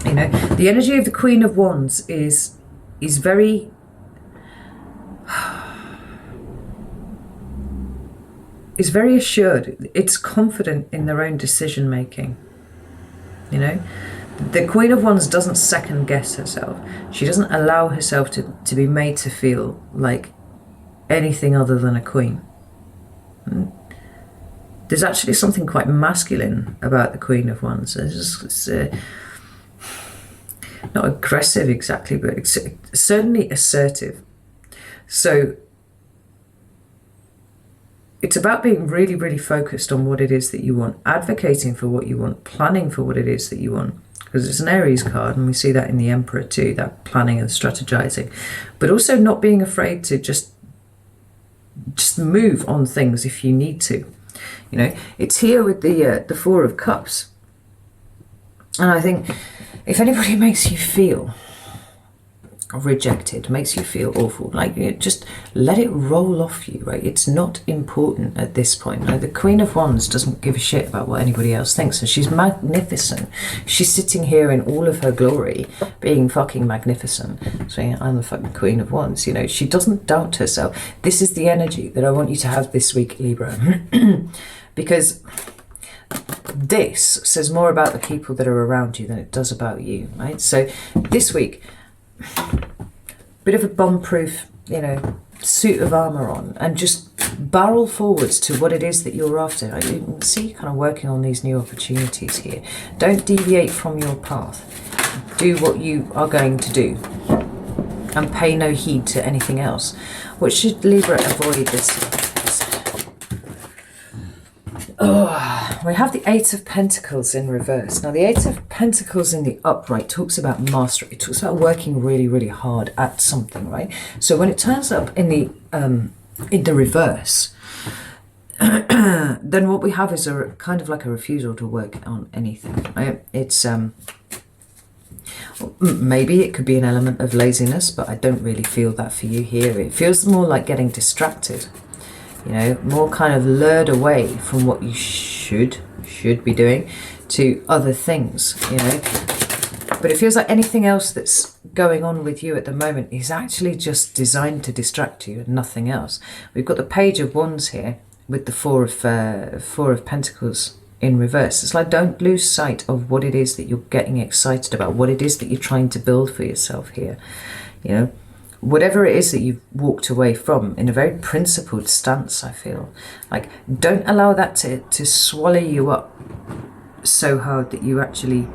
You know, the energy of the Queen of Wands is very... is very assured. It's confident in their own decision making. You know, the Queen of Wands doesn't second guess herself. She doesn't allow herself to be made to feel like anything other than a queen. There's actually something quite masculine about the Queen of Wands. It's not aggressive exactly, but it's certainly assertive. So it's about being really, really focused on what it is that you want, advocating for what you want, planning for what it is that you want. Because it's an Aries card, and we see that in the Emperor too, that planning and strategizing. But also not being afraid to just move on things if you need to. You know, it's here with the Four of Cups. And I think if anybody makes you feel rejected, makes you feel awful, like, just let it roll off you, right? It's not important at this point. Now, the Queen of Wands doesn't give a shit about what anybody else thinks, and she's magnificent. She's sitting here in all of her glory, being fucking magnificent, saying, I'm the fucking Queen of Wands. You know, she doesn't doubt herself. This is the energy that I want you to have this week, Libra. Because this says more about the people that are around you than it does about you, right? So this week, bit of a bomb-proof, you know, suit of armour on, and just barrel forwards to what it is that you're after. You can see you're kind of working on these new opportunities here. Don't deviate from your path. Do what you are going to do and pay no heed to anything else. What should Libra avoid this? Oh, we have the Eight of Pentacles in reverse. Now, the Eight of Pentacles in the upright talks about mastery. It talks about working really, really hard at something, right? So when it turns up in the reverse, then what we have is a kind of like a refusal to work on anything, right? It's maybe it could be an element of laziness, but I don't really feel that for you here. It feels more like getting distracted. You know, more kind of lured away from what you should be doing to other things, you know. But it feels like anything else that's going on with you at the moment is actually just designed to distract you and nothing else. We've got the Page of Wands here with the Four of Pentacles in reverse. It's like, don't lose sight of what it is that you're getting excited about, what it is that you're trying to build for yourself here, you know. Whatever it is that you've walked away from, in a very principled stance, I feel. Like, don't allow that to swallow you up so hard that you actually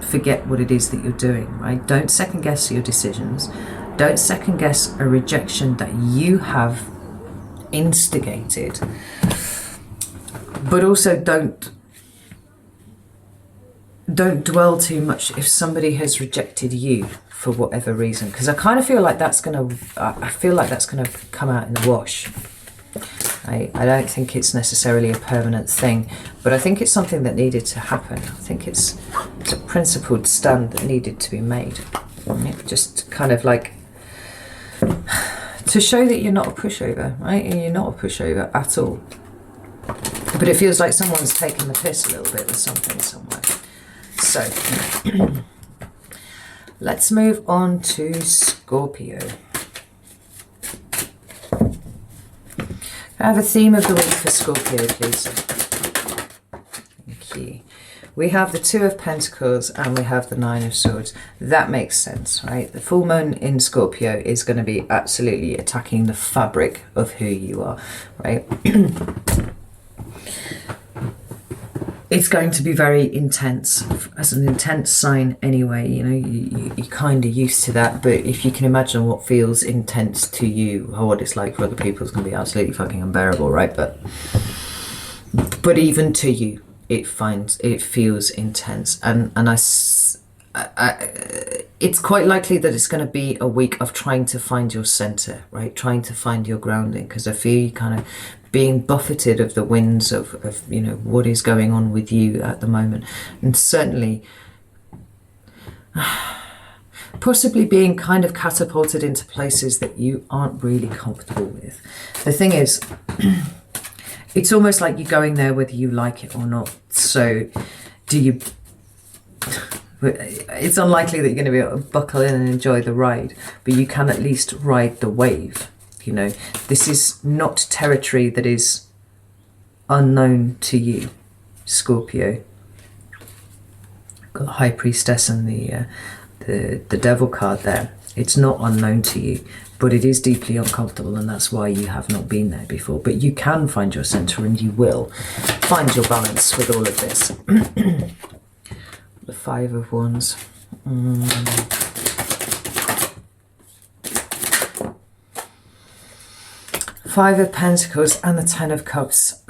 forget what it is that you're doing, right? Don't second guess your decisions. Don't second guess a rejection that you have instigated. But also don't dwell too much if somebody has rejected you for whatever reason, because I kind of feel like that's gonna come out in the wash. I don't think it's necessarily a permanent thing, but I think it's something that needed to happen. I think it's a principled stand that needed to be made. Just kind of like to show that you're not a pushover, right? And you're not a pushover at all. But it feels like someone's taken the piss a little bit with something somewhere. So let's move on to Scorpio. Can I have a theme of the week for Scorpio, please? Thank you. We have the Two of Pentacles and we have the Nine of Swords. That makes sense, right? The full moon in Scorpio is going to be absolutely attacking the fabric of who you are, right? It's going to be very intense, as an intense sign anyway. You know, you're kind of used to that, but if you can imagine what feels intense to you, or what it's like for other people, it's going to be absolutely fucking unbearable, right? But even to you, it feels intense, and it's quite likely that it's going to be a week of trying to find your center, right? Trying to find your grounding, because I feel you kind of being buffeted of the winds of you know what is going on with you at the moment, and certainly possibly being kind of catapulted into places that you aren't really comfortable with. The thing is, it's almost like you're going there whether you like it or not. So do you... It's unlikely that you're going to be able to buckle in and enjoy the ride, but you can at least ride the wave. You know, this is not territory that is unknown to you, Scorpio. Got the High Priestess and the Devil card there. It's not unknown to you, but it is deeply uncomfortable, and that's why you have not been there before. But you can find your center, and you will find your balance with all of this. The Five of Wands. Five of Pentacles and the Ten of Cups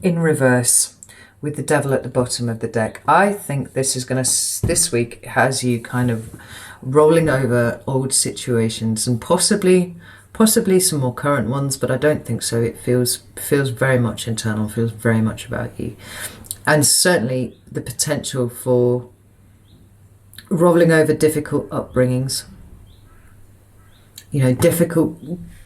in reverse with the Devil at the bottom of the deck. I think this is going to, this week has you kind of rolling over old situations and possibly some more current ones, but I don't think so. It feels very much internal, feels very much about you. And certainly the potential for rolling over difficult upbringings, you know, difficult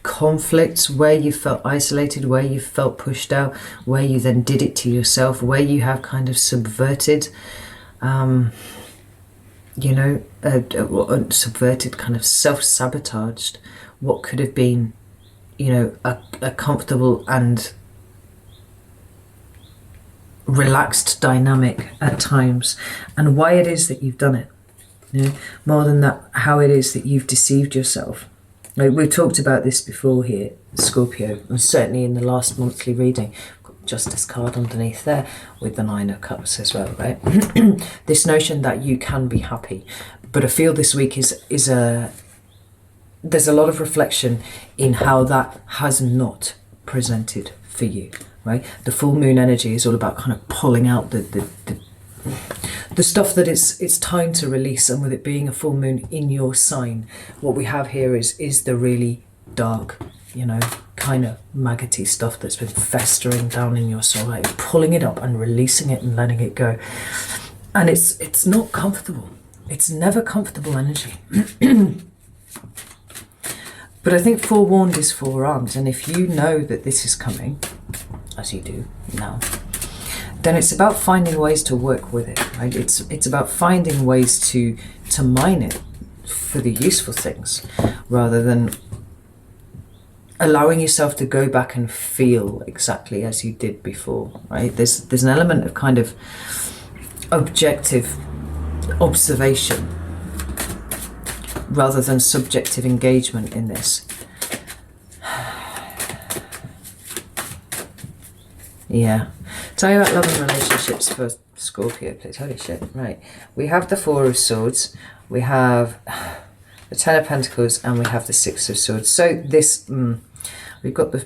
conflicts where you felt isolated, where you felt pushed out, where you then did it to yourself, where you have kind of subverted, subverted, kind of self-sabotaged what could have been, you know, a comfortable and relaxed dynamic at times, and why it is that you've done it. You know, more than that, how it is that you've deceived yourself. Like, we've talked about this before here, Scorpio, and certainly in the last monthly reading. Got Justice card underneath there with the Nine of Cups as well, right? This notion that you can be happy, but I feel this week there's a lot of reflection in how that has not presented for you. Right, the full moon energy is all about kind of pulling out the stuff that it's time to release, and with it being a full moon in your sign, what we have here is the really dark, you know, kind of maggoty stuff that's been festering down in your soul, like pulling it up and releasing it and letting it go. And it's not comfortable. It's never comfortable energy. But I think forewarned is forearmed, and if you know that this is coming, as you do now, then it's about finding ways to work with it, right? It's about finding ways to mine it for the useful things, rather than allowing yourself to go back and feel exactly as you did before, right? There's an element of kind of objective observation rather than subjective engagement in this. Yeah. Tell me about love and relationships for Scorpio, please. Holy shit. Right. We have the Four of Swords. We have the Ten of Pentacles. And we have the Six of Swords. So this... we've got the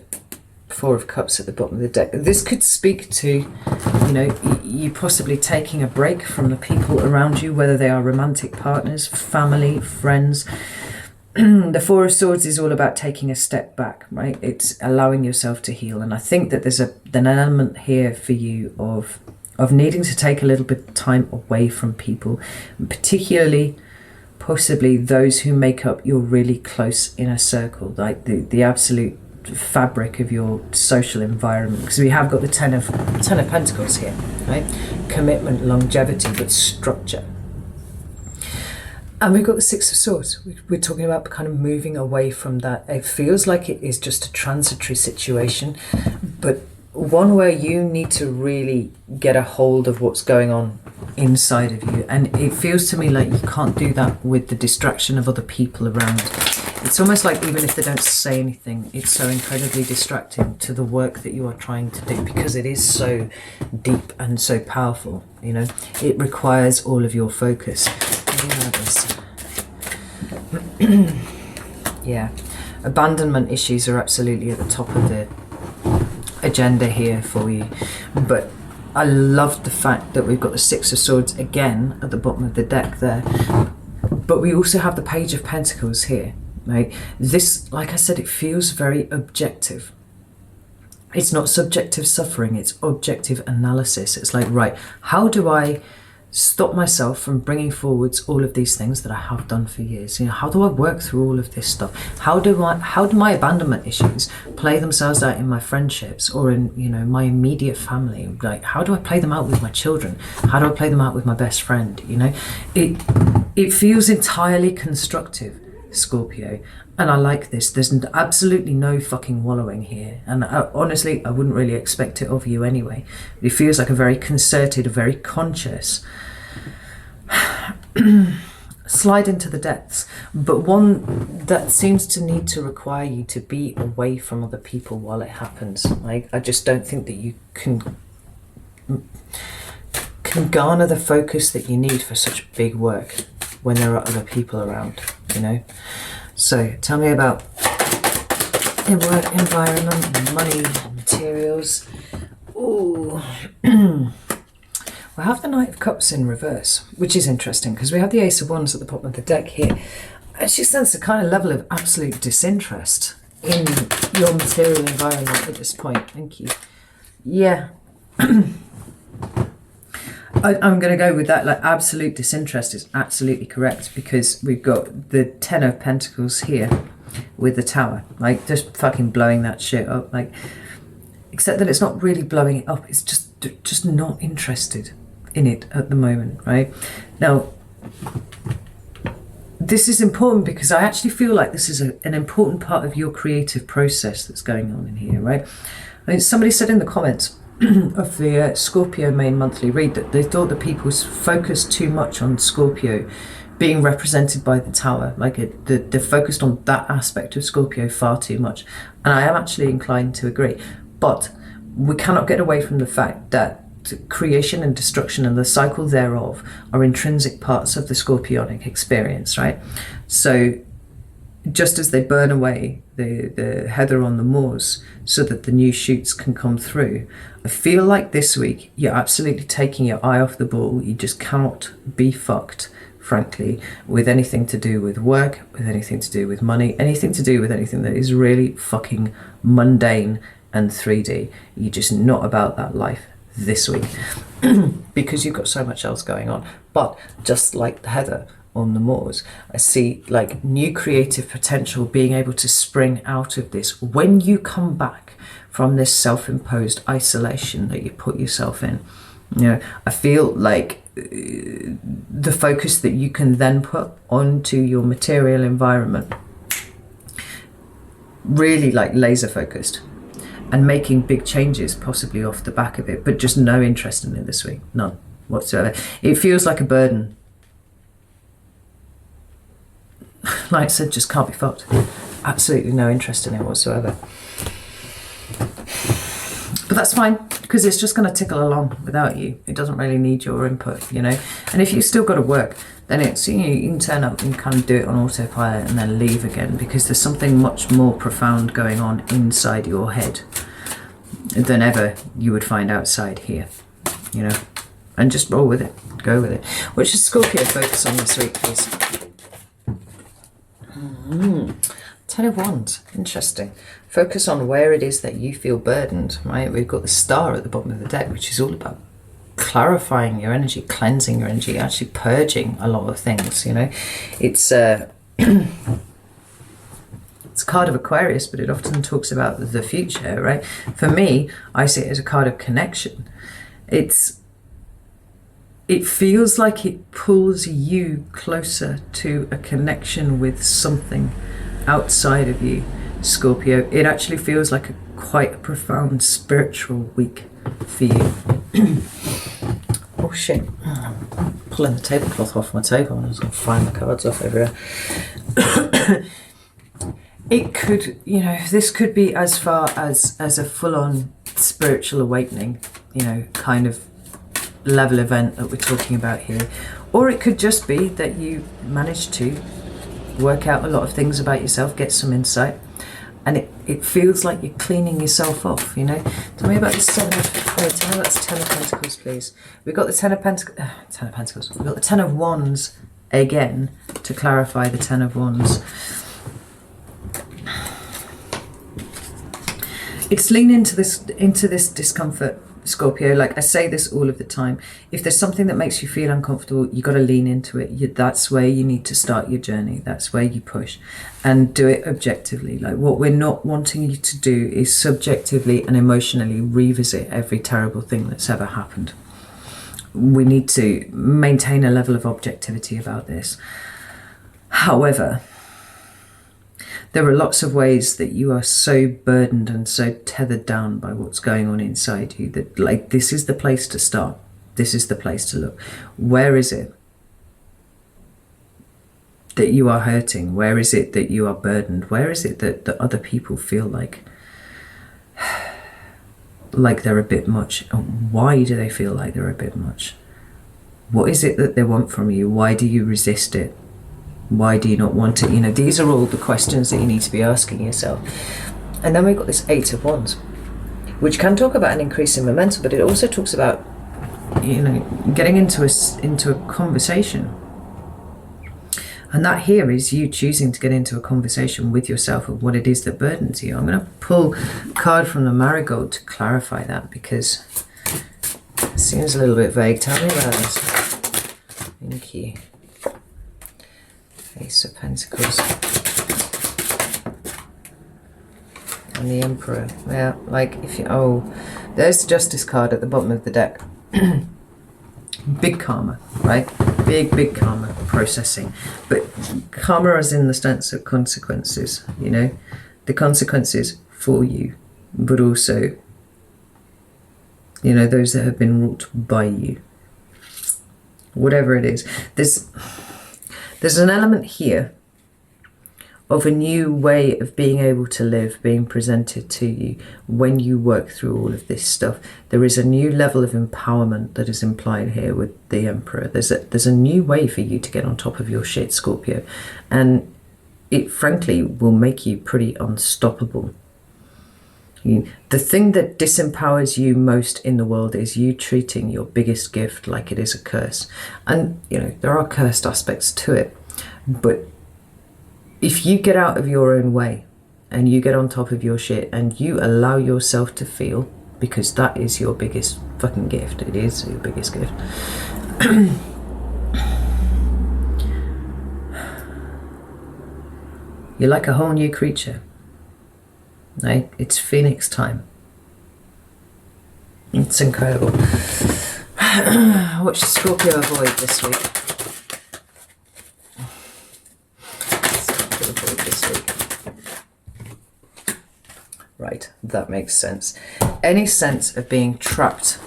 Four of Cups at the bottom of the deck. This could speak to, you know, you possibly taking a break from the people around you, whether they are romantic partners, family, friends. The Four of Swords is all about taking a step back, right? It's allowing yourself to heal. And I think that there's an element here for you of needing to take a little bit of time away from people, particularly possibly those who make up your really close inner circle, like the absolute fabric of your social environment. Because we have got the Ten of Pentacles here, right? Commitment, longevity, but structure. And we've got the Six of Swords. We're talking about kind of moving away from that. It feels like it is just a transitory situation, but one where you need to really get a hold of what's going on inside of you. And it feels to me like you can't do that with the distraction of other people around. It's almost like even if they don't say anything, it's so incredibly distracting to the work that you are trying to do, because it is so deep and so powerful, you know. It requires all of your focus. Yeah, abandonment issues are absolutely at the top of the agenda here for you, but I love the fact that we've got the Six of Swords again at the bottom of the deck there, but we also have the Page of Pentacles here, right? This, like I said, it feels very objective. It's not subjective suffering, it's objective analysis. It's like, right, how do I stop myself from bringing forwards all of these things that I have done for years. You know, how do I work through all of this stuff? How do my abandonment issues play themselves out in my friendships or in, you know, my immediate family? Like, how do I play them out with my children? How do I play them out with my best friend? You know, it feels entirely constructive, Scorpio. And I like this. There's absolutely no fucking wallowing here. And honestly, I wouldn't really expect it of you anyway. It feels like a very concerted, a very conscious slide into the depths, but one that seems to need to require you to be away from other people while it happens. Like, I just don't think that you can garner the focus that you need for such big work when there are other people around, you know? So tell me about your work environment, money, materials. Ooh. We have the Knight of Cups in reverse, which is interesting because we have the Ace of Wands at the bottom of the deck here. I actually sense a kind of level of absolute disinterest in your material environment at this point. Thank you. Yeah. I'm going to go with that. Like, absolute disinterest is absolutely correct, because we've got the Ten of Pentacles here with the Tower, like just fucking blowing that shit up. Like, except that it's not really blowing it up, it's just not interested in it at the moment, right? Now, this is important because I actually feel like this is an important part of your creative process that's going on in here, right? I mean, somebody said in the comments of the Scorpio main monthly read that they thought that people focused too much on Scorpio being represented by the Tower. Like, they're focused on that aspect of Scorpio far too much. And I am actually inclined to agree. But we cannot get away from the fact that creation and destruction and the cycle thereof are intrinsic parts of the Scorpionic experience, right? So just as they burn away the heather on the moors so that the new shoots can come through, I feel like this week you're absolutely taking your eye off the ball. You just cannot be fucked, frankly, with anything to do with work, with anything to do with money, anything to do with anything that is really fucking mundane and 3D. You're just not about that life this week because you've got so much else going on. But just like the heather on the moors, I see like new creative potential being able to spring out of this when you come back from this self-imposed isolation that you put yourself in. You know, I feel like the focus that you can then put onto your material environment, really like laser focused and making big changes possibly off the back of it, but just no interest in it this week, none whatsoever. It feels like a burden. Like I said, just can't be fucked. Absolutely no interest in it whatsoever. But that's fine, because it's just going to tickle along without you. It doesn't really need your input, you know. And if you've still got to work, then it's, you know, you can turn up and kind of do it on autopilot and then leave again, because there's something much more profound going on inside your head than ever you would find outside here, you know. And just roll with it, go with it. What should Scorpio focus on this week, please? Ten of Wands, interesting. Focus on where it is that you feel burdened, right? We've got the Star at the bottom of the deck, which is all about clarifying your energy, cleansing your energy, actually purging a lot of things, you know. It's it's a card of Aquarius, but it often talks about the future, right? For me, I see it as a card of connection. It feels like it pulls you closer to a connection with something outside of you, Scorpio. It actually feels like quite a profound spiritual week for you. Oh shit, I'm pulling the tablecloth off my table and I was going to fly my cards off everywhere. It could, you know, this could be as far as a full-on spiritual awakening, you know, kind of level event that we're talking about here. Or it could just be that you managed to work out a lot of things about yourself, get some insight, and it feels like you're cleaning yourself off, you know. Tell me about this tell me about this Ten of Pentacles, please. We've got the Ten of Pentacles. We've got the Ten of Wands again to clarify the Ten of Wands. It's lean into this discomfort, Scorpio, like I say this all of the time, if there's something that makes you feel uncomfortable, you got to lean into it. That's where you need to start your journey. That's where you push and do it objectively. Like what we're not wanting you to do is subjectively and emotionally revisit every terrible thing that's ever happened. We need to maintain a level of objectivity about this. However, there are lots of ways that you are so burdened and so tethered down by what's going on inside you that, like, this is the place to start. This is the place to look. Where is it that you are hurting? Where is it that you are burdened? Where is it that other people feel like they're a bit much? And why do they feel like they're a bit much? What is it that they want from you? Why do you resist it? Why do you not want it? You know, these are all the questions that you need to be asking yourself. And then we've got this Eight of Wands, which can talk about an increase in momentum, but it also talks about, you know, getting into a conversation. And that here is you choosing to get into a conversation with yourself of what it is that burdens you. I'm going to pull a card from the Marigold to clarify that, because it seems a little bit vague. Tell me about this. Thank you. Ace of Pentacles. And the Emperor. Yeah, like if you... Oh, there's the Justice card at the bottom of the deck. Big karma, right? Big karma processing. But karma is in the sense of consequences, you know? The consequences for you, but also, you know, those that have been wrought by you. Whatever it is. There's an element here of a new way of being able to live being presented to you when you work through all of this stuff. There is a new level of empowerment that is implied here with the Emperor. There's a new way for you to get on top of your shit, Scorpio. And it frankly will make you pretty unstoppable. The thing that disempowers you most in the world is you treating your biggest gift like it is a curse. And, you know, there are cursed aspects to it. But if you get out of your own way and you get on top of your shit and you allow yourself to feel, because that is your biggest fucking gift. It is your biggest gift. You're like a whole new creature. Right? It's Phoenix time. It's incredible. What should Scorpio avoid this week? Scorpio avoid this week. Right, that makes sense. Any sense of being trapped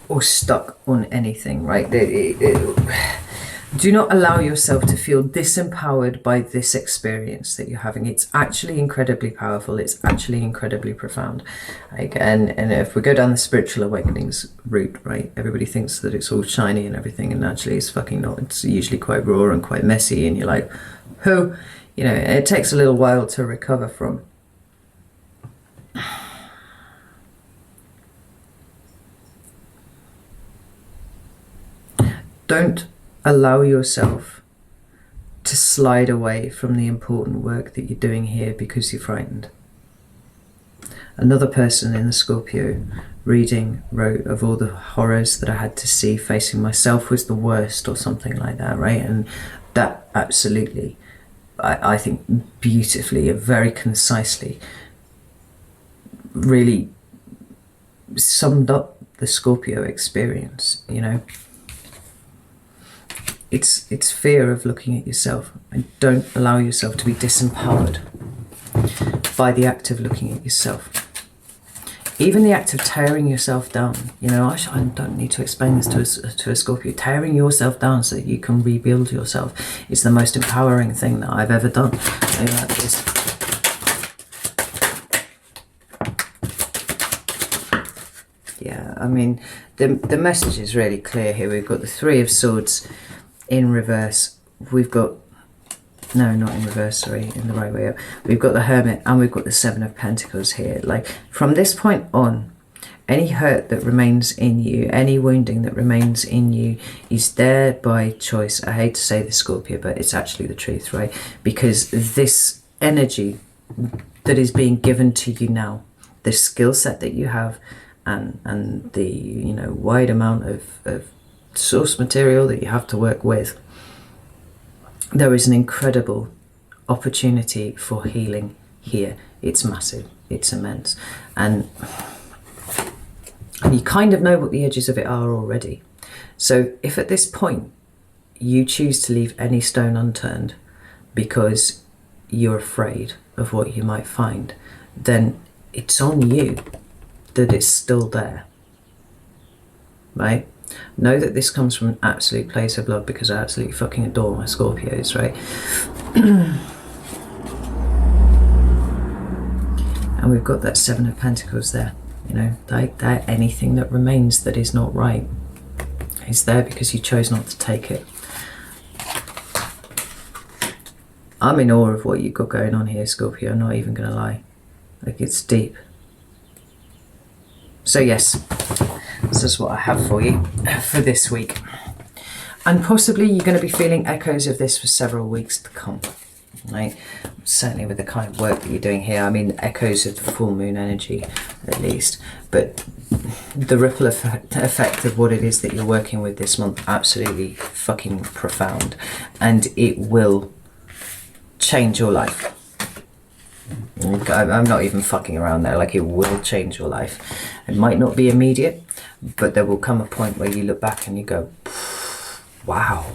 or stuck on anything, right? Do not allow yourself to feel disempowered by this experience that you're having. It's actually incredibly powerful. It's actually incredibly profound. Like, and if we go down the spiritual awakenings route, right, everybody thinks that it's all shiny and everything, and actually it's fucking not. It's usually quite raw and quite messy, and you're like, who? You know, it takes a little while to recover from. Don't allow yourself to slide away from the important work that you're doing here because you're frightened. Another person in the Scorpio reading wrote, of all the horrors that I had to see, facing myself was the worst, or something like that, right? And that absolutely, I think beautifully and very concisely really summed up the Scorpio experience, you know? It's fear of looking at yourself, and don't allow yourself to be disempowered by the act of looking at yourself. Even the act of tearing yourself down, you know, I don't need to explain this to a Scorpio. Tearing yourself down so that you can rebuild yourself is the most empowering thing that I've ever done. Maybe that is. Yeah, I mean, the message is really clear here. We've got the Three of Swords in reverse. We've got, no, not in reverse, sorry, in the right way up. We've got the Hermit, and we've got the Seven of Pentacles here. Like, from this point on, any hurt that remains in you, any wounding that remains in you, is there by choice. I hate to say this, Scorpio, but it's actually the truth, right? Because this energy that is being given to you now, the skill set that you have, and the, you know, wide amount of source material that you have to work with, there is an incredible opportunity for healing here. It's massive, it's immense, and you kind of know what the edges of it are already. So if at this point you choose to leave any stone unturned because you're afraid of what you might find, then it's on you that it's still there, right? Know that this comes from an absolute place of love, because I absolutely fucking adore my Scorpios, right? And we've got that Seven of Pentacles there, you know, like that anything that remains that is not right is there because you chose not to take it. I'm in awe of what you've got going on here, Scorpio, I'm not even gonna lie. Like, it's deep. So yes, this is what I have for you for this week. And possibly you're going to be feeling echoes of this for several weeks to come, right? Certainly with the kind of work that you're doing here. I mean, echoes of the full moon energy, at least. But the ripple effect of what it is that you're working with this month, absolutely fucking profound. And it will change your life. I'm not even fucking around there. Like, it will change your life. It might not be immediate, but there will come a point where you look back and you go, wow,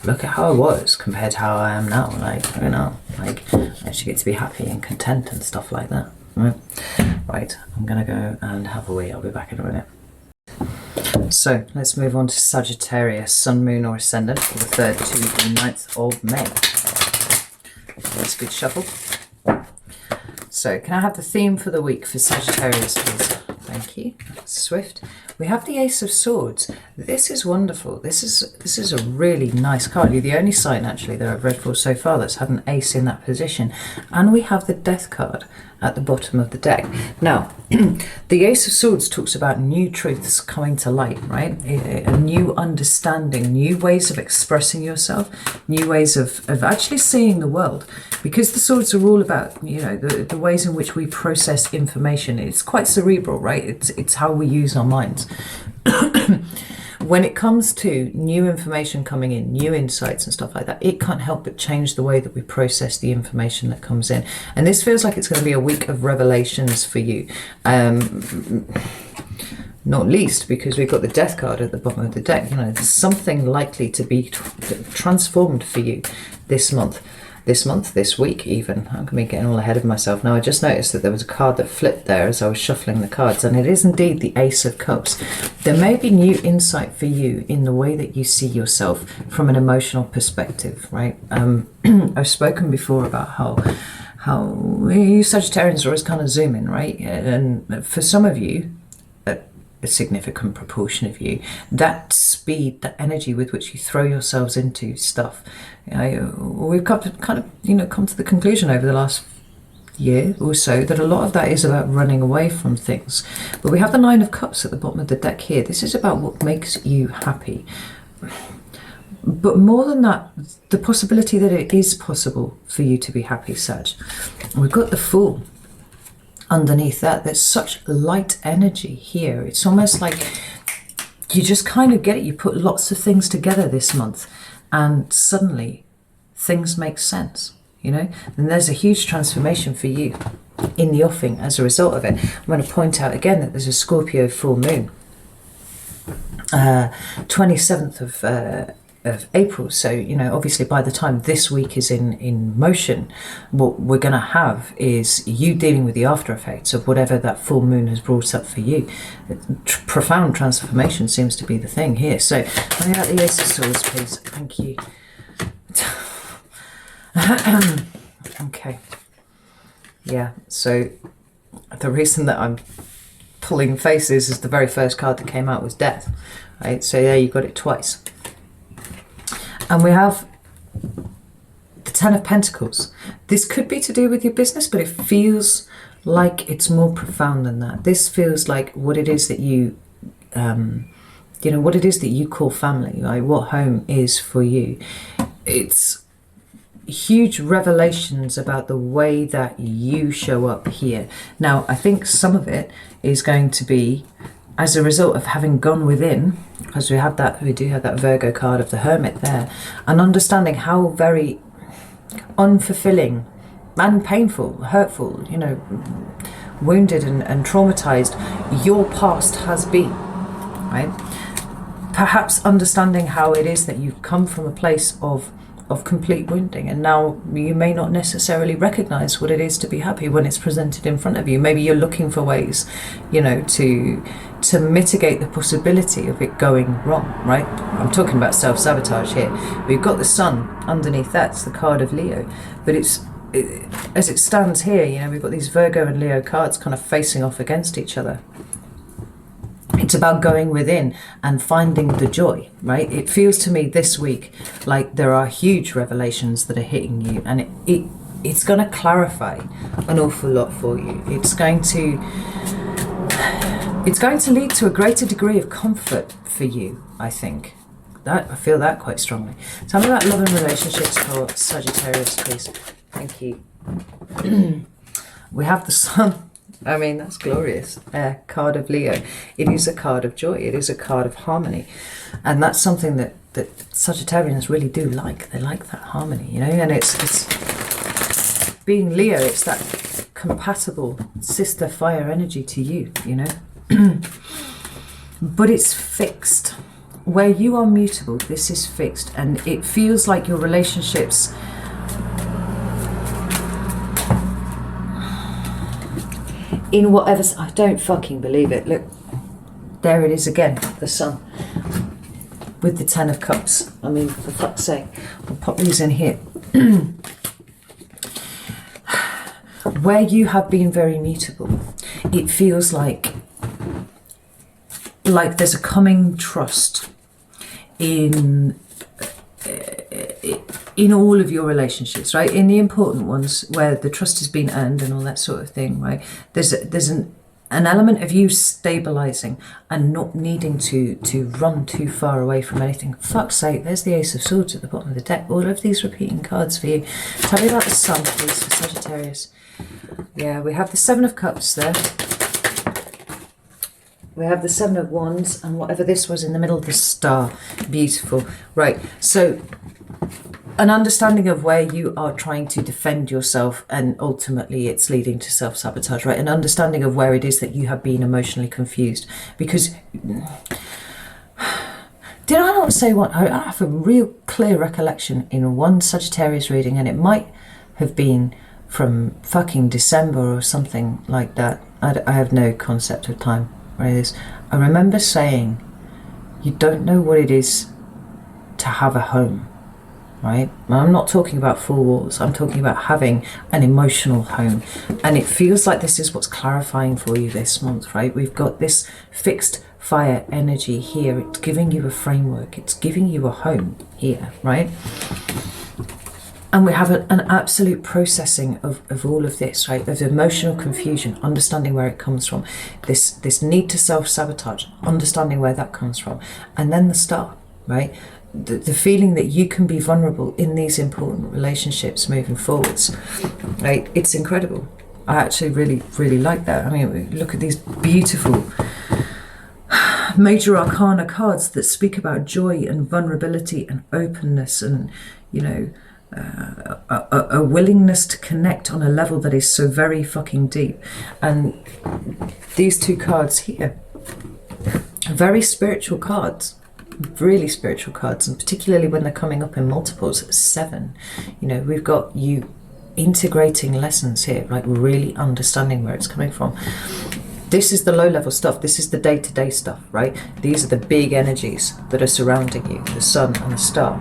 look at how I was compared to how I am now. Like, you know, like, I actually get to be happy and content and stuff like that. Right, I'm gonna go and have a wee. I'll be back in a minute. So let's move on to Sagittarius, Sun, Moon or Ascendant for the 3rd to the 9th of May. Let's good shuffle. So can I have the theme for the week for Sagittarius, please? Thank you. That's swift. We have the Ace of Swords. This is wonderful. This is a really nice card. You're the only sign actually that I've read for so far that's had an ace in that position. And we have the Death card at the bottom of the deck. Now, the Ace of Swords talks about new truths coming to light, right? A new understanding, new ways of expressing yourself, new ways of actually seeing the world. Because the swords are all about, you know, the ways in which we process information. It's quite cerebral, right? It's how we use our minds. When it comes to new information coming in, new insights and stuff like that, it can't help but change the way that we process the information that comes in. And this feels like it's going to be a week of revelations for you. Not least because we've got the Death card at the bottom of the deck. You know, there's something likely to be transformed for you this month. This week even. I'm going to be getting all ahead of myself now. I just noticed that there was a card that flipped there as I was shuffling the cards, and it is indeed the Ace of Cups. There may be new insight for you in the way that you see yourself from an emotional perspective, right? I've spoken before about how you Sagittarians are always kind of zooming, right? And for some of you, a significant proportion of you, that speed, that energy with which you throw yourselves into stuff, you know, we've come to the conclusion over the last year or so that a lot of that is about running away from things. But we have the Nine of Cups at the bottom of the deck here. This is about what makes you happy. But more than that, the possibility that it is possible for you to be happy, Sag. We've got the Fool underneath that. There's such light energy here. It's almost like you just kind of get it. You put lots of things together this month and suddenly things make sense, you know? And there's a huge transformation for you in the offing as a result of it. I'm going to point out again that there's a Scorpio full moon, 27th of April. So, you know, obviously by the time this week is in motion, what we're going to have is you dealing with the after effects of whatever that full moon has brought up for you. Profound transformation seems to be the thing here. So let me have the Ace of Swords, please. Thank you. Okay. Yeah, so the reason that I'm pulling faces is the very first card that came out was Death, right? So there you got it twice. And we have the Ten of Pentacles. This could be to do with your business, but it feels like it's more profound than that. This feels like what it is that you, what it is that you call family, right? What home is for you. It's, huge revelations about the way that you show up here. Now, I think some of it is going to be as a result of having gone within, because we do have that Virgo card of the Hermit there, and understanding how very unfulfilling and painful, hurtful, you know, wounded and traumatized your past has been, right? Perhaps understanding how it is that you've come from a place of complete wounding, and now you may not necessarily recognize what it is to be happy when it's presented in front of you. Maybe you're looking for ways, you know, to mitigate the possibility of it going wrong, right? I'm talking about self-sabotage here. We've got the Sun underneath, that's the card of Leo, but as it stands here, you know, we've got these Virgo and Leo cards kind of facing off against each other. It's about going within and finding the joy, right? It feels to me this week like there are huge revelations that are hitting you, and it's going to clarify an awful lot for you. It's going to lead to a greater degree of comfort for you, I think. I feel that quite strongly. Tell me about love and relationships for Sagittarius, please. Thank you. We have the Sun. I mean, that's glorious. Card of Leo. It is a card of joy. It is a card of harmony. And that's something that Sagittarians really do like. They like that harmony, you know, and it's being Leo, it's that compatible sister fire energy to you, you know. But it's fixed. Where you are mutable, this is fixed. And it feels like your relationships in whatever, I don't fucking believe it. Look, there it is again, the Sun with the 10 of Cups. I mean, for fuck's sake, I'll pop these in here. Where you have been very mutable, it feels like there's a coming trust in all of your relationships, right? In the important ones where the trust has been earned and all that sort of thing, right? There's an element of you stabilizing and not needing to run too far away from anything. Fuck's sake, there's the Ace of Swords at the bottom of the deck. All of these repeating cards for you. Tell me about the Sun, please, for Sagittarius. Yeah, we have the 7 of Cups there. We have the 7 of Wands and whatever this was in the middle of the Star. Beautiful. Right, so an understanding of where you are trying to defend yourself, and ultimately it's leading to self-sabotage, right? An understanding of where it is that you have been emotionally confused. Because did I not say one? I have a real clear recollection in one Sagittarius reading, and it might have been from fucking December or something like that. I have no concept of time where it is. I remember saying, you don't know what it is to have a home. Right? I'm not talking about four walls. I'm talking about having an emotional home. And it feels like this is what's clarifying for you this month, right? We've got this fixed fire energy here. It's giving you a framework. It's giving you a home here, right? And we have an absolute processing of all of this, right? There's emotional confusion, understanding where it comes from. This need to self-sabotage, understanding where that comes from. And then the Star, right? The feeling that you can be vulnerable in these important relationships moving forwards, right? It's incredible. I actually really, really like that. I mean, look at these beautiful major arcana cards that speak about joy and vulnerability and openness and, you know, a willingness to connect on a level that is so very fucking deep. And these two cards here, very spiritual cards. Really spiritual cards, and particularly when they're coming up in multiples at 7, you know, we've got you integrating lessons here, like really understanding where it's coming from. This is the low level stuff. This is the day-to-day stuff, right? These are the big energies that are surrounding you, the Sun and the Star.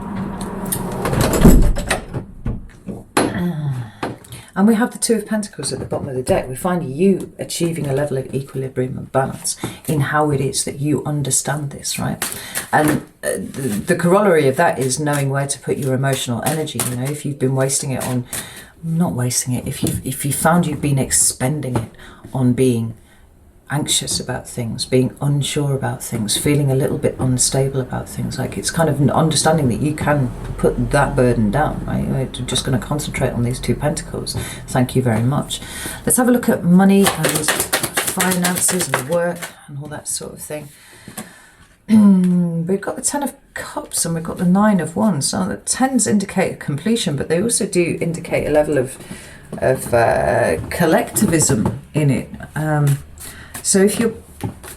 And we have the 2 of Pentacles at the bottom of the deck. We find you achieving a level of equilibrium and balance in how it is that you understand this, right? And the corollary of that is knowing where to put your emotional energy. You know, if you've been wasting it on, not wasting it, if you found you've been expending it on being anxious about things, being unsure about things, feeling a little bit unstable about things. Like, it's kind of understanding that you can put that burden down, right? We're just going to concentrate on these two pentacles. Thank you very much. Let's have a look at money and finances and work and all that sort of thing. We've got the 10 of Cups and we've got the 9 of Wands. So the 10s indicate completion, but they also do indicate a level of collectivism in it. So if you're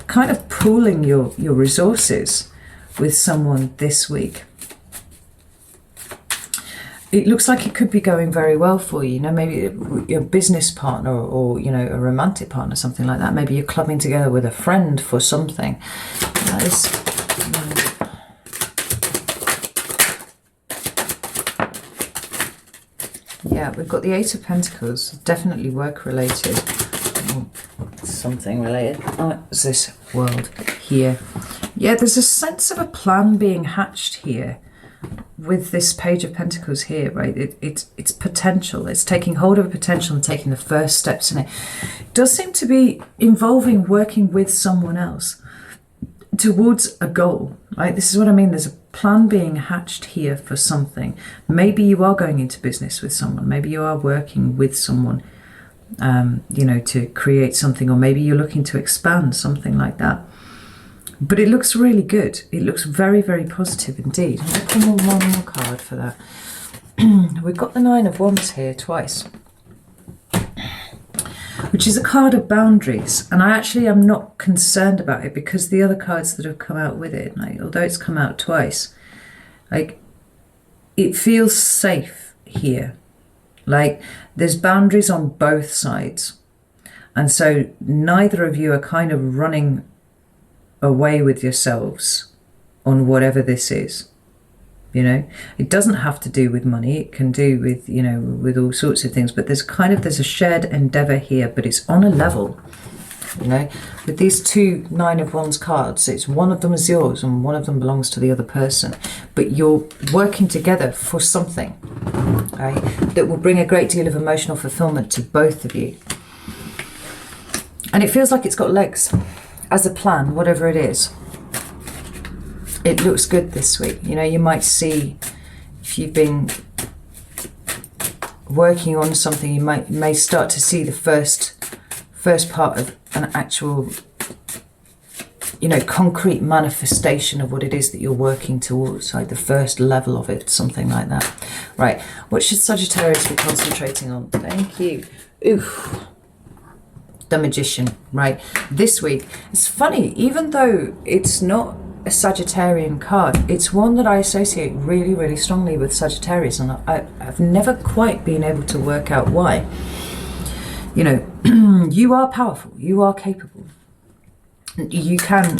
kind of pooling your resources with someone this week, it looks like it could be going very well for you. You know, maybe your business partner or, you know, a romantic partner, something like that. Maybe you're clubbing together with a friend for something. That is... yeah, we've got the 8 of Pentacles, definitely work related. Something related. Oh, it's this world here. Yeah, there's a sense of a plan being hatched here with this Page of Pentacles here, right? It's potential. It's taking hold of a potential and taking the first steps in it. It does seem to be involving working with someone else towards a goal, right? This is what I mean. There's a plan being hatched here for something. Maybe you are going into business with someone. Maybe you are working with someone, you know, to create something, or maybe you're looking to expand, something like that. But it looks really good. It looks very, very positive indeed. I'm going to pull one more card for that. We've got the 9 of Wands here twice, which is a card of boundaries. And I actually am not concerned about it because the other cards that have come out with it, like, although it's come out twice, like, it feels safe here. Like, there's boundaries on both sides. And so neither of you are kind of running away with yourselves on whatever this is. You know, it doesn't have to do with money. It can do with, you know, with all sorts of things. But there's a shared endeavor here, but it's on a level. You know, with these two 9 of Wands cards, it's one of them is yours and one of them belongs to the other person. But you're working together for something, right, that will bring a great deal of emotional fulfillment to both of you. And it feels like it's got legs as a plan, whatever it is. It looks good this week. You know, you might see, if you've been working on something, you may start to see the first part of an actual, you know, concrete manifestation of what it is that you're working towards, like the first level of it, something like that. Right, what should Sagittarius be concentrating on? Thank you. Oof. The Magician, right? This week, it's funny, even though it's not a Sagittarian card, it's one that I associate really, really strongly with Sagittarius, and I've never quite been able to work out why. You know, you are powerful, you are capable, you can,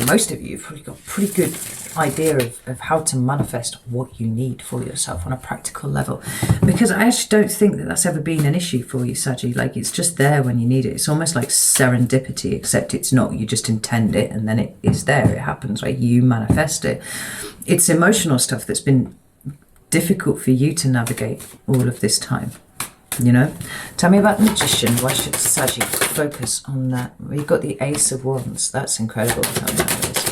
most of you have probably got a pretty good idea of how to manifest what you need for yourself on a practical level, because I actually don't think that that's ever been an issue for you, Saggy. Like, it's just there when you need it. It's almost like serendipity, except it's not. You just intend it and then it is there. It happens, right? You manifest it. It's emotional stuff that's been difficult for you to navigate all of this time. You know, tell me about the Magician. Why should Saggy focus on that? We've got the Ace of Wands. That's incredible. Tell me what it is.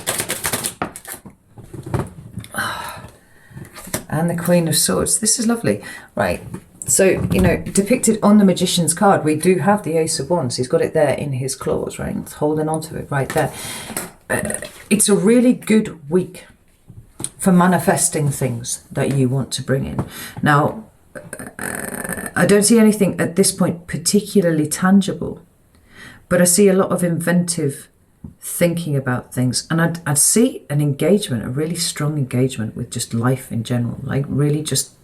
And the Queen of Swords. This is lovely. Right. So, you know, depicted on the Magician's card, we do have the Ace of Wands. He's got it there in his claws, right? He's holding on to it right there. It's a really good week for manifesting things that you want to bring in. Now, I don't see anything at this point particularly tangible, but I see a lot of inventive thinking about things, and I'd see an engagement, a really strong engagement with just life in general, like really just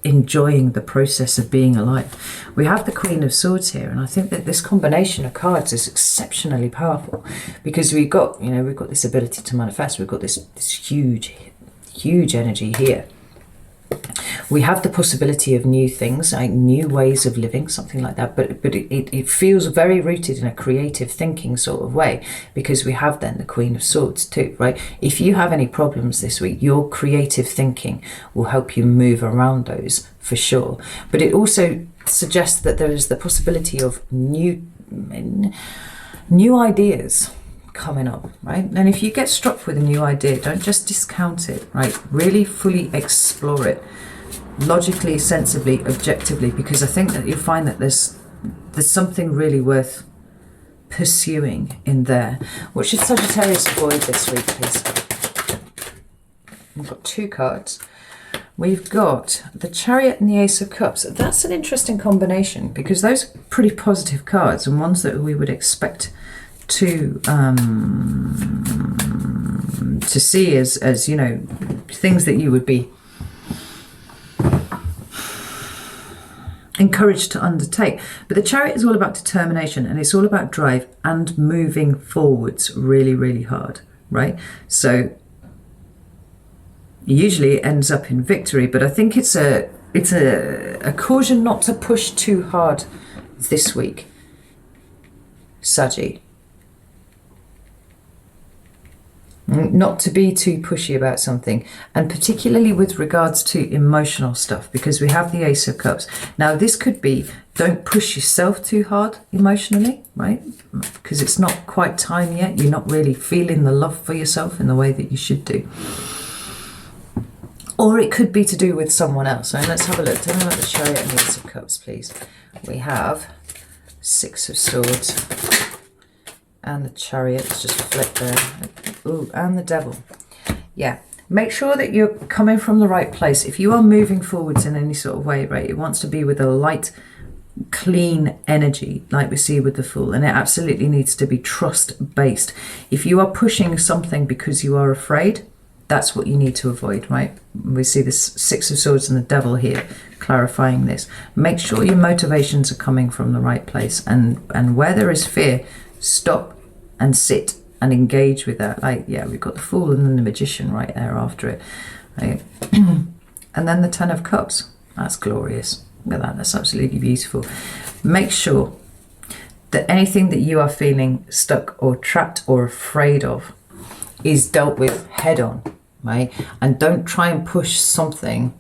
enjoying the process of being alive. We have the Queen of Swords here, and I think that this combination of cards is exceptionally powerful, because we've got this ability to manifest. We've got this huge energy here. We have the possibility of new things, like new ways of living, something like that. But it feels very rooted in a creative thinking sort of way, because we have then the Queen of Swords too, right? If you have any problems this week, your creative thinking will help you move around those for sure. But it also suggests that there is the possibility of new new ideas coming up, right? And if you get struck with a new idea, don't just discount it, right? Really fully explore it, logically, sensibly, objectively, because I think that you'll find that there's something really worth pursuing in there. What should Sagittarius avoid this week, please? We've got 2 cards. We've got the Chariot and the Ace of Cups. That's an interesting combination because those are pretty positive cards and ones that we would expect to see as you know, things that you would be encouraged to undertake. But the Chariot is all about determination, and it's all about drive and moving forwards really, really hard, right? So usually it ends up in victory, but I think it's a caution not to push too hard this week, Saggy. Not to be too pushy about something, and particularly with regards to emotional stuff, because we have the Ace of Cups. Now this could be, don't push yourself too hard emotionally, right? Because it's not quite time yet. You're not really feeling the love for yourself in the way that you should do. Or it could be to do with someone else. So let's have a look. Tell me about the Chariot and the Ace of Cups, please. We have 6 of Swords. And the Chariot, let's just flip there. Ooh, and the Devil. Yeah, make sure that you're coming from the right place. If you are moving forwards in any sort of way, right, it wants to be with a light, clean energy, like we see with the Fool. And it absolutely needs to be trust-based. If you are pushing something because you are afraid, that's what you need to avoid, right? We see this 6 of Swords and the Devil here, clarifying this. Make sure your motivations are coming from the right place. And where there is fear, stop and sit and engage with that. Like, yeah, we've got the Fool and then the Magician right there after it, right? And then the 10 of Cups. That's glorious. Look at that. That's absolutely beautiful. Make sure that anything that you are feeling stuck or trapped or afraid of is dealt with head on, right? And don't try and push something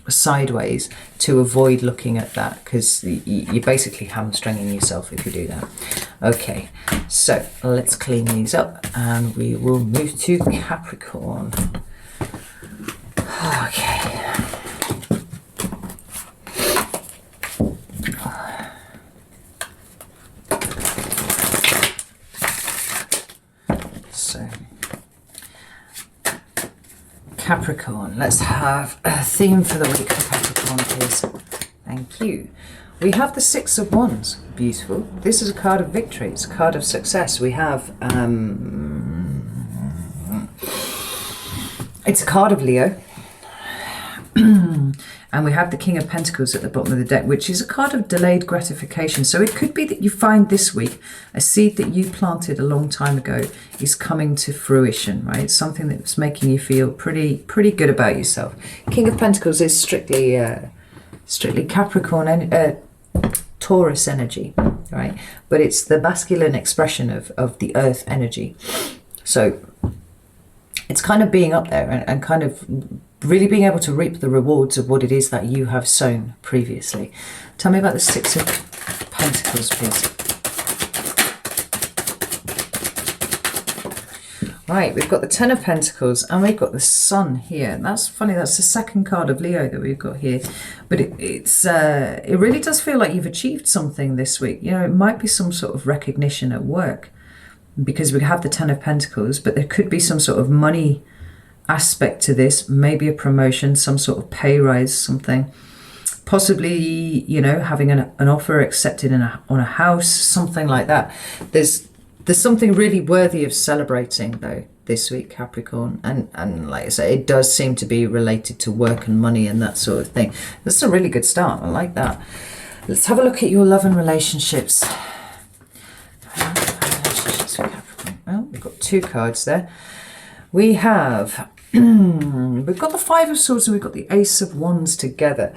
sideways to avoid looking at that, because you're basically hamstringing yourself if you do that. Okay, so let's clean these up and we will move to Capricorn. Okay. So Capricorn, let's have a theme for the week for Capricorn, please. Thank you. We have the 6 of Wands. Beautiful. This is a card of victory. It's a card of success. We have it's a card of Leo. And we have the King of Pentacles at the bottom of the deck, which is a card of delayed gratification. So it could be that you find this week a seed that you planted a long time ago is coming to fruition, right? It's something that's making you feel pretty good about yourself. King of Pentacles is strictly Capricorn, Taurus energy, right? But it's the masculine expression of the earth energy. So it's kind of being up there and kind of really being able to reap the rewards of what it is that you have sown previously. Tell me about the 6 of Pentacles, please. Right, we've got the 10 of Pentacles and we've got the Sun here. And that's funny, that's the second card of Leo that we've got here. But it really does feel like you've achieved something this week. You know, it might be some sort of recognition at work, because we have the 10 of Pentacles, but there could be some sort of money aspect to this, maybe a promotion, some sort of pay rise, something. Possibly, you know, having an offer accepted on a house, something like that. There's something really worthy of celebrating, though, this week, Capricorn. And like I say, it does seem to be related to work and money and that sort of thing. That's a really good start. I like that. Let's have a look at your love and relationships. Well, we've got 2 cards there. We have, we've got the 5 of Swords and we've got the Ace of Wands together.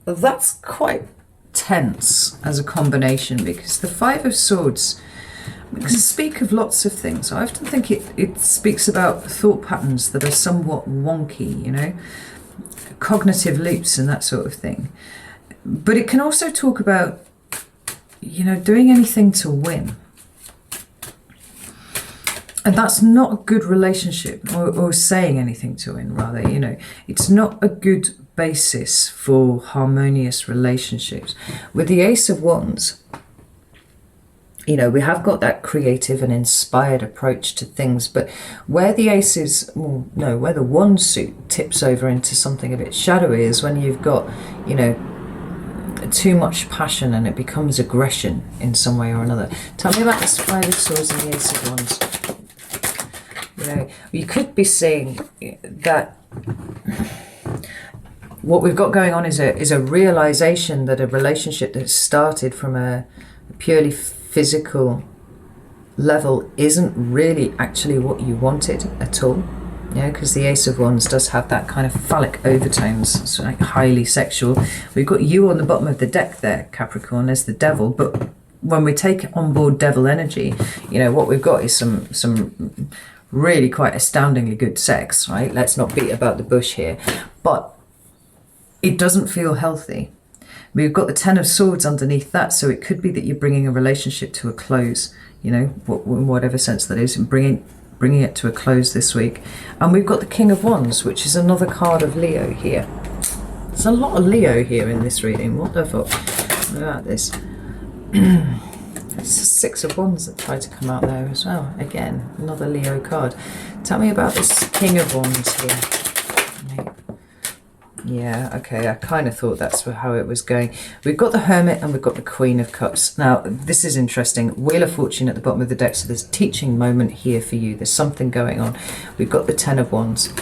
That's quite tense as a combination, because the 5 of Swords can speak of lots of things. I often think it speaks about thought patterns that are somewhat wonky, you know, cognitive loops and that sort of thing. But it can also talk about you know, doing anything to win. And that's not a good relationship, or saying anything to win, rather, you know. It's not a good basis for harmonious relationships. With the Ace of Wands, you know, we have got that creative and inspired approach to things, but where the aces, well, no, where the wand suit tips over into something a bit shadowy is when you've got, you know, too much passion and it becomes aggression in some way or another. Tell me about this Five of Swords and the Ace of Wands. You know, you could be saying that what we've got going on is a realization that a relationship that started from a purely physical level isn't really actually what you wanted at all. You know, because the Ace of Wands does have that kind of phallic overtones. It's like highly sexual. We've got you on the bottom of the deck there, Capricorn, as the devil. But when we take on board devil energy, you know, what we've got is some really quite astoundingly good sex, right? Let's not beat about the bush here. But it doesn't feel healthy. We've got the Ten of Swords underneath that, so it could be that you're bringing a relationship to a close, you know, in whatever sense that is, and bringing it to a close this week. And we've got the King of Wands, which is another card of Leo here. There's a lot of Leo here in this reading. What the fuck? Look at this. It's the Six of Wands that tried to come out there as well. Again, another Leo card. Tell me about this King of Wands here. Yeah, okay, I kind of thought that's how it was going. We've got the Hermit and we've got the Queen of Cups. Now, this is interesting. Wheel of Fortune at the bottom of the deck, so there's a teaching moment here for you. There's something going on. We've got the Ten of Wands.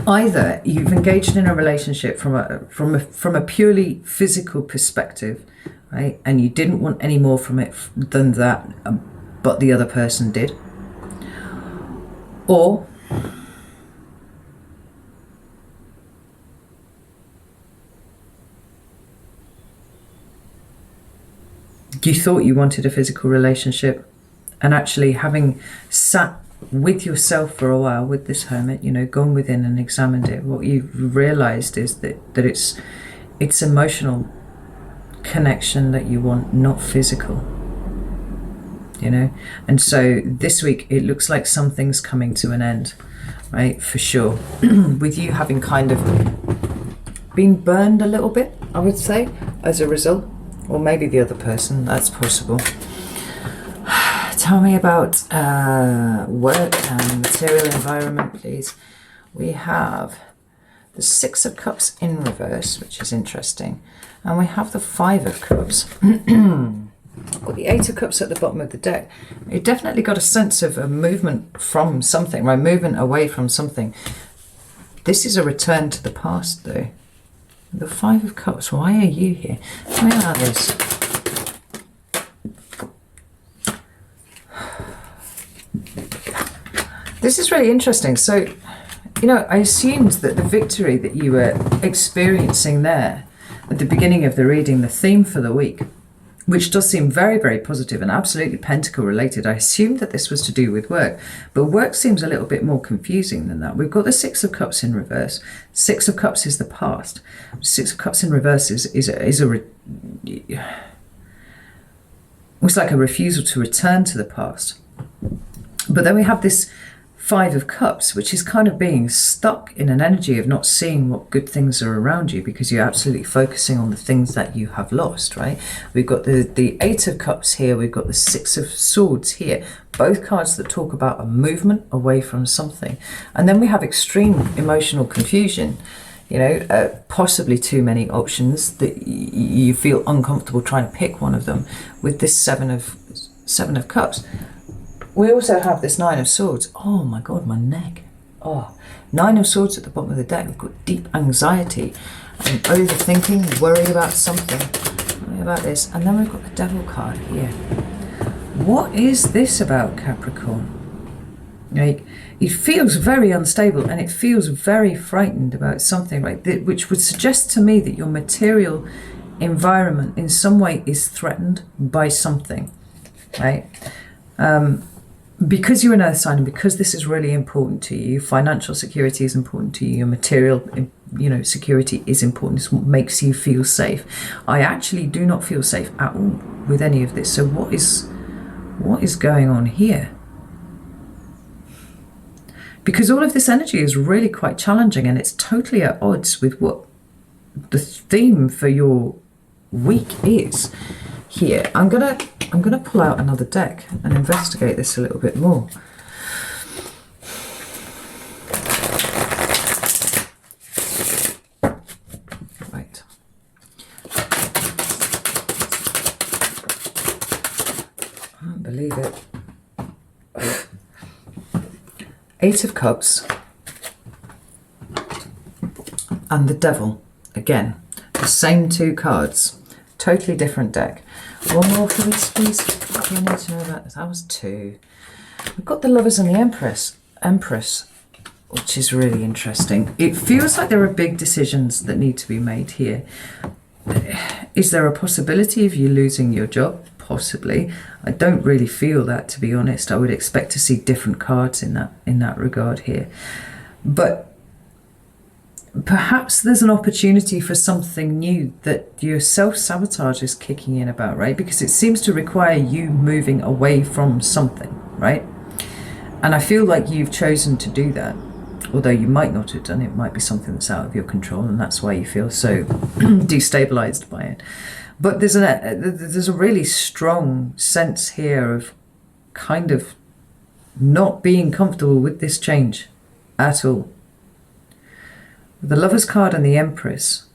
Either you've engaged in a relationship from a purely physical perspective, right, and you didn't want any more from it than that, but the other person did. Or you thought you wanted a physical relationship, and actually having sat with yourself for a while with this Hermit, you know, gone within and examined it, what you've realized is that it's emotional connection that you want, not physical, you know. And so this week it looks like something's coming to an end, right, for sure. With you having kind of been burned a little bit, I would say, as a result. Or maybe the other person, that's possible. Tell me about work and material environment, please. We have the Six of Cups in reverse, which is interesting. And we have the Five of Cups. Got the Eight of Cups at the bottom of the deck. You definitely got a sense of a movement from something, right? Movement away from something. This is a return to the past, though. The Five of Cups, why are you here? Tell me about this. This is really interesting. So, you know, I assumed that the victory that you were experiencing there at the beginning of the reading, the theme for the week, which does seem very, very positive and absolutely pentacle related. I assumed that this was to do with work, but work seems a little bit more confusing than that. We've got the Six of Cups in reverse. Six of Cups is the past. Six of Cups in reverse it's like a refusal to return to the past. But then we have this Five of Cups, which is kind of being stuck in an energy of not seeing what good things are around you because you're absolutely focusing on the things that you have lost, right? We've got the Eight of Cups here. We've got the Six of Swords here. Both cards that talk about a movement away from something. And then we have extreme emotional confusion, you know, possibly too many options that you feel uncomfortable trying to pick one of them with this Seven of Cups. We also have this Nine of Swords. Oh my God, my neck. Oh, Nine of Swords at the bottom of the deck. We've got deep anxiety and overthinking, worry about something. Worry about this. And then we've got the Devil card here. What is this about, Capricorn? Like, it feels very unstable and it feels very frightened about something, right? Which would suggest to me that your material environment in some way is threatened by something, right? Because you're an earth sign and because this is really important to you, financial security is important to you, your material you know, security is important. It's what makes you feel safe. I actually do not feel safe at all with any of this. So what is going on here? Because all of this energy is really quite challenging, and it's totally at odds with what the theme for your week is here. I'm gonna pull out another deck and investigate this a little bit more. Right. I can't believe it. Eight of Cups and the Devil. Again, the same two cards, totally different deck. One more for this, please. You need to know that was two. We've got the Lovers and the Empress, which is really interesting. It feels like there are big decisions that need to be made here. Is there a possibility of you losing your job? Possibly. I don't really feel that, to be honest. I would expect to see different cards in that regard here. But perhaps there's an opportunity for something new that your self-sabotage is kicking in about, right? Because it seems to require you moving away from something, right? And I feel like you've chosen to do that. Although you might not have done it. It might be something that's out of your control, and that's why you feel so destabilized by it. But there's a really strong sense here of kind of not being comfortable with this change at all. The Lovers card and the Empress.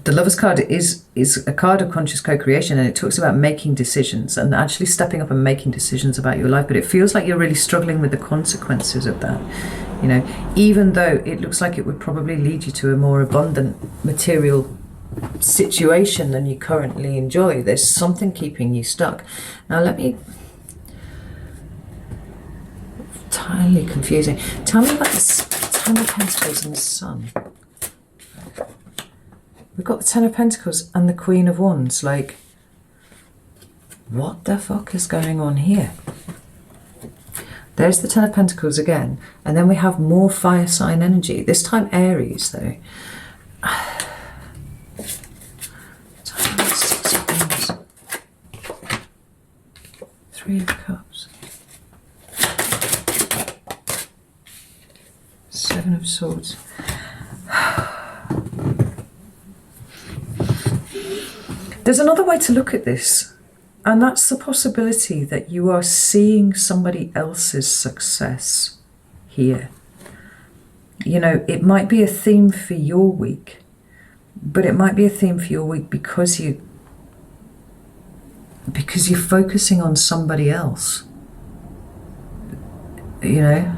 The Lovers card is a card of conscious co-creation, and it talks about making decisions and actually stepping up and making decisions about your life. But it feels like you're really struggling with the consequences of that. You know, even though it looks like it would probably lead you to a more abundant material situation than you currently enjoy, there's something keeping you stuck. Now let me... Entirely confusing. Tell me about this Ten of Pentacles and the Sun. We've got the Ten of Pentacles and the Queen of Wands. Like, what the fuck is going on here? There's the Ten of Pentacles again, and then we have more fire sign energy. This time Aries, though. Six of Wands. Three of Cups. Seven of Swords. There's another way to look at this. And that's the possibility that you are seeing somebody else's success here. You know, it might be a theme for your week, but it might be a theme for your week because you're focusing on somebody else. You know,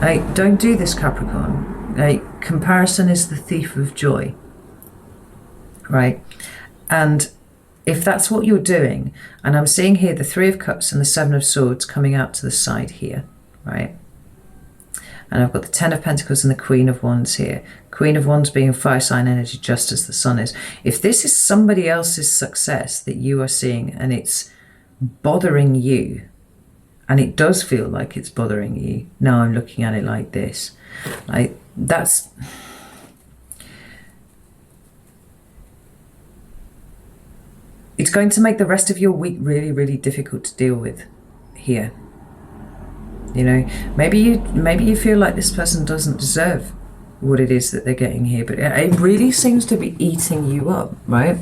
like, don't do this, Capricorn. Like, comparison is the thief of joy, right? And if that's what you're doing, and I'm seeing here the Three of Cups and the Seven of Swords coming out to the side here, right? And I've got the Ten of Pentacles and the Queen of Wands here. Queen of Wands being fire sign energy just as the Sun is. If this is somebody else's success that you are seeing and it's bothering you, and it does feel like it's bothering you, now I'm looking at it like this. Like, that's... It's going to make the rest of your week really, really difficult to deal with here. You know, maybe you feel like this person doesn't deserve what it is that they're getting here, but it really seems to be eating you up, right?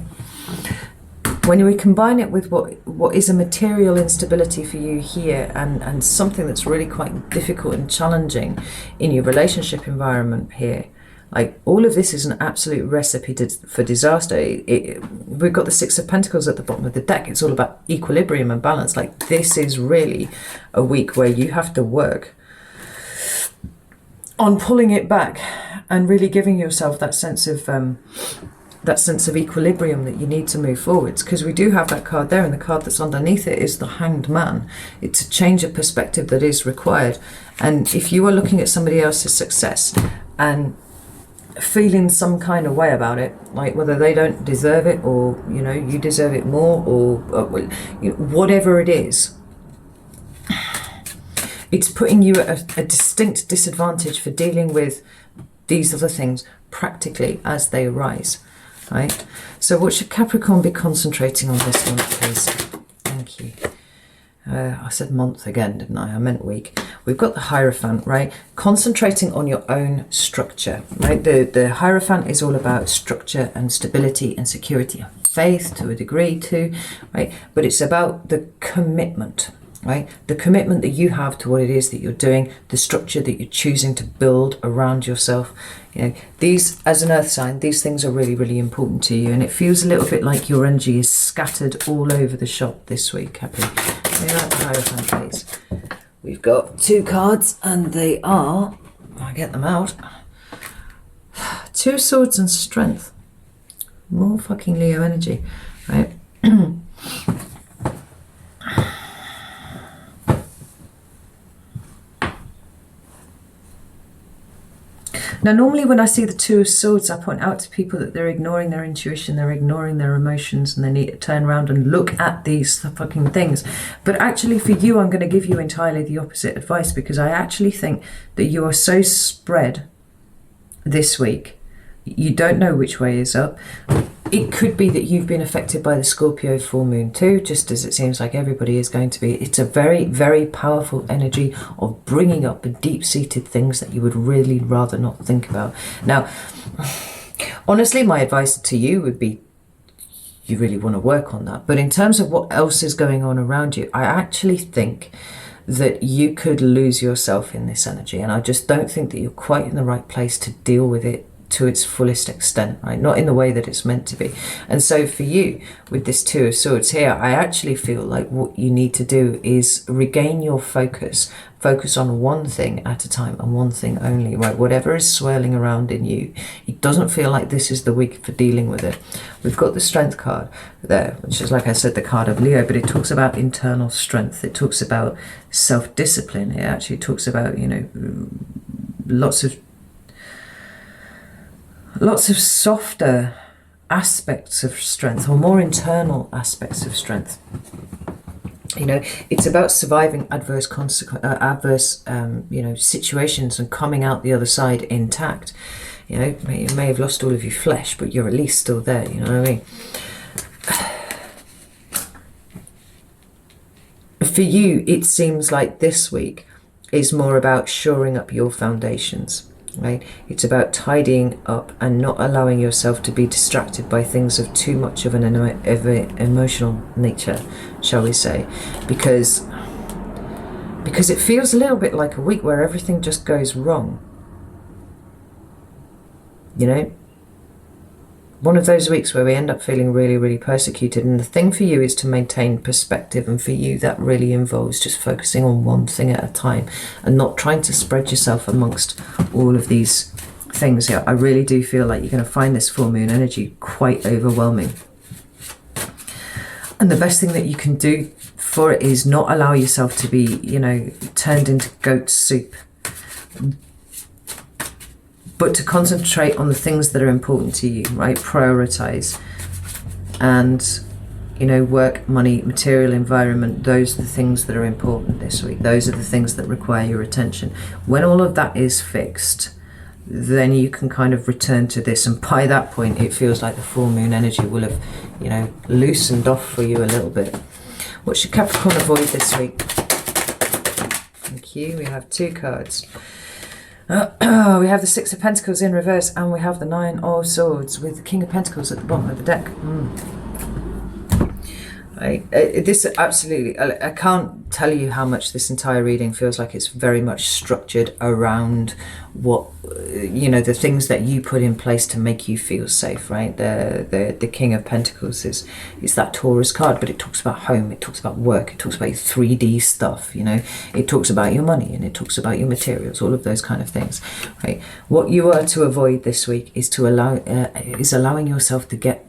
When we combine it with what is a material instability for you here, and something that's really quite difficult and challenging in your relationship environment here, like, all of this is an absolute recipe for disaster. We've got the Six of Pentacles at the bottom of the deck. It's all about equilibrium and balance. Like, this is really a week where you have to work on pulling it back and really giving yourself that sense of equilibrium that you need to move forwards. Because we do have that card there, and the card that's underneath it is the Hanged Man. It's a change of perspective that is required. And if you are looking at somebody else's success and feeling some kind of way about it, like whether they don't deserve it, or you know, you deserve it more, or you know, whatever it is, It's putting you at a distinct disadvantage for dealing with these other things practically as they arise, right? So what should Capricorn be concentrating on this month, please? Thank you. I said month again, didn't I? I meant week. We've got the Hierophant, right? Concentrating on your own structure, right? The Hierophant is all about structure and stability and security and faith to a degree too, right? But it's about the commitment, right? The commitment that you have to what it is that you're doing, the structure that you're choosing to build around yourself. You know, these, as an earth sign, these things are really, really important to you. And it feels a little bit like your energy is scattered all over the shop this week, Capri. Clear out the Hierophant, please. We've got 2 cards and they are, I'll get them out, 2 of Swords and Strength. More fucking Leo energy, right? Now, normally when I see the 2 of Swords, I point out to people that they're ignoring their intuition, they're ignoring their emotions, and they need to turn around and look at these fucking things. But actually for you, I'm going to give you entirely the opposite advice, because I actually think that you are so spread this week. You don't know which way is up. It could be that you've been affected by the Scorpio full moon too, just as it seems like everybody is going to be. It's a very, very powerful energy of bringing up the deep-seated things that you would really rather not think about. Now, honestly, my advice to you would be you really want to work on that. But in terms of what else is going on around you, I actually think that you could lose yourself in this energy. And I just don't think that you're quite in the right place to deal with it to its fullest extent, right? Not in the way that it's meant to be. And so for you, with this 2 of Swords here, I actually feel like what you need to do is regain your focus. Focus on one thing at a time and one thing only, right? Whatever is swirling around in you, it doesn't feel like this is the week for dealing with it. We've got the Strength card there, which is, like I said, the card of Leo, but it talks about internal strength. It talks about self-discipline. It actually talks about, you know, lots of softer aspects of strength, or more internal aspects of strength. You know, it's about surviving adverse situations and coming out the other side intact. You know, you may have lost all of your flesh, but you're at least still there. You know what I mean? For you, it seems like this week is more about shoring up your foundations. Right? It's about tidying up and not allowing yourself to be distracted by things of too much of an emotional nature, shall we say, because it feels a little bit like a week where everything just goes wrong. You know, one of those weeks where we end up feeling really, really persecuted. And the thing for you is to maintain perspective. And for you, that really involves just focusing on one thing at a time and not trying to spread yourself amongst all of these things. Yeah, I really do feel like you're going to find this full moon energy quite overwhelming. And the best thing that you can do for it is not allow yourself to be, you know, turned into goat soup, but to concentrate on the things that are important to you, right? Prioritize. And, you know, work, money, material, environment, those are the things that are important this week. Those are the things that require your attention. When all of that is fixed, then you can kind of return to this. And by that point, it feels like the full moon energy will have, you know, loosened off for you a little bit. What should Capricorn avoid this week? Thank you. We have 2 cards. We have the 6 of Pentacles in reverse, and we have the 9 of Swords with the King of Pentacles at the bottom of the deck. This absolutely, I can't tell you how much this entire reading feels like it's very much structured around what, you know, the things that you put in place to make you feel safe, right? The King of Pentacles is that Taurus card, but it talks about home, it talks about work, it talks about 3D stuff, you know, it talks about your money and it talks about your materials, all of those kind of things, right? What you are to avoid this week is to allowing yourself to get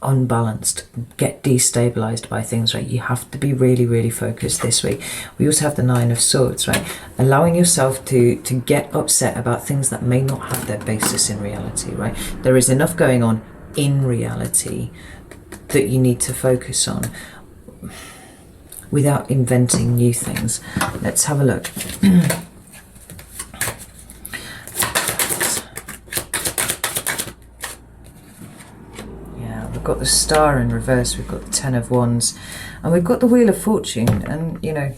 unbalanced, get destabilized by things, right? You have to be really, really focused this week. We also have the 9 of Swords, right? Allowing yourself to get upset about things that may not have their basis in reality, right? There is enough going on in reality that you need to focus on. without inventing new things. Let's have a look. Yeah, we've got the Star in reverse, we've got the Ten of Wands, and we've got the Wheel of Fortune. And you know,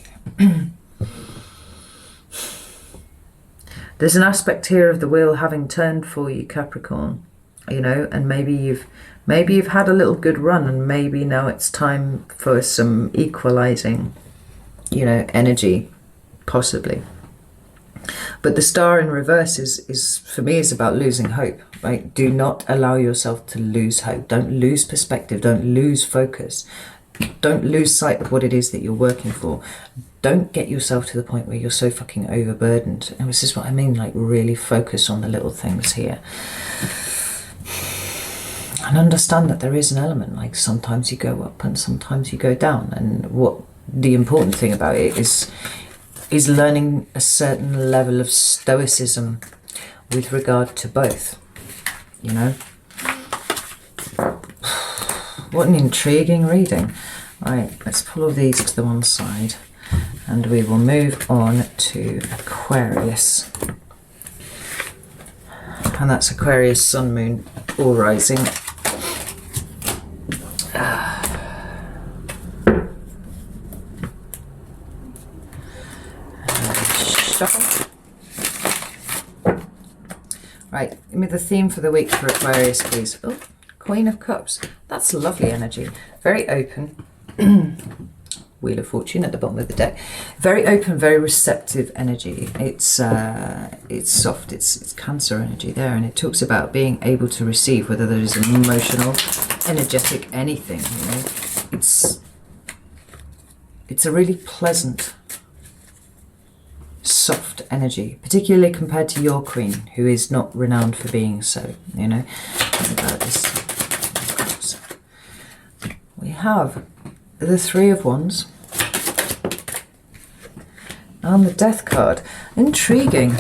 there's an aspect here of the wheel having turned for you, Capricorn, you know, and maybe you've had a little good run, and maybe now it's time for some equalizing, you know, energy, possibly. But the Star in reverse is for me, is about losing hope, right? Do not allow yourself to lose hope. Don't lose perspective. Don't lose focus. Don't lose sight of what it is that you're working for. Don't get yourself to the point where you're so fucking overburdened. And this is what I mean, like really focus on the little things here. And understand that there is an element, like sometimes you go up and sometimes you go down. And what the important thing about it is learning a certain level of stoicism with regard to both, you know. What an intriguing reading. Right, let's pull all these to the one side and we will move on to Aquarius. And that's Aquarius, Sun, Moon, or Rising. Shuffle. Right, give me the theme for the week for Aquarius, please. Oh, Queen of Cups. That's lovely energy. Very open. Wheel of Fortune at the bottom of the deck. Very open, very receptive energy. It's soft. It's Cancer energy there, and it talks about being able to receive, whether there is an emotional, energetic, anything. You know, it's a really pleasant, soft energy, particularly compared to your Queen, who is not renowned for being so. You know, about this. We have the Three of Wands and the Death card. Intriguing.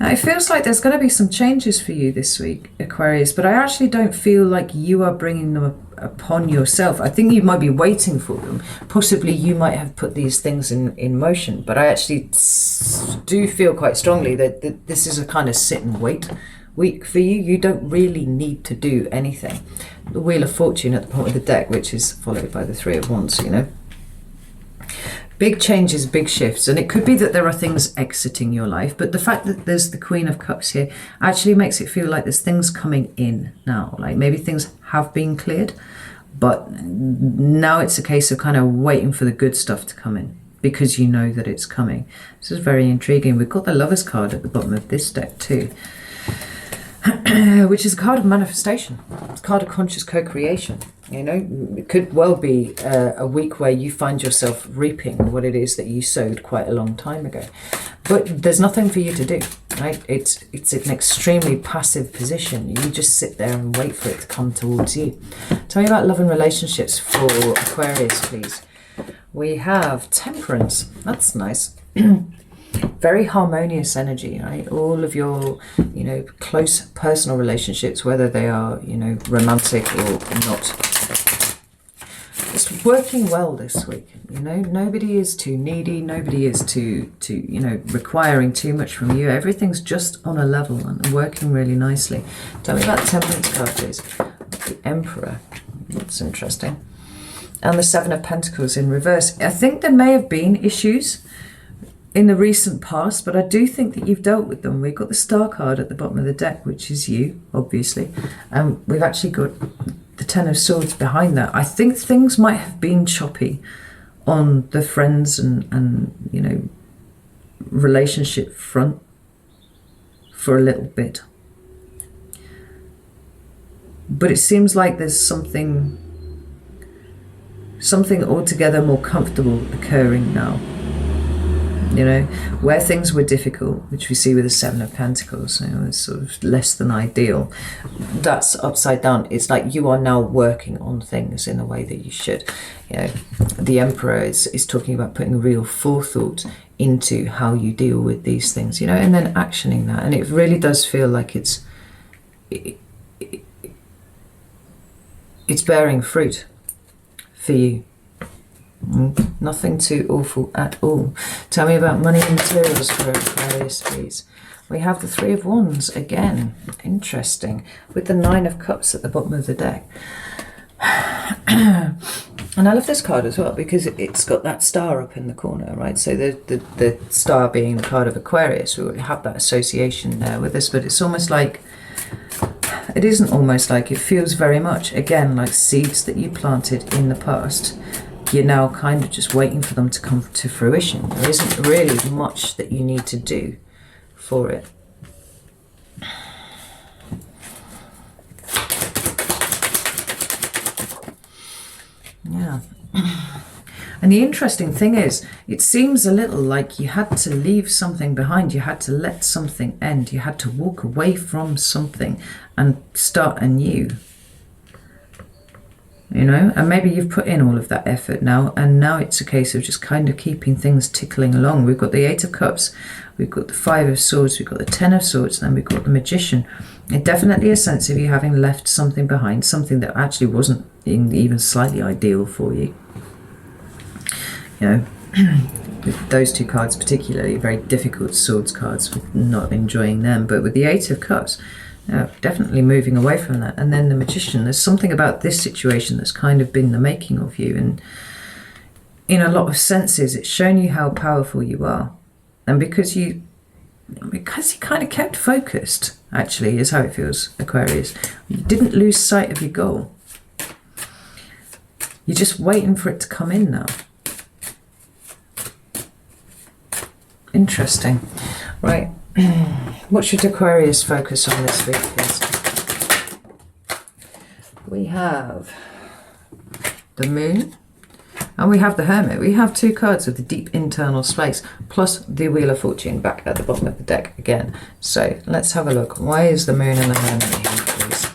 Now, it feels like there's going to be some changes for you this week, Aquarius, but I actually don't feel like you are bringing them upon yourself. I think you might be waiting for them. Possibly you might have put these things in motion, but I actually do feel quite strongly that this is a kind of sit and wait week for you. You don't really need to do anything. The Wheel of Fortune at the bottom of the deck, which is followed by the Three of Wands, you know. Big changes, big shifts, and it could be that there are things exiting your life, but the fact that there's the Queen of Cups here actually makes it feel like there's things coming in now. Like maybe things have been cleared, but now it's a case of kind of waiting for the good stuff to come in, because you know that it's coming. This is very intriguing. We've got the Lovers card at the bottom of this deck too. Which is a card of manifestation. It's a card of conscious co-creation. You know, it could well be a week where you find yourself reaping what it is that you sowed quite a long time ago. But there's nothing for you to do, right? It's an extremely passive position. You just sit there and wait for it to come towards you. Tell me about love and relationships for Aquarius, please. We have Temperance. That's nice. Very harmonious energy, right? All of your, you know, close personal relationships, whether they are, you know, romantic or not, it's working well this week. You know, nobody is too needy, nobody is too you know, requiring too much from you. Everything's just on a level and working really nicely. Tell me about the Temperance card, please. The Emperor. That's interesting. And the Seven of Pentacles in reverse. I think there may have been issues in the recent past, but I do think that you've dealt with them. We've got the Star card at the bottom of the deck, which is you, obviously. And we've actually got the Ten of Swords behind that. I think things might have been choppy on the friends and you know, relationship front for a little bit. But it seems like there's something altogether more comfortable occurring now. You know, where things were difficult, which we see with the Seven of Pentacles, you know, it's sort of less than ideal. That's upside down. It's like you are now working on things in the way that you should. You know, the Emperor is talking about putting real forethought into how you deal with these things, you know, and then actioning that. And it really does feel like it's bearing fruit for for you. Nothing too awful at all. Tell me about money and materials for Aquarius, please. We have the Three of Wands again. Interesting. With the Nine of Cups at the bottom of the deck. And I love this card as well because it's got that star up in the corner, right? So the star being the card of Aquarius, we already have that association there with us, but it's almost like, it isn't almost like, it feels very much, again, like seeds that you planted in the past. You're now kind of just waiting for them to come to fruition. There isn't really much that you need to do for it. Yeah. And the interesting thing is, it seems a little like you had to leave something behind. You had to let something end. You had to walk away from something and start anew. You know, and maybe you've put in all of that effort now, and now it's a case of just kind of keeping things tickling along. We've got the Eight of Cups, we've got the Five of Swords, we've got the Ten of Swords, and then we've got the Magician. It's definitely a sense of you having left something behind, something that actually wasn't even slightly ideal for you. You know, with those two cards particularly, very difficult swords cards, with not enjoying them. But with the Eight of Cups, definitely moving away from that. And then the Magician, there's something about this situation that's kind of been the making of you, and in a lot of senses it's shown you how powerful you are. And because you kind of kept focused, actually, is how it feels, Aquarius. You didn't lose sight of your goal. You're just waiting for it to come in now. Interesting. Right. What should Aquarius focus on this week, please? We have the Moon and we have the Hermit. We have two cards of the deep internal space, plus the Wheel of Fortune back at the bottom of the deck again. So let's have a look. Why is the Moon and the Hermit here, please?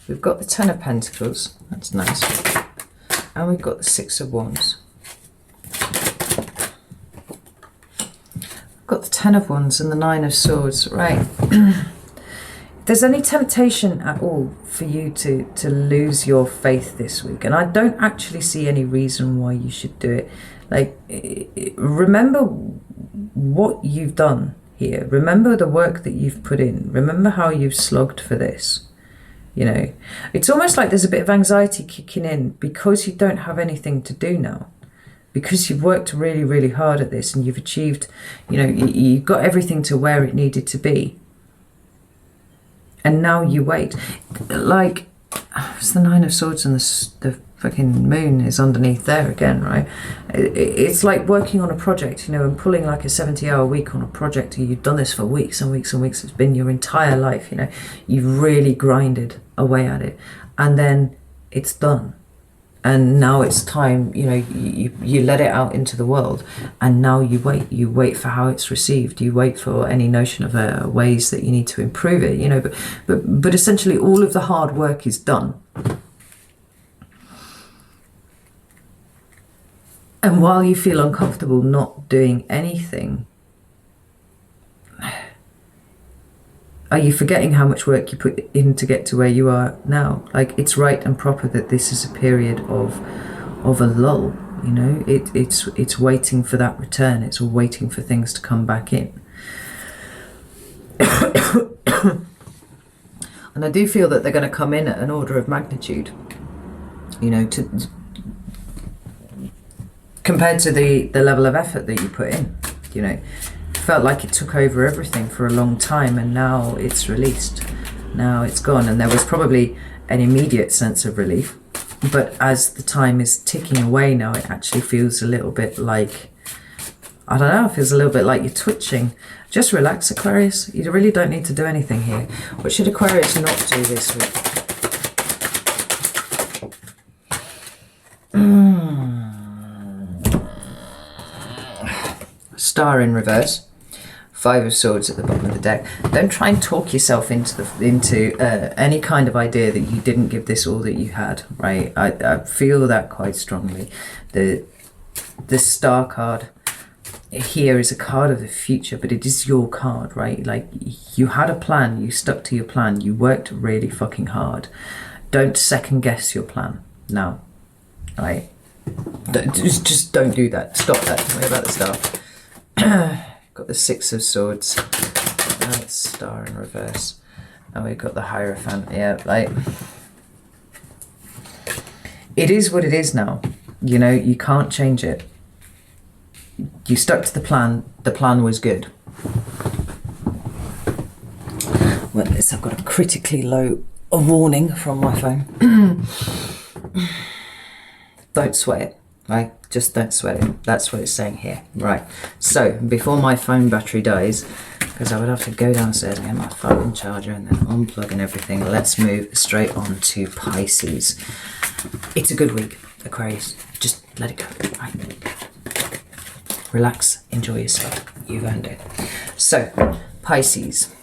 We've got the Ten of Pentacles. That's nice. And we've got the Six of Wands. Got the Ten of Wands and the Nine of Swords. Right. If there's any temptation at all for you to lose your faith this week, and I don't actually see any reason why you should do it. Like, remember what you've done here. Remember the work that you've put in. Remember how you've slogged for this. You know, it's almost like there's a bit of anxiety kicking in because you don't have anything to do now. Because you've worked really, really hard at this and you've achieved, you know, you got everything to where it needed to be. And now you wait. Like, it's the Nine of Swords and the fucking Moon is underneath there again, right? It's like working on a project, you know, and pulling like a 70-hour week on a project. You've done this for weeks and weeks and weeks. It's been your entire life, you know. You've really grinded away at it. And then it's done. And now it's time, you know, you let it out into the world, and now you wait for how it's received. You wait for any notion of ways that you need to improve it, you know, but essentially all of the hard work is done. And while you feel uncomfortable not doing anything, are you forgetting how much work you put in to get to where you are now? Like, it's right and proper that this is a period of a lull, you know? It's waiting for that return. It's waiting for things to come back in. And I do feel that they're going to come in at an order of magnitude, you know, compared to the level of effort that you put in, you know. Felt like it took over everything for a long time, and now it's released. Now it's gone, and there was probably an immediate sense of relief, but as the time is ticking away now, it actually feels a little bit like, I don't know, it feels a little bit like you're twitching. Just relax, Aquarius. You really don't need to do anything here. What should Aquarius not do this week? Star in reverse. Five of Swords at the bottom of the deck. Don't try and talk yourself into any kind of idea that you didn't give this all that you had, right? I feel that quite strongly. The Star card here is a card of the future, but it is your card, right? Like, you had a plan, you stuck to your plan, you worked really fucking hard. Don't second guess your plan. now, right? Just don't do that. Stop that. Don't worry about the star. Got the Six of Swords. That's star in reverse. And we've got the Hierophant. Yeah, like, it is what it is now. You know, you can't change it. You stuck to the plan. The plan was good. Well, I've got a critically low warning from my phone. Don't sweat it, right? Just don't sweat it. That's what it's saying here. Right. So, before my phone battery dies, because I would have to go downstairs and get my phone charger and then unplug and everything, let's move straight on to Pisces. It's a good week, Aquarius. Just let it go. Right. Relax, enjoy yourself. You've earned it. So, Pisces.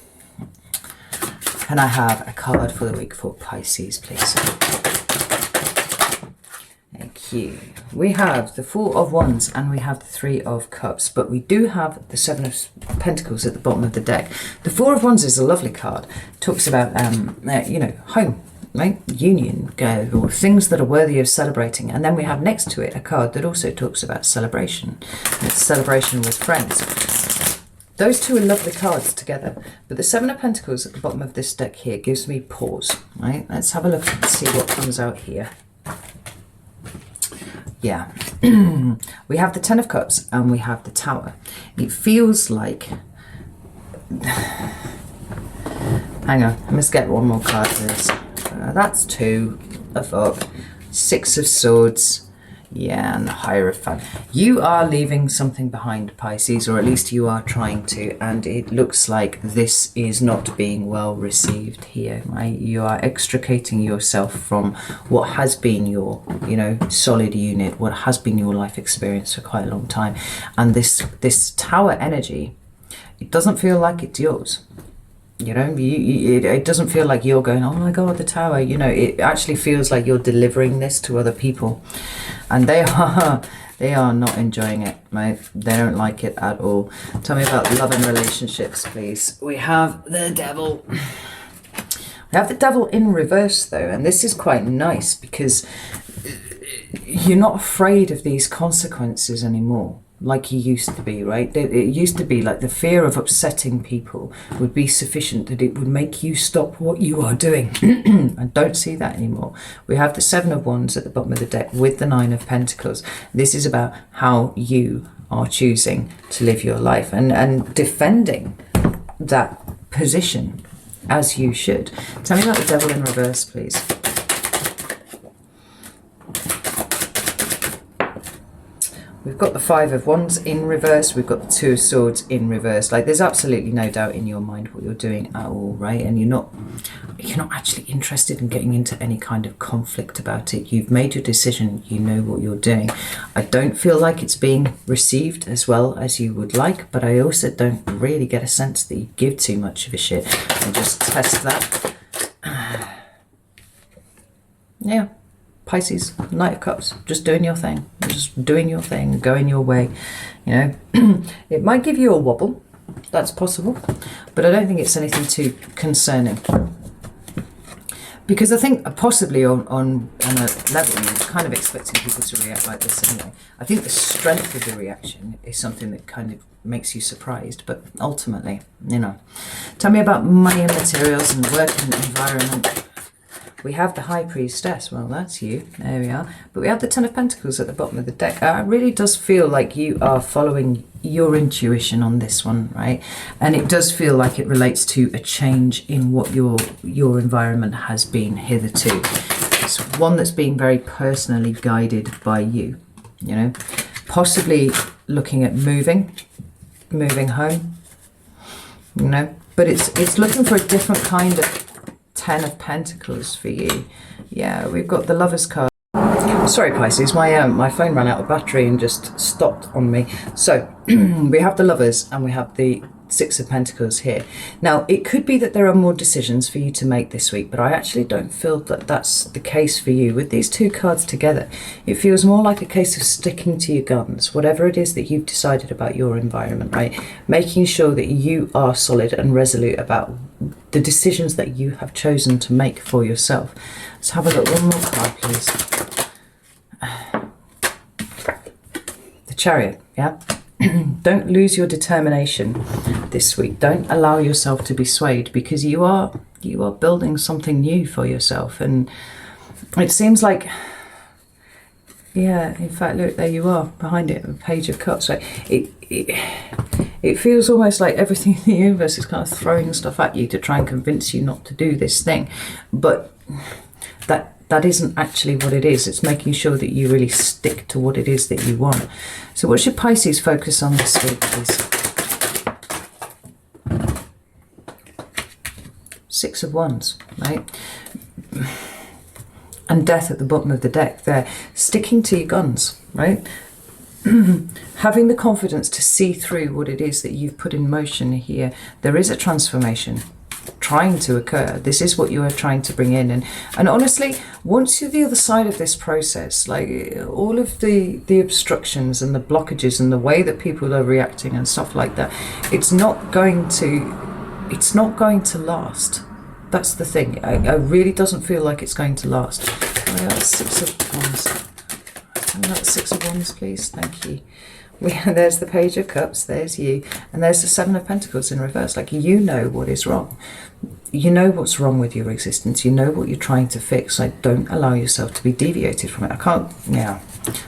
Can I have a card for the week for Pisces, please? Thank you. We have the Four of Wands and we have the Three of Cups, but we do have the Seven of Pentacles at the bottom of the deck. The Four of Wands is a lovely card. It talks about, you know, home, right? Union, or things that are worthy of celebrating. And then we have next to it a card that also talks about celebration. It's celebration with friends. Those two are lovely cards together, but the Seven of Pentacles at the bottom of this deck here gives me pause, right? Let's have a look and see what comes out here. Yeah, we have the Ten of Cups and we have the Tower. It feels like, hang on, I must get one more card for this. That's two, a fuck, Six of Swords. Yeah, and the Hierophant. You are leaving something behind, Pisces, or at least you are trying to, and it looks like this is not being well received here, right? You are extricating yourself from what has been your, you know, solid unit, what has been your life experience for quite a long time. And this Tower energy, it doesn't feel like it's yours. You know, it doesn't feel like you're going, oh my God, the Tower. You know, it actually feels like you're delivering this to other people. And they are not enjoying it, right? They don't like it at all. Tell me about love and relationships, please. We have the Devil. We have the Devil in reverse, though. And this is quite nice because you're not afraid of these consequences anymore. Like you used to be, right? It used to be like the fear of upsetting people would be sufficient that it would make you stop what you are doing. I don't see that anymore. We have the Seven of Wands at the bottom of the deck with the Nine of Pentacles. This is about how you are choosing to live your life and defending that position as you should. Tell me about the Devil in reverse, please. We've got the Five of Wands in reverse. We've got the Two of Swords in reverse. Like, there's absolutely no doubt in your mind what you're doing at all, right? And you're not actually interested in getting into any kind of conflict about it. You've made your decision. You know what you're doing. I don't feel like it's being received as well as you would like, but I also don't really get a sense that you give too much of a shit. And just test that. Yeah. Pisces, Knight of Cups, just doing your thing, just doing your thing, going your way, you know. It might give you a wobble, that's possible, but I don't think it's anything too concerning. Because I think possibly on a level, you're kind of expecting people to react like this anyway. I think the strength of the reaction is something that kind of makes you surprised, but ultimately, you know. Tell me about money and materials and work and environment. We have the High Priestess. Well, that's you. There we are. But we have the Ten of Pentacles at the bottom of the deck. It really does feel like you are following your intuition on this one, right? And it does feel like it relates to a change in what your environment has been hitherto. It's one that's being very personally guided by you, you know? Possibly looking at moving home, you know? But it's looking for a different kind of Ten of Pentacles for you. Yeah, we've got the Lovers card. Sorry, Pisces, my phone ran out of battery and just stopped on me. So we have the Lovers and we have the Six of Pentacles here. Now, it could be that there are more decisions for you to make this week, but I actually don't feel that that's the case for you. With these two cards together, it feels more like a case of sticking to your guns, whatever it is that you've decided about your environment, right? Making sure that you are solid and resolute about the decisions that you have chosen to make for yourself. Let's have a look. One more card, please. Chariot, yeah? Don't lose your determination this week. Don't allow yourself to be swayed, because you are building something new for yourself. And it seems like, yeah, in fact, look, there you are behind it, a Page of Cups, right? It feels almost like everything in the universe is kind of throwing stuff at you to try and convince you not to do this thing. But that isn't actually what it is. It's making sure that you really stick to what it is that you want. So what should Pisces focus on this week, please? Six of Wands, right? And Death at the bottom of the deck there. Sticking to your guns, right? Having the confidence to see through what it is that you've put in motion here. There is a transformation trying to occur. This is what you are trying to bring in. And honestly, once you're the other side of this process, like all of the obstructions and the blockages and the way that people are reacting and stuff like that, it's not going to last. That's the thing. It really doesn't feel like it's going to last. Oh, yeah, Six of Wands. That's Six of Wands, please. Thank you. There's the Page of Cups. There's you. And there's the Seven of Pentacles in reverse. Like, you know what is wrong. You know what's wrong with your existence. You know what you're trying to fix. Like, don't allow yourself to be deviated from it. Yeah.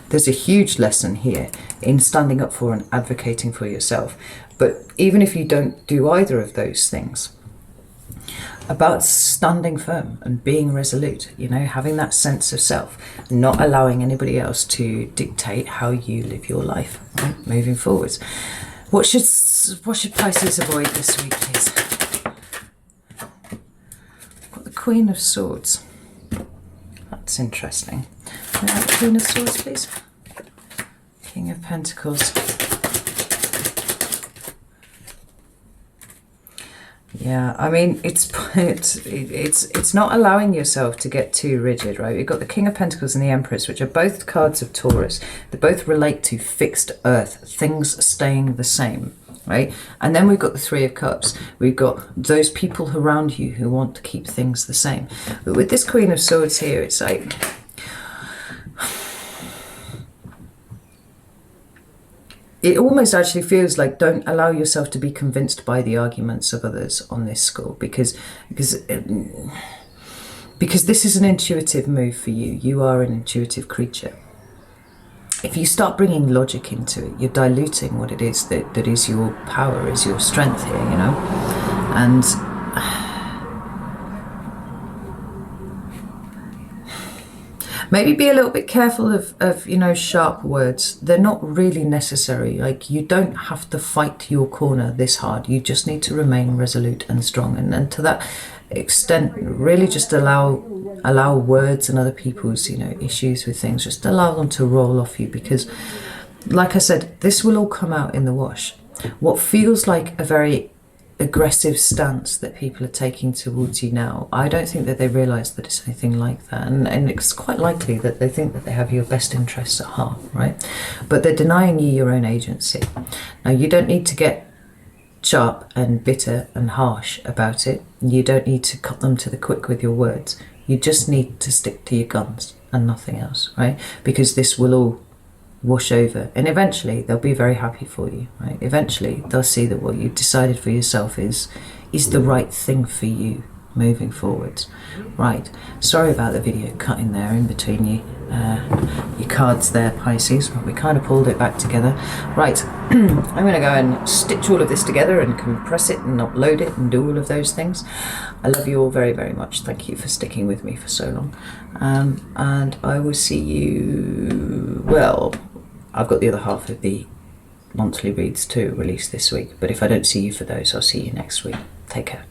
There's a huge lesson here in standing up for and advocating for yourself. But even if you don't do either of those things, about standing firm and being resolute, you know, having that sense of self, not allowing anybody else to dictate how you live your life, right? Moving forwards. What should Pisces avoid this week, please? Got the Queen of Swords. That's interesting. Queen of Swords, please. King of Pentacles. Yeah, I mean, it's not allowing yourself to get too rigid, right? We've got the King of Pentacles and the Empress, which are both cards of Taurus. They both relate to fixed earth, things staying the same, right? And then we've got the Three of Cups. We've got those people around you who want to keep things the same. But with this Queen of Swords here, it's like, it almost actually feels like, don't allow yourself to be convinced by the arguments of others on this score, because this is an intuitive move for you. You are an intuitive creature. If you start bringing logic into it, you're diluting what it is that is your power, is your strength here, you know? And maybe be a little bit careful of, you know, sharp words. They're not really necessary. Like, you don't have to fight your corner this hard. You just need to remain resolute and strong. And to that extent, really just allow words and other people's, you know, issues with things, just allow them to roll off you, because, like I said, this will all come out in the wash. What feels like a very aggressive stance that people are taking towards you now, I don't think that they realise that it's anything like that, and it's quite likely that they think that they have your best interests at heart, right? But they're denying you your own agency. Now, you don't need to get sharp and bitter and harsh about it. You don't need to cut them to the quick with your words. You just need to stick to your guns and nothing else, right? Because this will all wash over, and eventually they'll be very happy for you, right? Eventually they'll see that what you've decided for yourself is the right thing for you moving forwards. Right, sorry about the video cutting there in between your cards there, Pisces, but we kind of pulled it back together. Right, I'm going to go and stitch all of this together and compress it and upload it and do all of those things. I love you all very, very much. Thank you for sticking with me for so long, and I will see you, well, I've got the other half of the monthly reads to release this week, but if I don't see you for those, I'll see you next week. Take care.